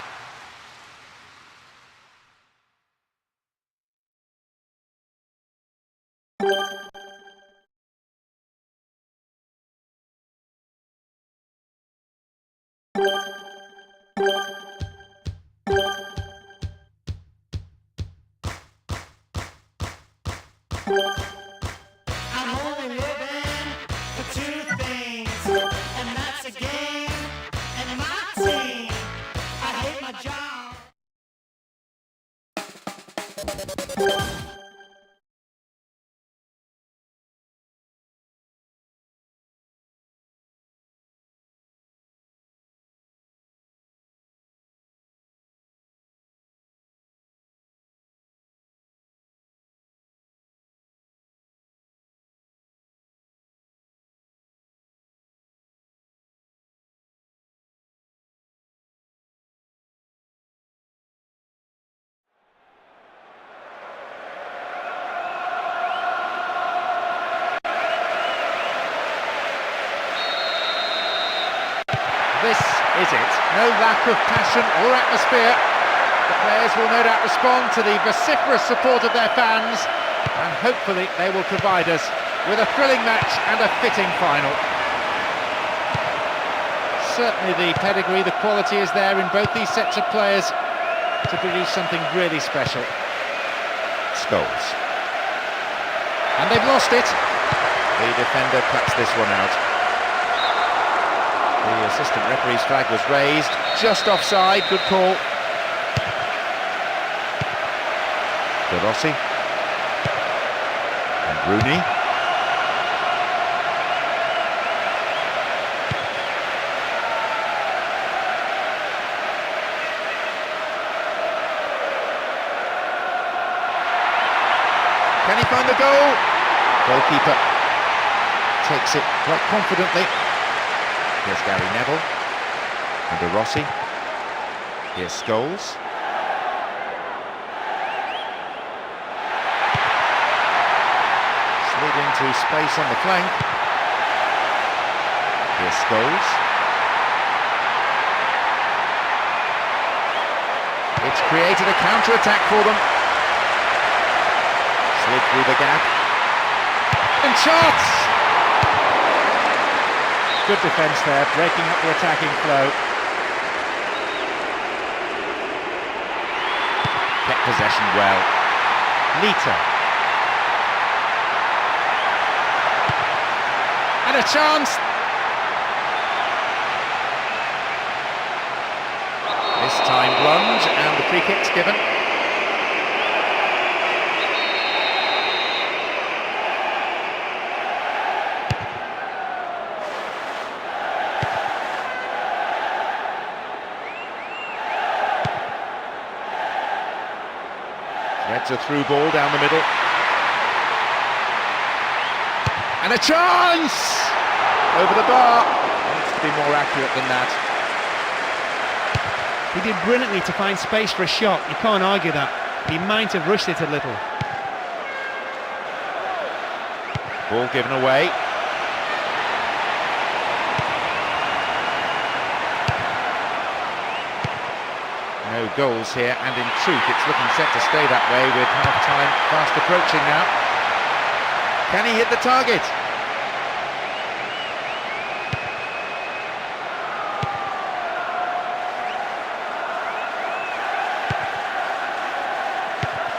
I'm only living for two things, and that's a game and my team. I hate my job. This is it. No lack of passion or atmosphere. The players will no doubt respond to the vociferous support of their fans, and hopefully they will provide us with a thrilling match and a fitting final. Certainly the pedigree, the quality is there in both these sets of players to produce something really special. Scholes. And they've lost it. The defender cuts this one out. The assistant referee's flag was raised, just offside, good call. De Rossi. And Rooney. Can he find the goal? Goalkeeper takes it quite confidently. Here's Gary Neville, and De Rossi. Here's Scholes. Slid into space on the flank. Here's Scholes. It's created a counter-attack for them. Slid through the gap. And shots! Good defence there, breaking up the attacking flow. Kept possession well. Lita. And a chance! This time lunge, and the free kick's given. Threads a through ball down the middle. And a chance! over the bar. Needs to be more accurate than that. He did brilliantly to find space for a shot, you can't argue that. He might have rushed it a little. Ball given away. No goals here, and in truth it's looking set to stay that way with half-time fast approaching now. Can he hit the target?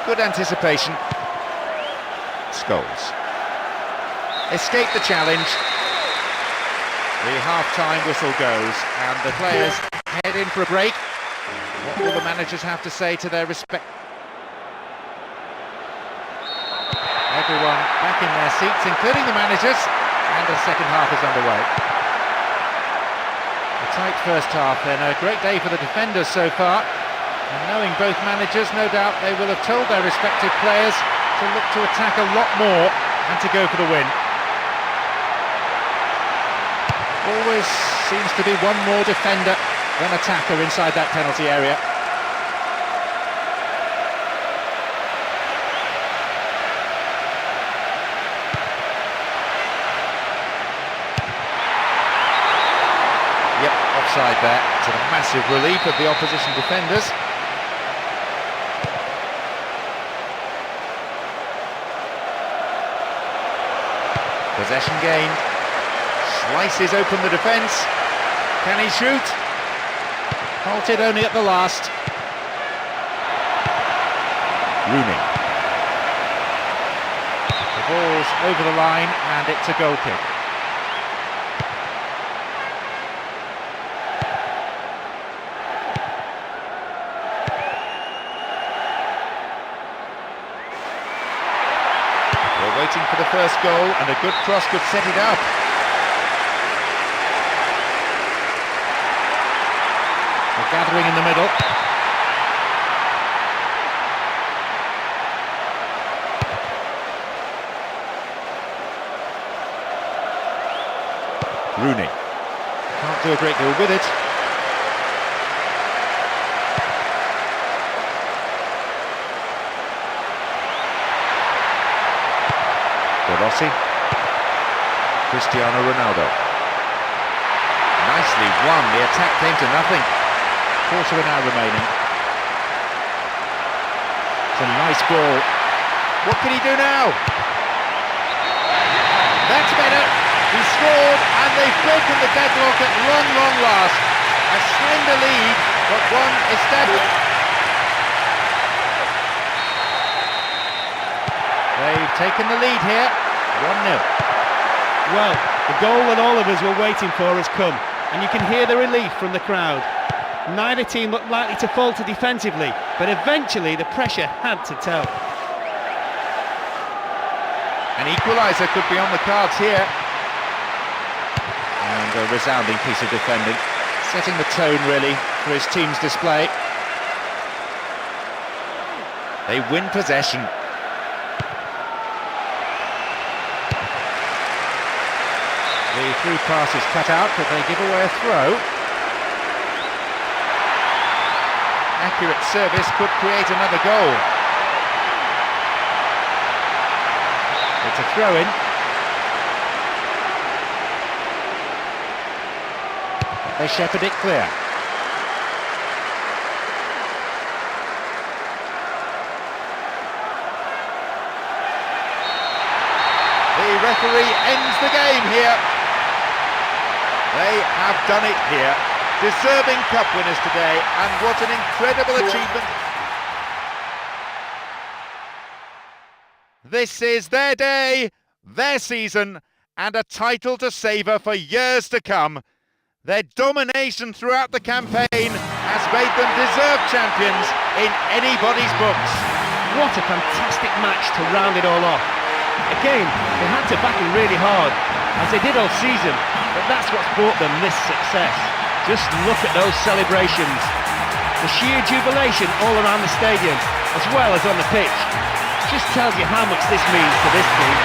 Good anticipation. Scholes. Escape the challenge. The half-time whistle goes, and the players head in for a break. What will the managers have to say to their respect? Everyone back in their seats, including the managers, and the second half is underway. A tight first half then, a great day for the defenders so far. And knowing both managers, no doubt they will have told their respective players to look to attack a lot more and to go for the win. Always seems to be one more defender than attacker inside that penalty area. Yep, offside there, to the massive relief of the opposition defenders. Possession gained. Slices open the defence. Can he shoot? Halted only at the last. Rooney. The ball's over the line and it's a goal kick. We're waiting for the first goal, and a good cross could set it up. Gathering in the middle. Rooney. Can't do a great deal with it. Rossi. Cristiano Ronaldo. Nicely won. The attack came to nothing. Quarter an hour remaining. It's a nice ball. What can he do now? That's better. He scored, and they've broken the deadlock at long last. A slender lead, but one established. They've taken the lead here. 1-0. Well, the goal that all of us were waiting for has come, and you can hear the relief from the crowd. Neither team looked likely to falter defensively, but eventually the pressure had to tell. An equaliser could be on the cards here. And a resounding piece of defending, setting the tone really for his team's display. They win possession. The through pass is cut out, but they give away a throw. Accurate service could create another goal. It's a throw-in. They shepherd it clear. The referee ends the game here. They have done it here. Deserving cup winners today, and what an incredible achievement. This is their day, their season, and a title to savour for years to come. Their domination throughout the campaign has made them deserved champions in anybody's books. What a fantastic match to round it all off. Again, they had to battle really hard, as they did all season, but that's what's brought them this success. Just look at those celebrations. The sheer jubilation all around the stadium, as well as on the pitch. Just tells you how much this means to this team.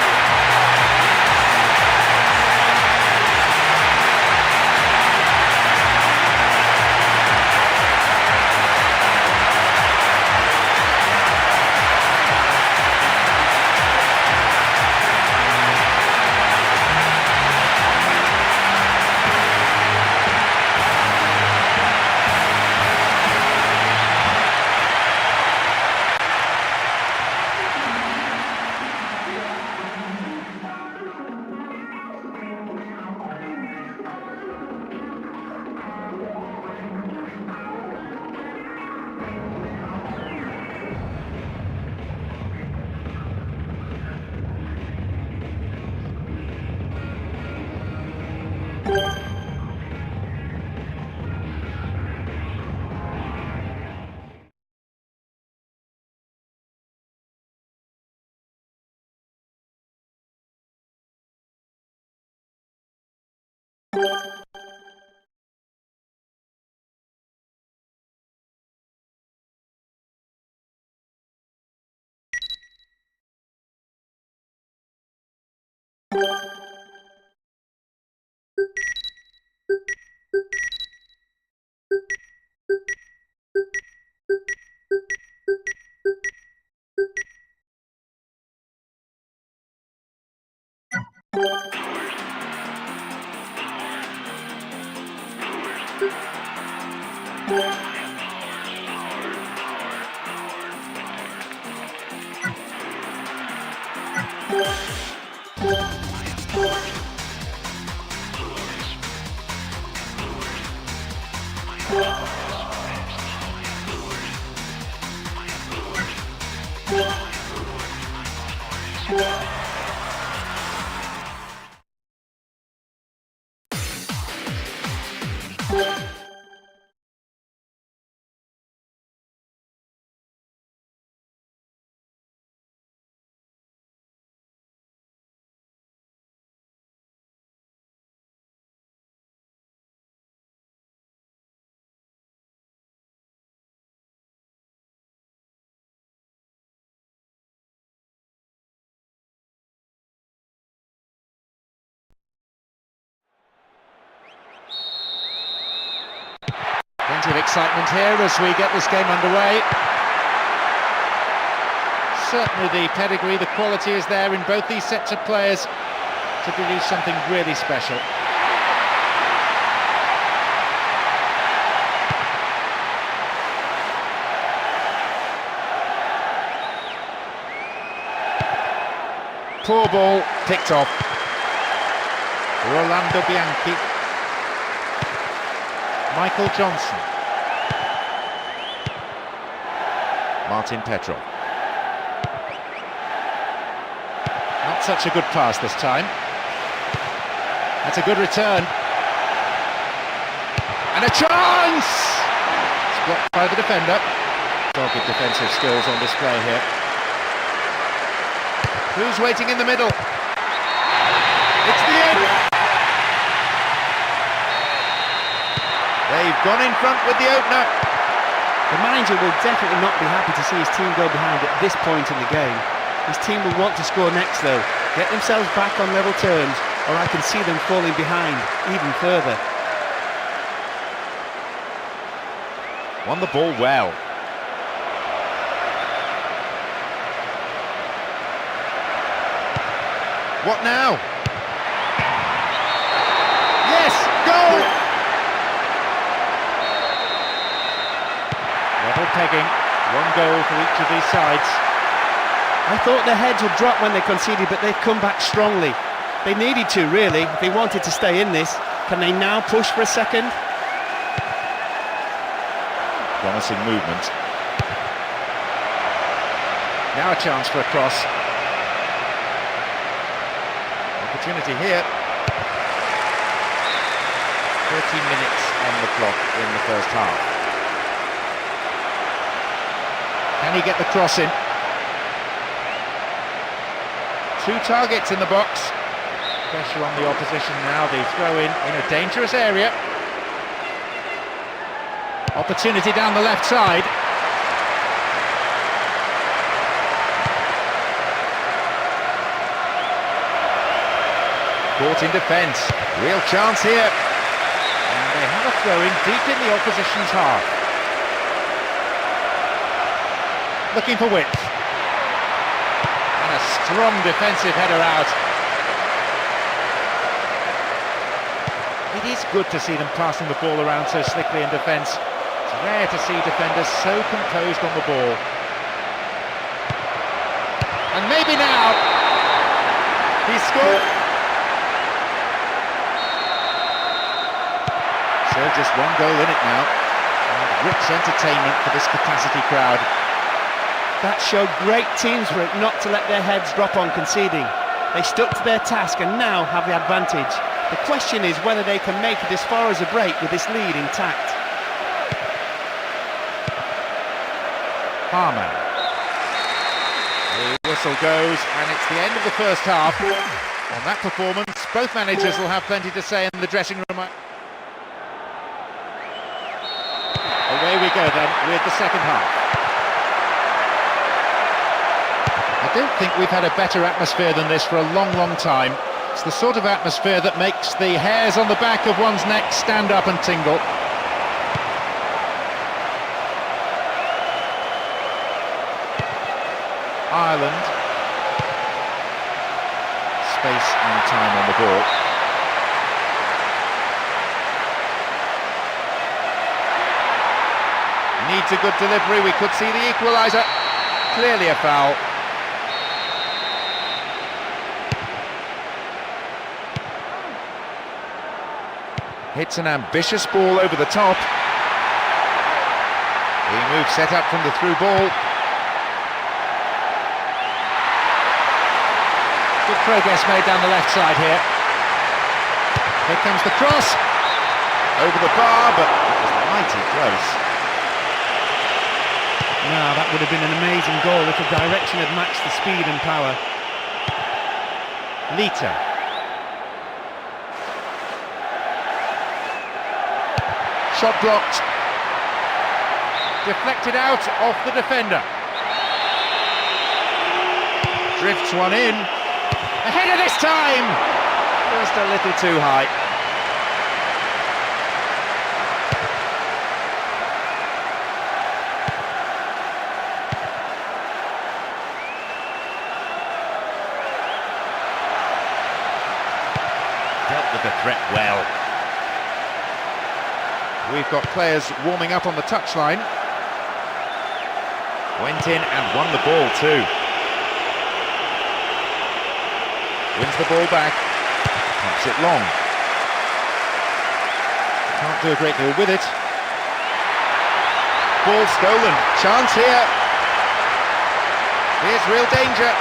Plenty of excitement here as we get this game underway. Certainly the pedigree, the quality is there in both these sets of players to produce something really special. Poor ball, picked off. Rolando Bianchi. Michael Johnson. Martin Petrov. Not such a good pass this time. That's a good return. And a chance! It's blocked by the defender. Dogged defensive skills on display here. Who's waiting in the middle? It's the end! They've gone in front with the opener. The manager will definitely not be happy to see his team go behind at this point in the game. His team will want to score next though, get themselves back on level terms, or I can see them falling behind even further. Won the ball well. What now? Yes, goal! Level pegging, one goal for each of these sides. I thought their heads would drop when they conceded, but they've come back strongly. They needed to, really, if they wanted to stay in this. Can they now push for a second? Promising movement. Now a chance for a cross. Opportunity here. 30 minutes on the clock in the first half. Can he get the cross in? Two targets in the box. Pressure on the opposition now. They throw in a dangerous area. Opportunity down the left side. Caught in defence. Real chance here. And they have a throw-in deep in the opposition's half. Looking for width. And a strong defensive header out. It is good to see them passing the ball around so slickly in defence. It's rare to see defenders so composed on the ball. And maybe now he's scored. So just one goal in it now. And rich entertainment for this capacity crowd. That showed great teams for it not to let their heads drop on conceding. They stuck to their task and now have the advantage. The question is whether they can make it as far as a break with this lead intact. Harman. The whistle goes and it's the end of the first half. On that performance, both managers will have plenty to say in the dressing room. Away we go then with the second half. I don't think we've had a better atmosphere than this for a long, long time. It's the sort of atmosphere that makes the hairs on the back of one's neck stand up and tingle. Ireland. Space and time on the ball. Needs a good delivery, we could see the equaliser. Clearly a foul. Hits an ambitious ball over the top. The move set up from the through ball. Good progress made down the left side here. Here comes the cross. Over the bar, but it was mighty close. Now, that would have been an amazing goal if the direction had matched the speed and power. Lita. Shot blocked. Deflected out off the defender. Drifts one in. Ahead of this time! Just a little too high. Dealt with the threat well. We've got players warming up on the touchline. Went in and won the ball too. Wins the ball back. Pumps it long. Can't do a great deal with it. Ball stolen. Chance here. Here's real danger.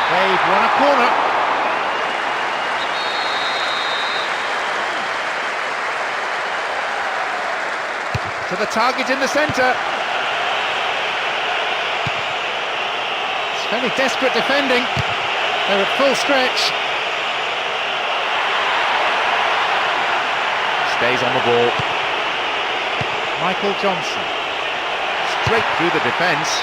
They've won a corner. To the target in the centre. It's fairly desperate defending. They're at full stretch. Stays on the ball. Michael Johnson. Straight through the defence.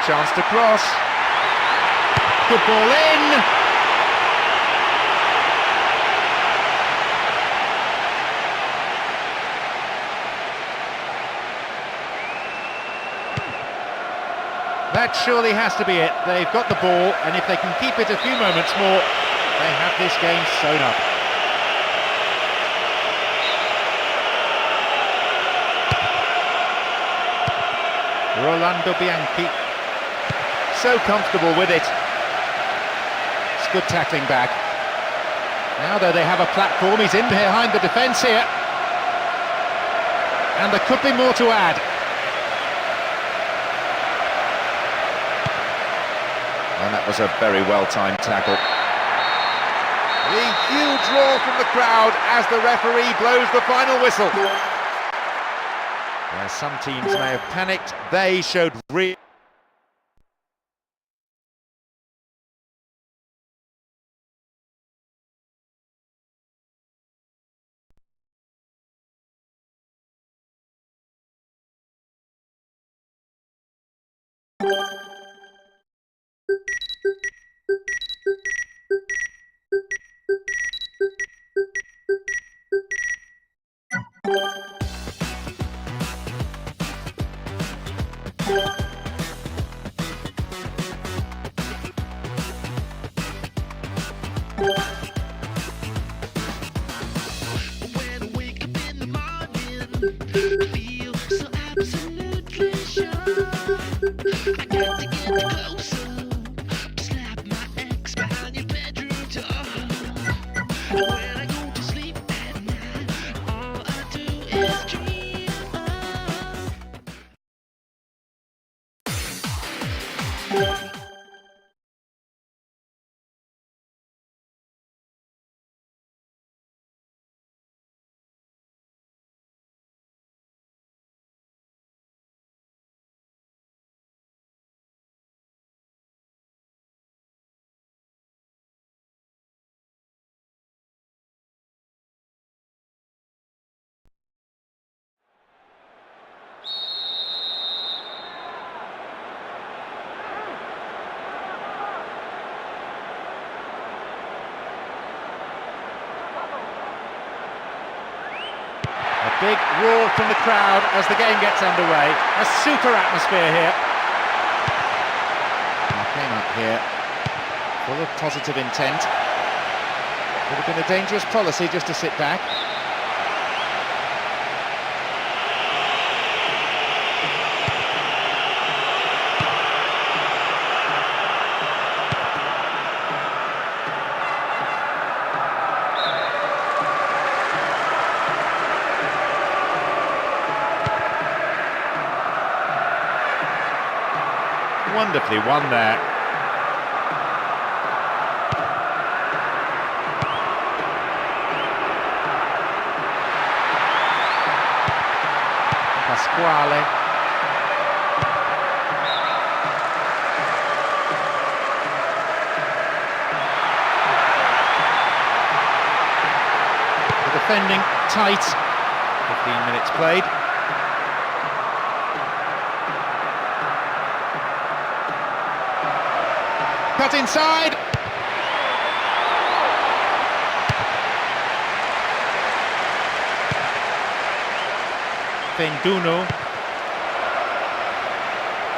Chance to cross. Good ball in. That surely has to be it. They've got the ball, and if they can keep it a few moments more, they have this game sewn up. Rolando Bianchi. So comfortable with it. It's good tackling back. Now though they have a platform, he's in behind the defence here. And there could be more to add. And that was a very well-timed tackle. The huge roar from the crowd as the referee blows the final whistle. Where some teams may have panicked, they showed real... When I wake up in the morning, I feel so absolutely sure I got to get closer, slap my ex behind your bedroom door. When I go to sleep at night, all I do is dream. Big roar from the crowd as the game gets underway. A super atmosphere here. He came up here full of positive intent. Would have been a dangerous policy just to sit back. Wonderfully won there. Pasquale. The defending tight. 15 minutes played. Cut inside. Fenduno.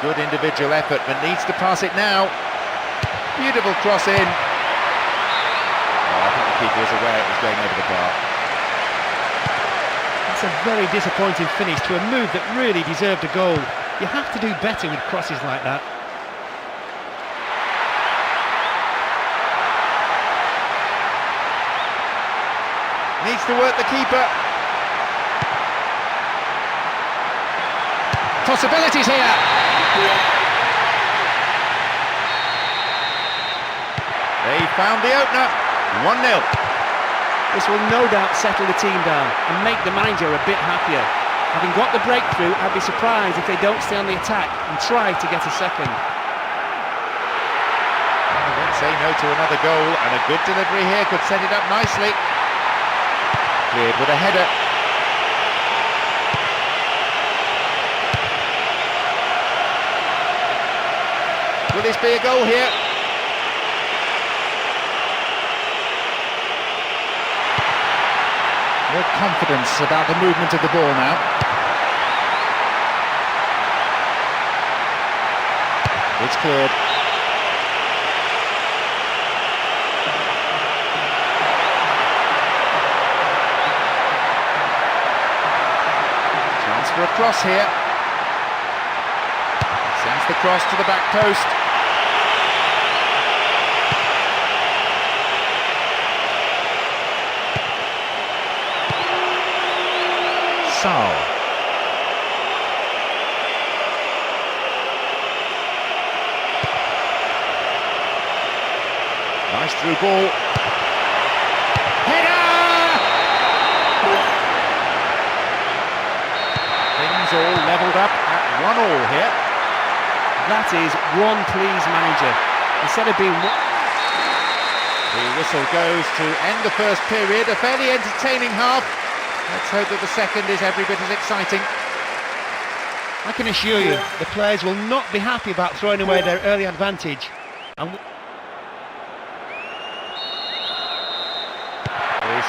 Good individual effort, but needs to pass it now. Beautiful cross in. Oh, I think the keeper was aware it was going over the bar. It's a very disappointing finish to a move that really deserved a goal. You have to do better with crosses like that. Needs to work the keeper. Possibilities here. They found the opener. 1-0. This will no doubt settle the team down and make the manager a bit happier. Having got the breakthrough, I'd be surprised if they don't stay on the attack and try to get a second. I won't say no to another goal, and a good delivery here could set it up nicely. Cleared with a header. Will this be a goal here? More confidence about the movement of the ball now. It's cleared. Chance for a cross here. Sends the cross to the back post. Sal. Nice through ball. Header! Things all levelled up at 1-1 here. That is one please manager. Instead of being... The whistle goes to end the first period. A fairly entertaining half. Let's hope that the second is every bit as exciting. I can assure you, the players will not be happy about throwing away their early advantage. And the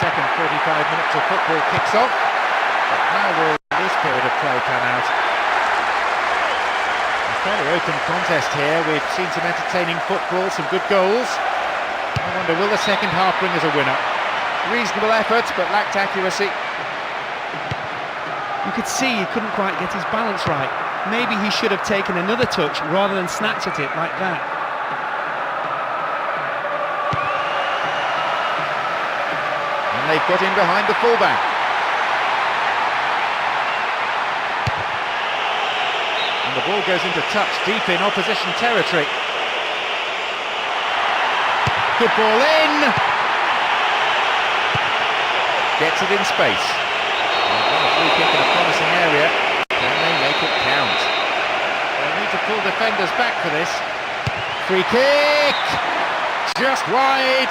second 45 minutes of football kicks off. But how will this period of play pan out? A fairly open contest here. We've seen some entertaining football, some good goals. I wonder, will the second half bring us a winner? Reasonable effort, but lacked accuracy. you could see he couldn't quite get his balance right. Maybe he should have taken another touch rather than snatch at it like that. And they've got in behind the fullback. And the ball goes into touch deep in opposition territory. Good ball in. Gets it in space. A free kick in a promising area. Can they make it count? They'll need to pull defenders back for this. Free kick! Just wide.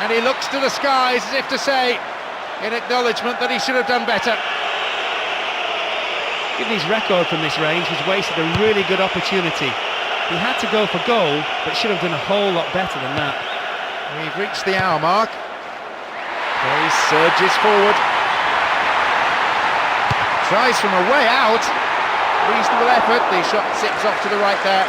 And he looks to the skies as if to say, in acknowledgement that he should have done better. Given his record from this range, he's wasted a really good opportunity. He had to go for goal, but should have done a whole lot better than that. We've reached the hour mark. He surges forward. Tries from a way out. Reasonable effort. The shot zips off to the right there.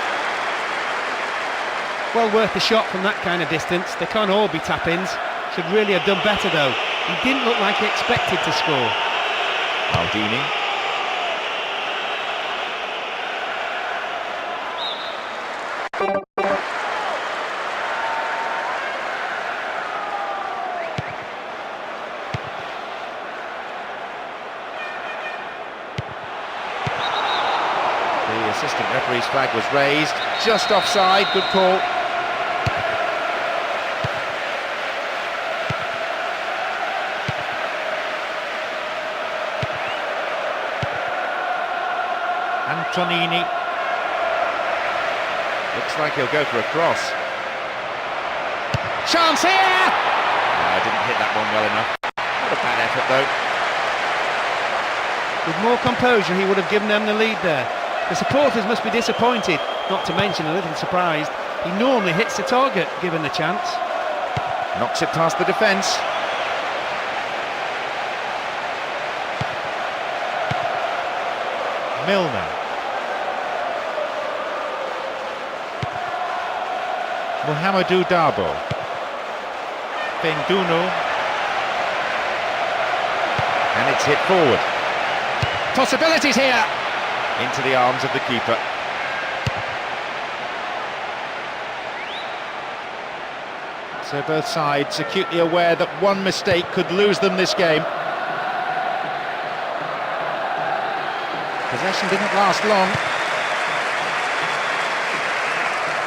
Well worth the shot from that kind of distance. They can't all be tap-ins. Should really have done better though. He didn't look like he expected to score. Maldini. The assistant referee's flag was raised, just offside, good call. Antonini. Looks like he'll go for a cross. Chance here! No, didn't hit that one well enough. What a bad effort though. With more composure he would have given them the lead there. The supporters must be disappointed, not to mention a little surprised. He normally hits the target given the chance. Knocks it past the defence. Milner. Mohamedou Dabo. Benduno. And it's hit forward. Possibilities here! Into the arms of the keeper. So both sides acutely aware that one mistake could lose them this game. Possession didn't last long.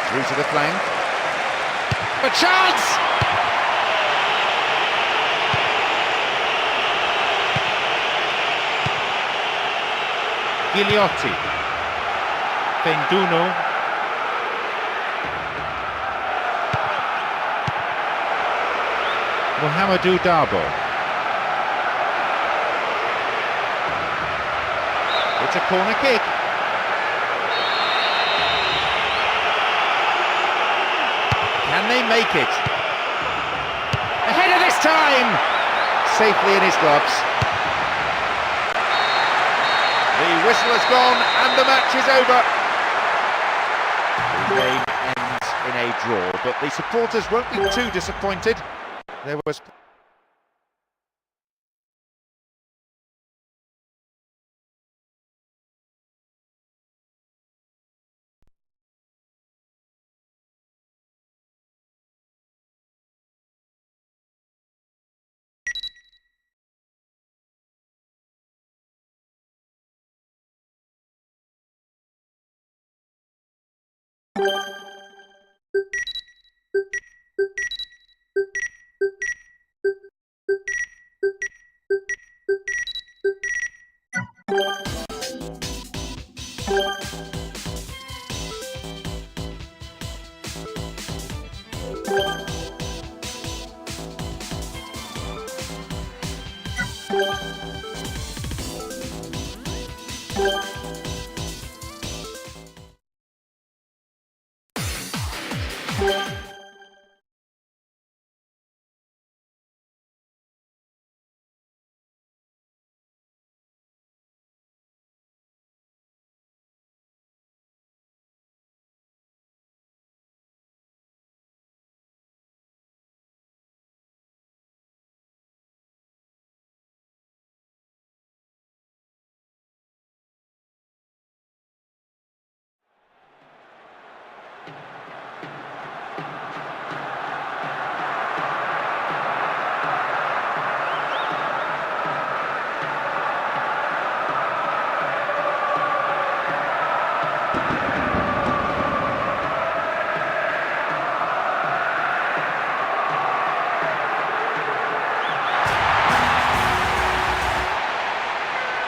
Through to the flank. A chance! Gigliotti. Benduno. Mohamedou Dabo. It's a corner kick. Can they make it? Ahead of this time! Safely in his gloves. The whistle has gone and the match is over. The game ends in a draw, but the supporters won't be too disappointed. There was...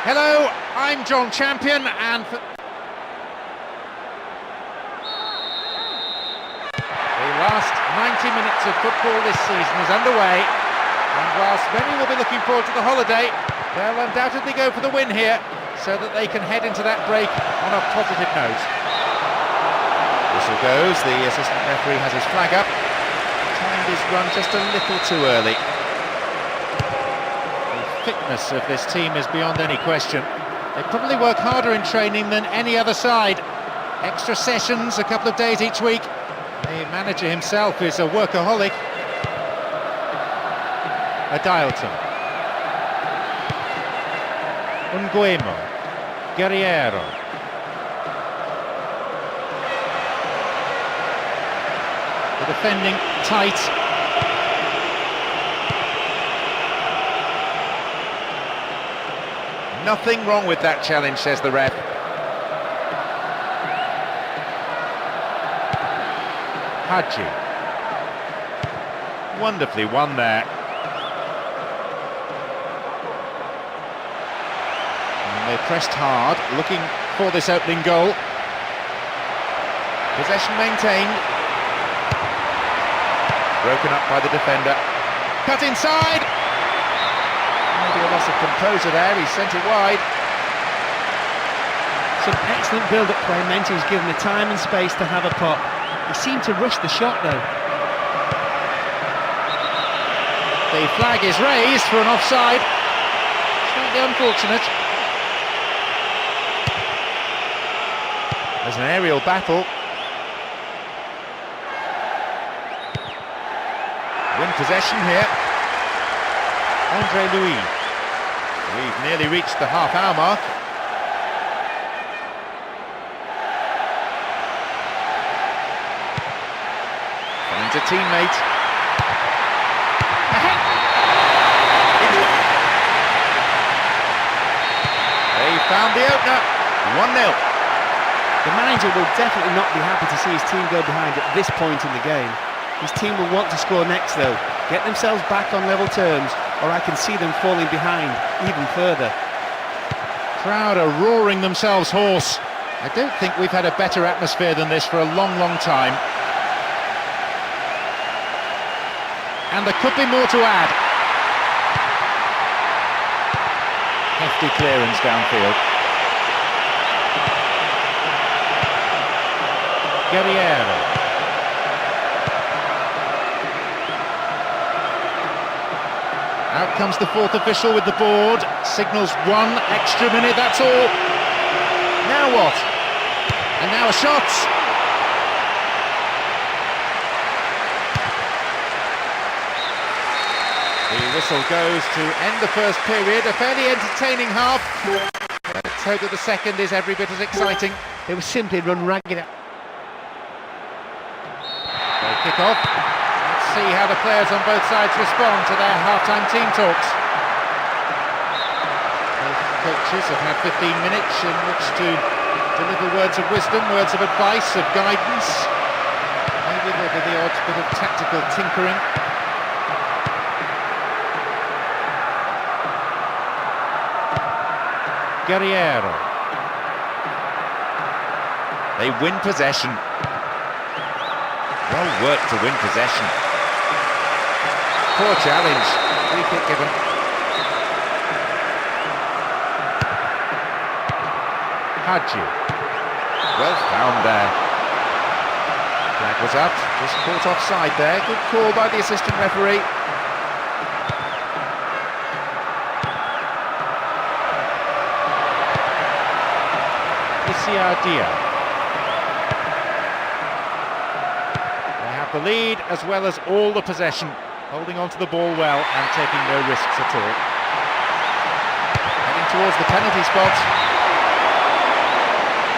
Hello, I'm John Champion, and the last 90 minutes of football this season is underway, and whilst many will be looking forward to the holiday, they'll undoubtedly go for the win here, so that they can head into that break on a positive note. Whistle goes, the assistant referee has his flag up, timed his run just a little too early. The fitness of this team is beyond any question. They probably work harder in training than any other side. Extra sessions, a couple of days each week. The manager himself is a workaholic. Adapta. Nguemo. Guerriero. The defending tight. Nothing wrong with that challenge, says the ref. Hadji. Wonderfully won there. And they pressed hard, looking for this opening goal. Possession maintained. Broken up by the defender. Cut inside! Maybe a loss of composure there, he sent it wide. Some excellent build-up play meant he was given the time and space to have a pop. He seemed to rush the shot though. The flag is raised for an offside. Slightly unfortunate. There's an aerial battle. Win possession here. Andre Louis. We've nearly reached the half-hour mark. Finds a teammate. They found the opener. 1-0. The manager will definitely not be happy to see his team go behind at this point in the game. His team will want to score next though, get themselves back on level terms, or I can see them falling behind even further. Crowd are roaring themselves hoarse. I don't think we've had a better atmosphere than this for a long, long time. And there could be more to add. Hefty clearance downfield. Guerriero. Out comes the fourth official with the board, signals 1 extra minute, that's all. Now what? And now a shot. The whistle goes to end the first period, a fairly entertaining half. Let's hope that the second is every bit as exciting. They were simply run ragged. They kick off. Let's see how the players on both sides respond to their half-time team talks. Both coaches have had 15 minutes in which to deliver words of wisdom, words of advice, of guidance. Maybe there'll be the odd bit of tactical tinkering. Guerriero. They win possession. Well worked to win possession. Poor challenge. Free kick given. Hadji. Well found there. Flag was up, just caught offside there. Good call by the assistant referee. Dia. They have the lead as well as all the possession, holding on to the ball well and taking no risks at all. Heading towards the penalty spot.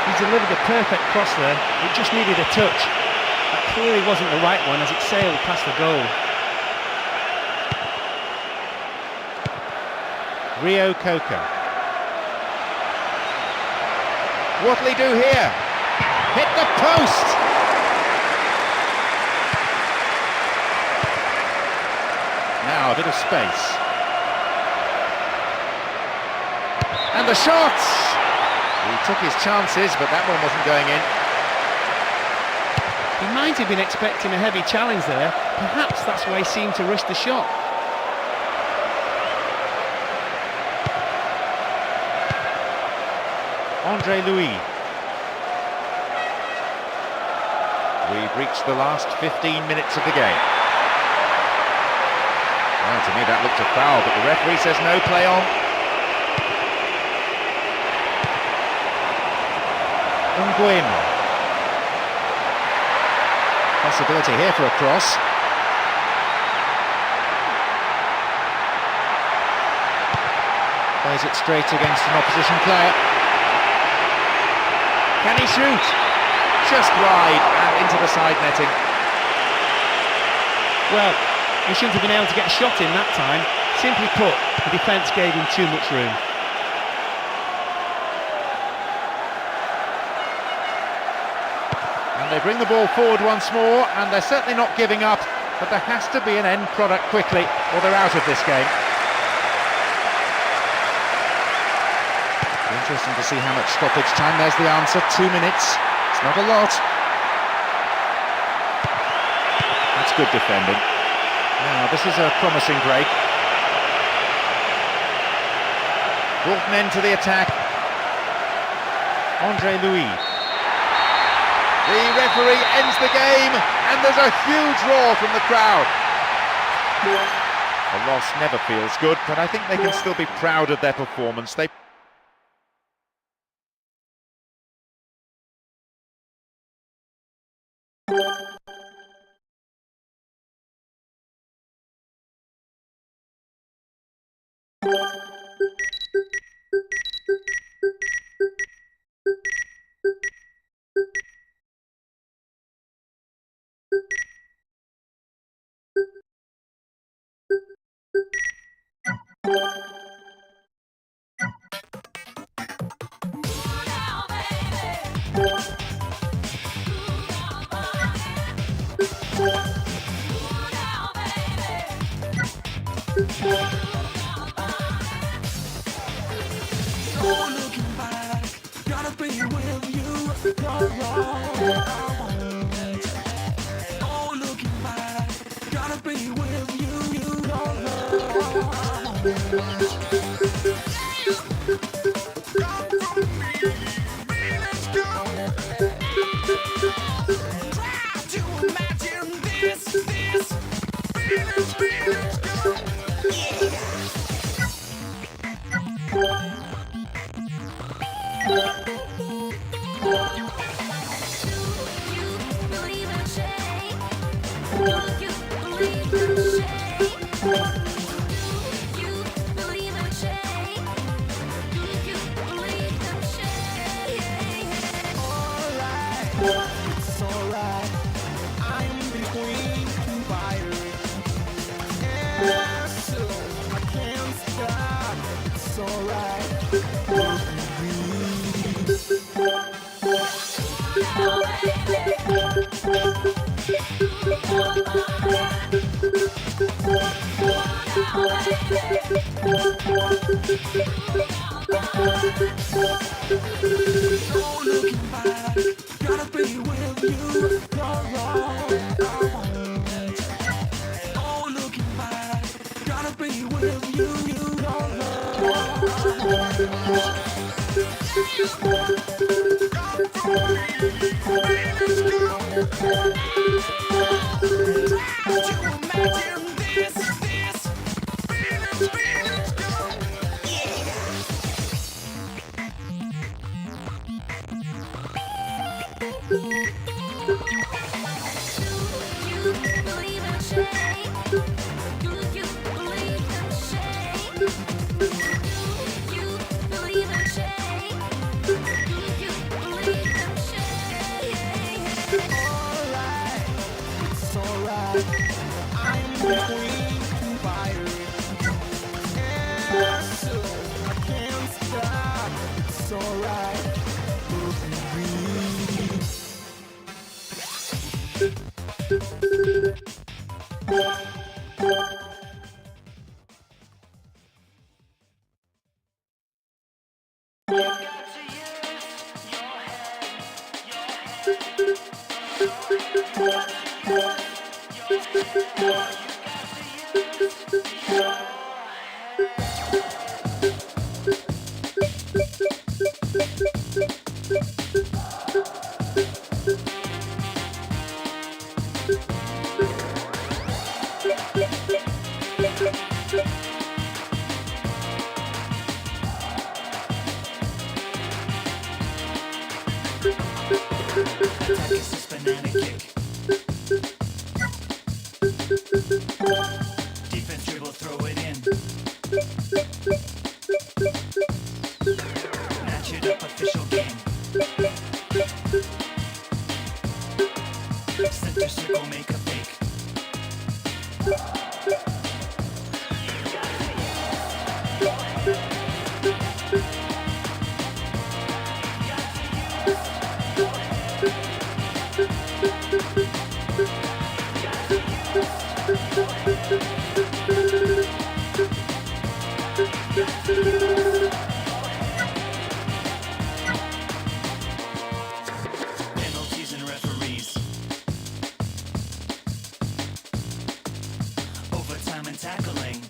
He delivered a perfect cross there, it just needed a touch. That clearly wasn't the right one as it sailed past the goal. Rio Coca. What'll he do here? Hit the post! Now a bit of space. And the shot! He took his chances, but that one wasn't going in. He might have been expecting a heavy challenge there. Perhaps that's why he seemed to rush the shot. Andre Louis. We've reached the last 15 minutes of the game. Well, to me that looked a foul, but the referee says no, play on. Incluindo. Possibility here for a cross. Plays it straight against an opposition player. Can he shoot? Just wide and into the side netting. Well, he shouldn't have been able to get a shot in that time. Simply put, the defence gave him too much room. And they bring the ball forward once more, and they're certainly not giving up, but there has to be an end product quickly, or they're out of this game. Interesting to see how much stoppage time. There's the answer, 2 minutes. It's not a lot. That's good defending. Now, this is a promising break. Brought men to the attack. Andre Louis. The referee ends the game, and there's a huge roar from the crowd. A loss never feels good, but I think they can still be proud of their performance. They looking back, gotta be with you. Oh, looking back, gotta be with you. Try to imagine this. It's alright, I'm between fire and so I can't stop. It's alright. Oh, looking back, gotta be with you. Oh, looking back, gotta be with you. Attack is this banana kick. Defense dribble, throw it in. Match it up, official game. Center circle, make a fake. Penalties and referees. Overtime and tackling.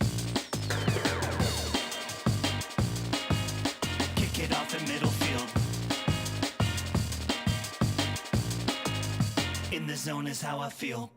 Kick it off in middle field. In the zone is how I feel.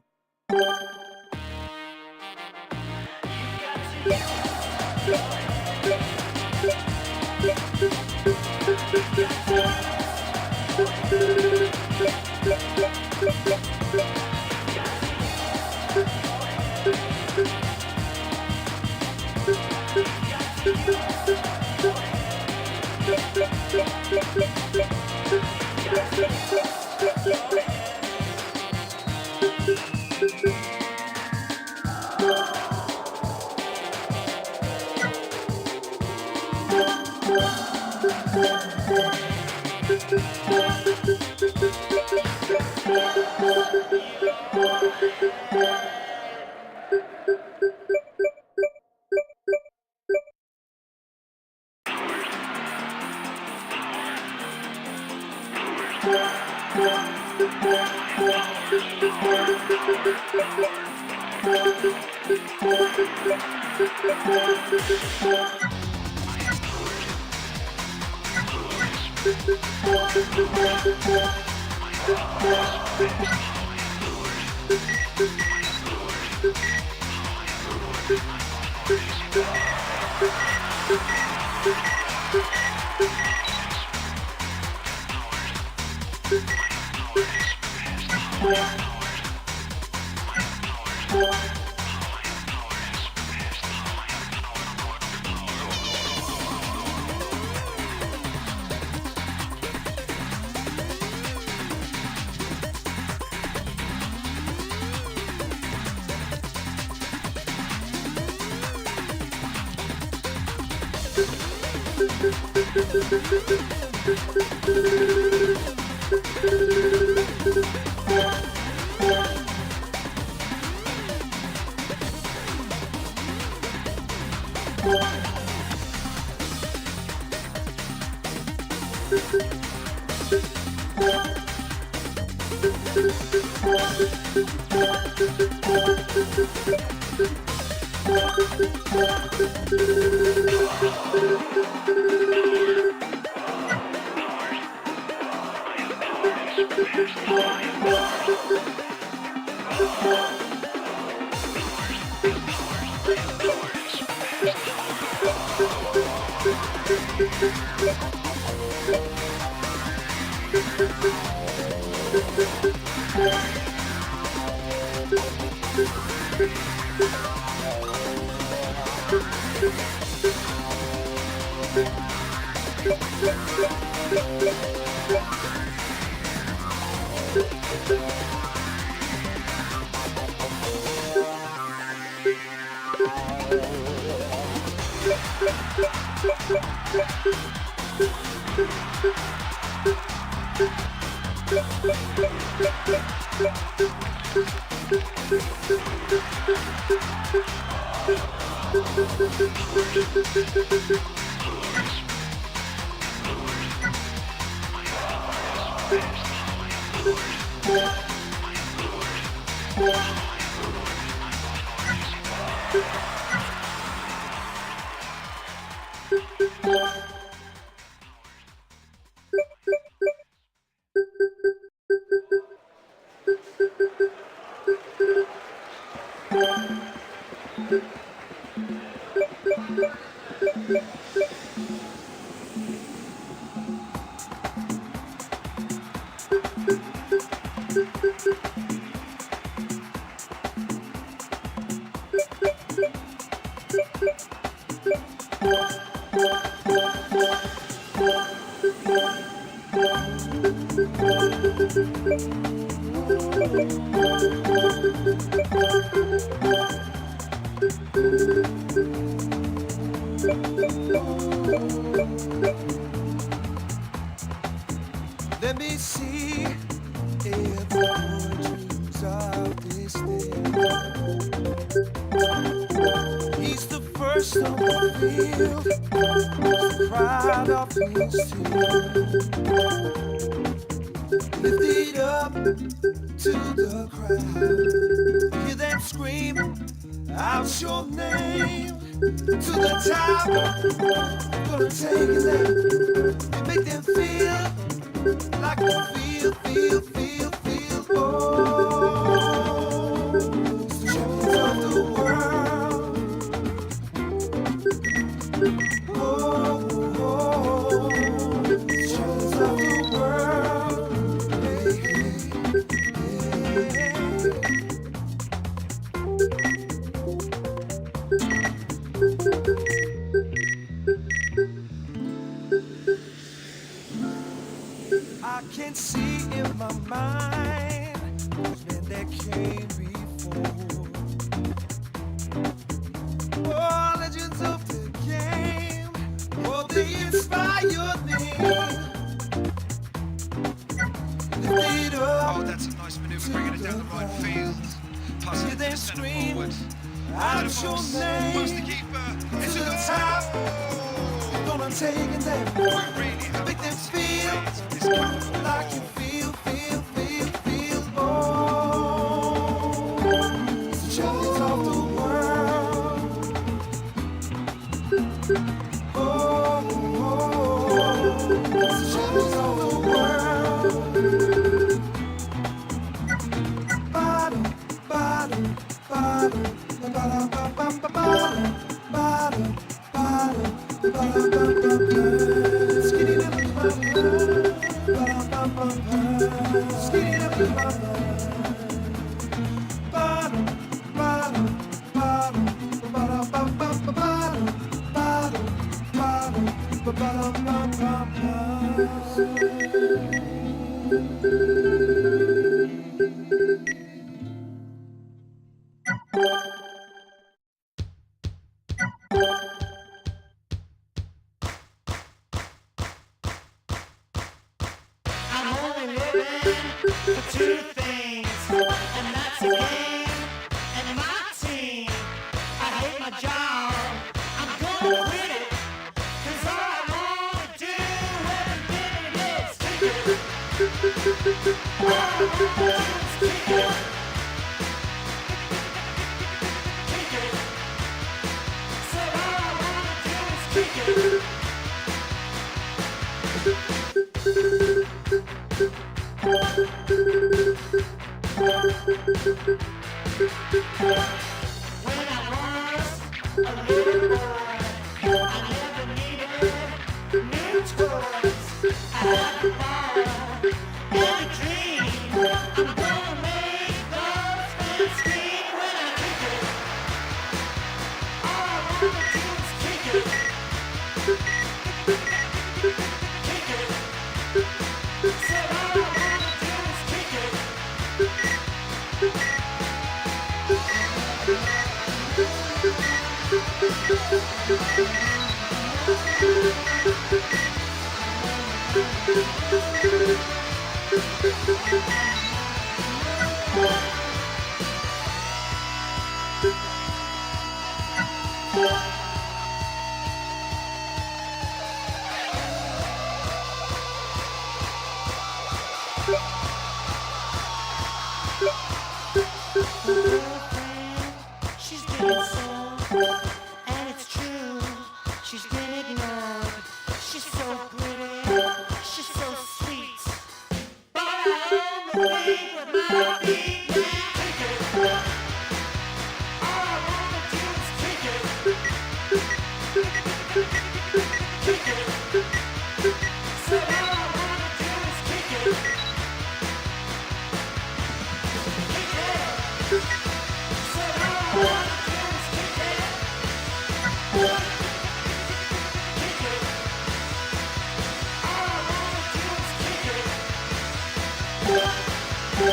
Let me see if the dreams of this day. He's the first on the field, the pride of his team. Lift it up to the crowd, hear them scream out your name to the top. Gonna take it there, make them feel like you feel, oh, it's the champions of the world, oh, it's the champions of the world, hey, hey. I can see in my mind those men that came before. Oh, legends of the game, oh, they inspire me. Lift it up. Oh, that's a nice manoeuvre, bringing it down the right field. Passing it to the centre forward. Out your name Past the keeper. It's to a the goal. top. Gonna take it there. We really have Make them feel this game. like you feel, oh, it's the champions of the world, oh, it's the champions of the world. Bottom, bottom, bottom, bottom, bottom, bottom, bottom, bottom, bottom, skinny little bottom. I'm only living for two things, and that's a game and my team. I hate my job, I'm gonna quit it, 'cause all I wanna do every minute is kick it. All I wanna do is kick it. Kick it. Said all I wanna do is kick it. When I was a little boy, I never needed new toys. I had a ball and a dream. I'm gonna make those men scream when I kick it. All I wanna do is kick it. Kick it. Said all I wanna do is kick it. She's doing so, and it's true. She's been ignored. She's so pretty. She's so sweet. But I only think with my feet. Kick it. All I wanna do is kick it. Kick it. So all I wanna do is kick it. Kick it. So all I wanna do is kick it. Kick it. All I wanna do is kick it. We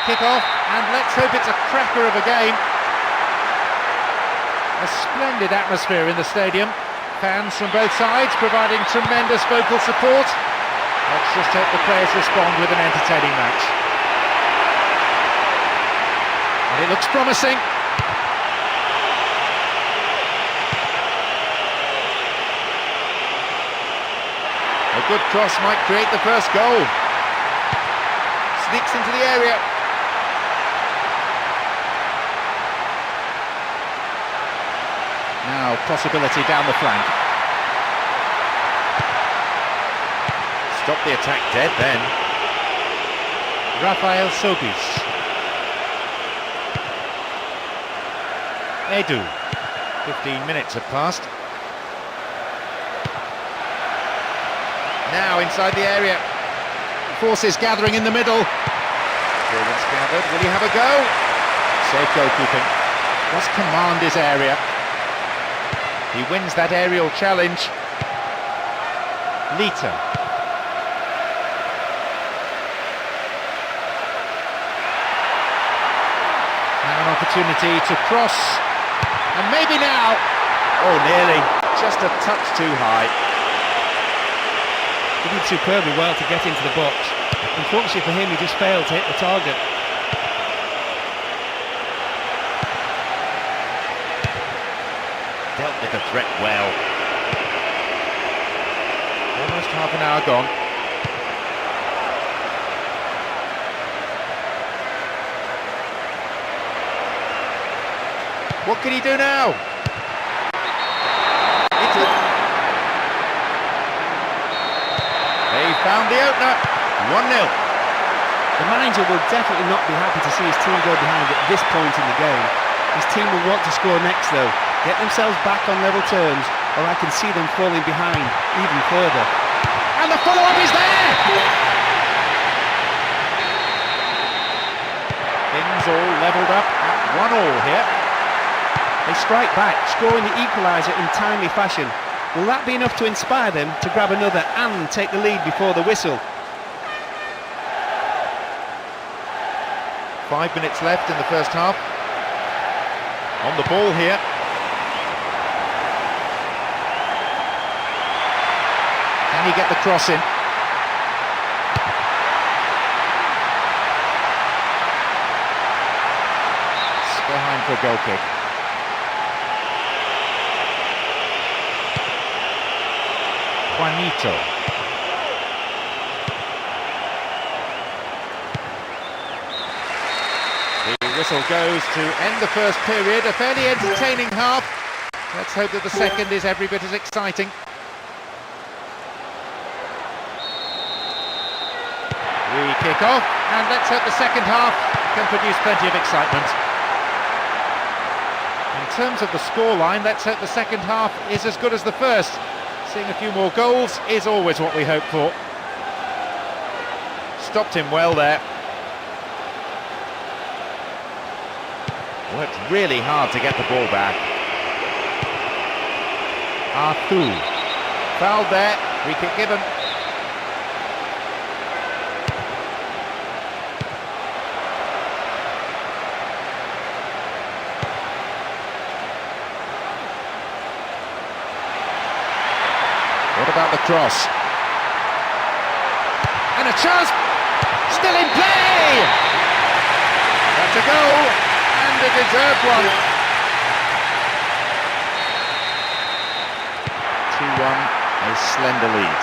kick off, and let's hope it's a cracker of a game. A splendid atmosphere in the stadium. Fans from both sides providing tremendous vocal support. Let's just hope the players respond with an entertaining match. And it looks promising. A good cross might create the first goal. Sneaks into the area. Now, possibility down the flank. Stop the attack dead then. Rafael Sobis. Edu. 15 minutes have passed. Now inside the area. Forces gathering in the middle. Clearance gathered. Will he have a go? Safe goalkeeping. Must command his area. He wins that aerial challenge. Lita. Now an opportunity to cross. And maybe now. Oh, nearly. Just a touch too high. He did superbly well to get into the box. Unfortunately for him, he just failed to hit the target. Dealt with the threat well. Almost half an hour gone. What can he do now? They found the opener. 1-0. The manager will definitely not be happy to see his team go behind at this point in the game. His team will want to score next though, get themselves back on level terms, or I can see them falling behind even further. And the follow-up is there! Things all levelled up at 1-1 here. They strike back, scoring the equaliser in timely fashion. Will that be enough to inspire them to grab another and take the lead before the whistle? 5 minutes left in the first half. On the ball here. Can he get the cross in? It's behind for a goal kick. Juanito. The whistle goes to end the first period. A fairly entertaining half. Let's hope that the second is every bit as exciting. We kick off, and let's hope the second half can produce plenty of excitement. In terms of the scoreline, let's hope the second half is as good as the first. Seeing a few more goals is always what we hope for. Stopped him well there. Worked really hard to get the ball back. Arthur. Fouled there, free kick given. about the cross. And a chance, still in play! That's a goal, and a deserved one. 2-1, a slender lead.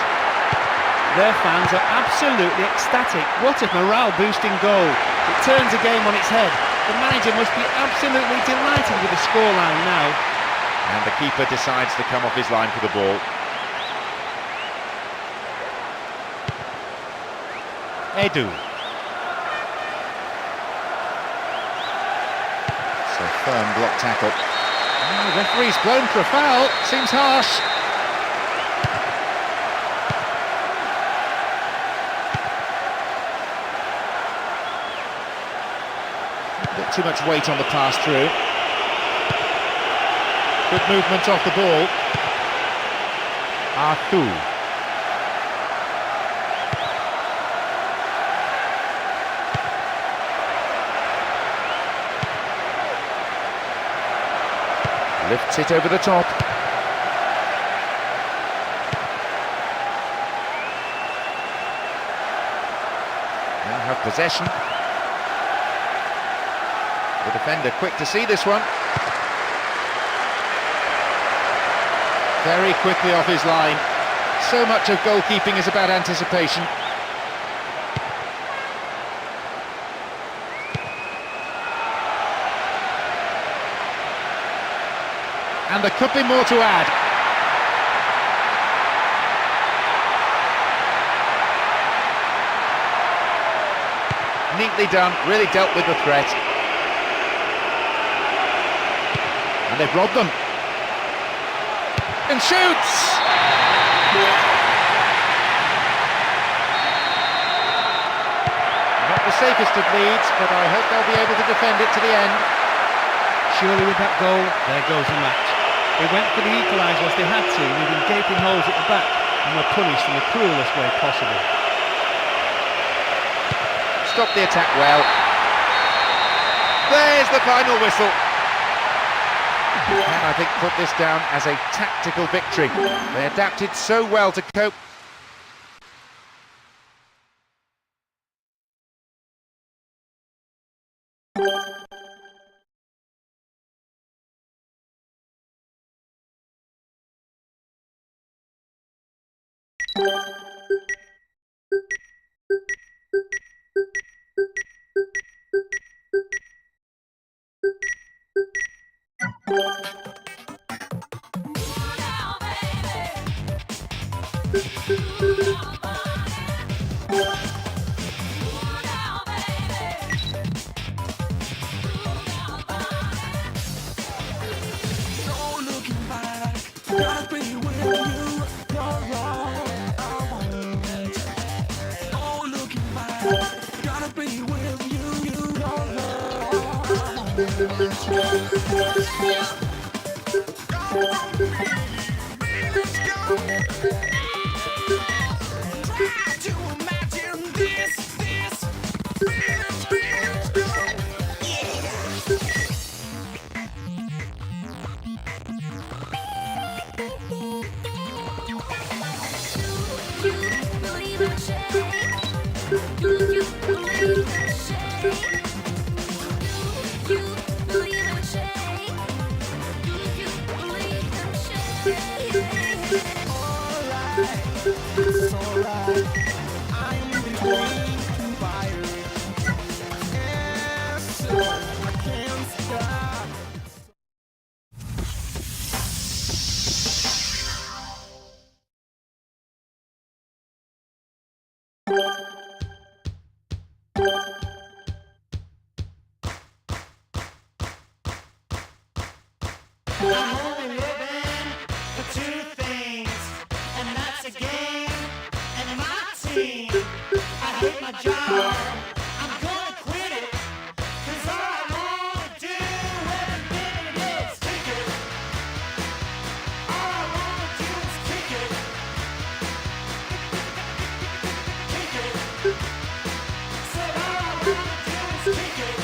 Their fans are absolutely ecstatic. What a morale-boosting goal. It turns the game on its head. The manager must be absolutely delighted with the scoreline now. And the keeper decides to come off his line for the ball. Edu. So firm block tackle. Oh, the referee's blown for a foul. Seems harsh. A bit too much weight on the pass through. Good movement off the ball. Arthur. Lifts it over the top. Now have possession. The defender quick to see this one. Very quickly off his line. So much of goalkeeping is about anticipation. And there could be more to add. Neatly done, really dealt with the threat. And they've robbed them. And shoots! Not the safest of leads, but I hope they'll be able to defend it to the end. Surely with that goal, there goes the match. They went for the equaliser as they had to, leaving gaping holes at the back, and were punished in the cruelest way possible. Stop the attack well. There's the final whistle. And I think put this down as a tactical victory. They adapted so well to cope. I'm only living for two things, and that's a game and my team. I hate my job, I'm gonna quit it, 'cause all I wanna do every minute is kick it. All I wanna do is kick it. Kick it. Said all I wanna do is kick it.